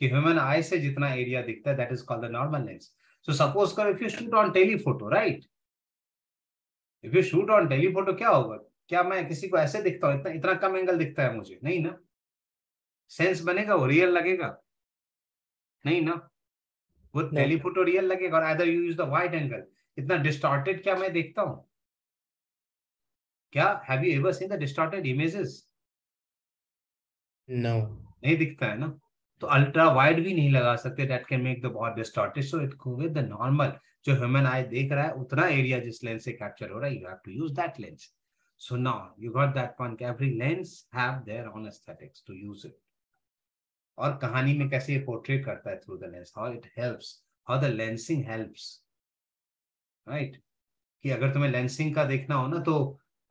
कि human eye से जितना area दिखता है, that is called the normal lens. So suppose करो if you shoot on telephoto, right? If you shoot on telephoto, क्या होगा? क्या मैं किसी को ऐसे दिखता हूँ? इतना कम एंगल दिखता है मुझे? नहीं ना. सेंस बनेगा, वो रियल लगेगा नहीं ना. वो टेलीफोटो रियल लगेगा. और either you use the wide angle. इतना distorted क्या मैं देखता हूँ? क्या have you ever seen the distorted images? No. नहीं दिखता है ना. तो अल्ट्रा वाइड भी नहीं लगा सकते. That can make the बहुत distorted. So it go with the normal. जो ह्यूमन आई देख रहा है उतना एरिया जिस लेंस से कैप्चर हो रहा है, you have to use that lens. So now you got that point. Every lens have their own aesthetics to use it. और कहानी में कैसे ये पोर्ट्रेट करता है through the lens, how it helps, how the lensing helps, right? कि अगर तुम्हें लेंसिंग का देखना हो ना तो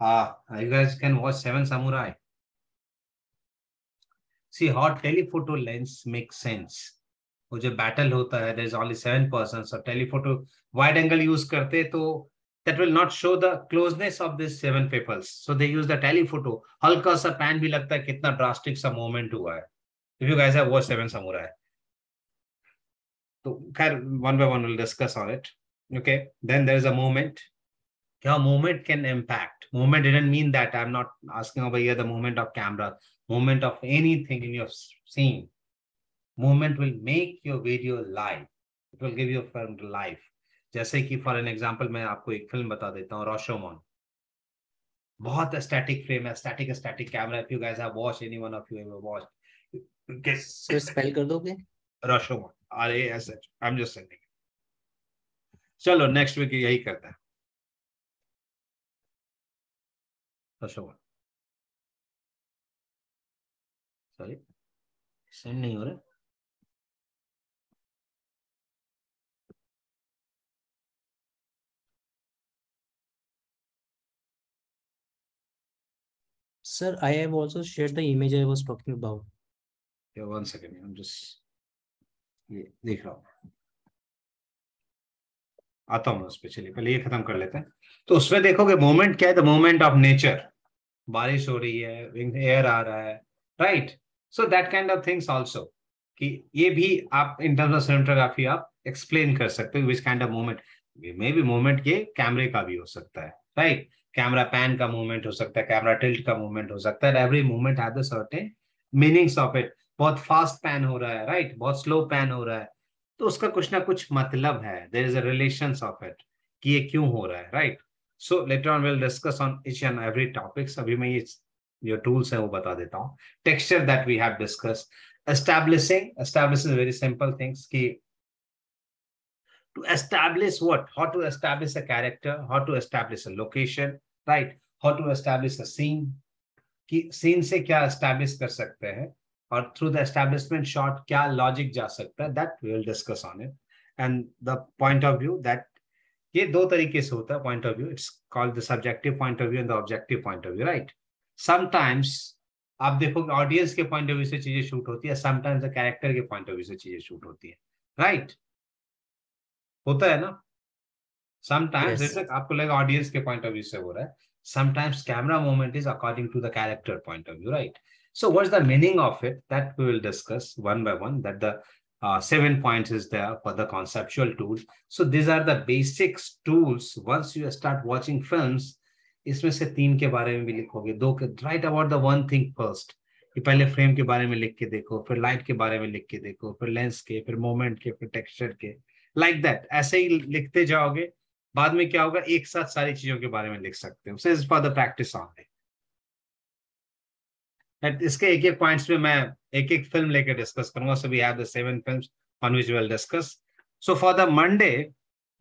you guys can watch Seven Samurai. See how telephoto lens makes sense. वो जो बैटल होता है, there is only 7 persons, और telephoto wide angle use करते तो that will not show the closeness of these 7 peoples. So they use the telephoto. हल्का सा pan भी लगता है, कितना ड्रास्टिक सा मोमेंट हुआ है. If you guys have watched Seven Samurai, so one by one we'll discuss on it. Okay, then there is a moment. How moment can impact. Moment didn't mean that I'm not asking over here the movement of camera, movement of anything in your scene. Movement will make your video live. It will give you a film life. जैसे कि for an example मैं आपको एक film बता देता हूँ, Rashomon. बहुत static frame है, static camera. If you guys have watched, any one of you ever watched. Sir, spell कर दोगे? Rashomon. RASH. I'm just sending it. चलो next week यही करते हैं. Rashomon. Sorry. Send नहीं हो रहा. Sir, I have also shared the image I was talking about. Yeah, 1 second. I'm just ये देख रहा हूँ. आता हूँ मैं उस पे. चलिए पहले ये खत्म कर लेते हैं. तो उसमें देखोगे मोमेंट क्या है? The moment of nature. बारिश हो रही है, एयर आ रहा है, right? So that kind of things also, कि ये भी आप इन टर्म्स ऑफ सिनेमेटोग्राफी आप एक्सप्लेन कर सकते हो. विच kind of moment may be moment ये कैमरे का भी हो सकता है, राइट? कैमरा पैन का मूवमेंट हो सकता है, कैमरा टिल्ट का मूवमेंट हो सकता है. Every movement have the certain meanings of it. बहुत फास्ट पैन हो रहा है, राइट? बहुत स्लो पैन हो रहा है, तो उसका कुछ ना कुछ मतलब है. There is a relations of it कि ये क्यों हो रहा है, right? So later on will discuss on each and every topics. अभी मैं ये जो टूल्स है वो बता देता हूँ. Texture that we have discuss. Establish very simple things कि to establish what? How to establish a character, how to establish a location, right? How to establish a scene. कि scene से क्या establish कर सकते हैं, और through the establishment shot क्या logic जा सकता है, that we will discuss on it. And the point of view that ये दो तरीके से होता है point of view. It's called the subjective point of view and the objective point of view, right? Sometimes आप देखोगे ऑडियंस के point of view से चीजें शूट होती है, समटाइम्स कैरेक्टर के पॉइंट ऑफ व्यू से चीजें शूट होती है, राइट? होता है ना? समटाइम्स जैसे आपको लगा ऑडियंस के पॉइंट ऑफ व्यू से हो रहा है, sometimes camera movement is according to the character point of view, right? So what is the meaning of it, that we will discuss one by one. That the 7 points is there for the conceptual tools. So these are the basics tools. Once you start watching films, इसमें से 3 के बारे में भी लिखोगे, 2 के. Right about the one thing first, कि पहले फ्रेम के बारे में लिख के देखो, फिर लाइट के बारे में लिख के देखो, फिर लेंस के, फिर मोमेंट के, फिर टेक्सचर के, लाइक दैट. ऐसे ही लिखते जाओगे, बाद में क्या होगा, एक साथ सारी चीजों के बारे में लिख सकते हो. This is for the practice only. इसके एक एक पॉइंट्स पे मैं एक एक फिल्म लेकर डिस्कस करूंगा. So we have the 7 films on which we will discuss. So for the Monday,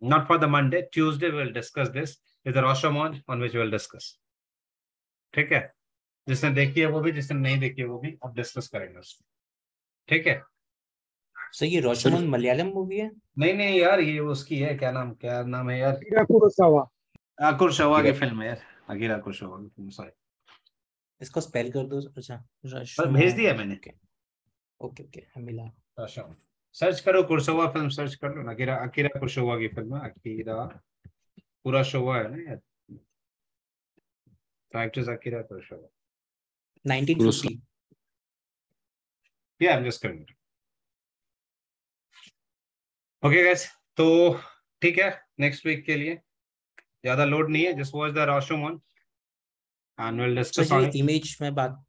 not for the Monday, Tuesday we will discuss this. Is the Rashomon on which we will discuss. ठीक है? जिसने देखी है वो भी, जिसने नहीं देखी है वो भी, अब डिस्कस करेंगे उसको. ठीक है? सो ये रोशमन मलयालम मूवी है? नहीं नहीं यार, ये उसकी है, क्या नाम है यार, अकीरा कुरोसावा। कुरोसावा की फिल्म है यार, अकीरा कुरोसावा की फिल्म, सॉरी। इसको स्पेल कर दो। अच्छा, भेज दिया मैंने। ओके ओके, मिला। सर्च करो कुरोसावा फिल्म, सर्च कर लो ना, अकीरा कुरोसावा की फिल्म है, अकीरा कुरोसावा है ना यार, actress Akira Kurosawa. 1950। Yeah, I'm just coming. Okay guys, तो ठीक है, नेक्स्ट वीक के लिए ज्यादा लोड नहीं है, just watch the Rashomon and will discuss on it. Image में बात,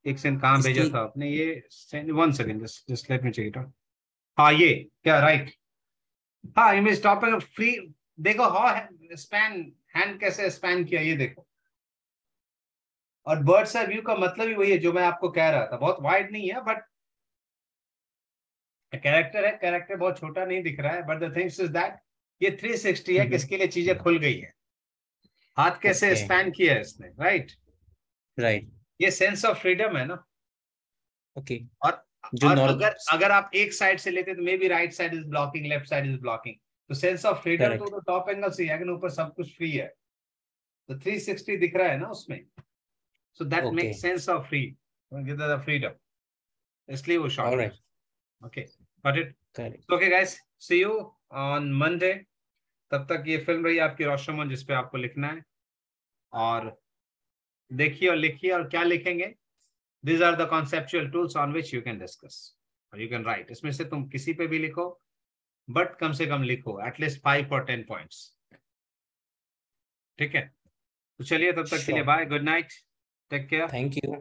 एक सेकंड, कहाँ भेजा था आपने ये? 1 second, just let me check it out. हाँ ये क्या, राइट, हाँ इमेज टॉपिक फ्री। देखो हाउ स्पैन, हैंड कैसे स्पैन किया, ये देखो। और बर्ड्स आई व्यू का मतलब ही वही है जो मैं आपको कह रहा था, बहुत वाइड नहीं है, बट कैरेक्टर है, कैरेक्टर बहुत छोटा नहीं दिख रहा है, but the things is that ये 360 है, किसके लिए चीजें खुल गई है, हाथ कैसे स्पैन किया है इसने, राइट राइट। ये सेंस ऑफ फ्रीडम है ना। ओके। और अगर आप एक साइड से लेते तो may be right side is blocking, left side is blocking, तो सेंस ऑफ फ्रीडम तो टॉप एंगल से है, ऊपर सब कुछ फ्री है, तो 360 दिख रहा है ना उसमें, so that makes sense of freedom, इसलिए वो शॉट है। Okay, got it? Correct. So, okay guys, see you on Monday. तब तक ये फिल्म रही आपकी रॉशमन, जिसपे आपको लिखना है, और देखिए और लिखिए, और क्या लिखेंगे, these are the conceptual tools on which you can discuss or you can write. इसमें से तुम किसी पे भी लिखो, बट कम से कम लिखो एटलीस्ट 5 or 10 points, ठीक है? तो चलिए तब तक के लिए bye, good night, take care, thank you.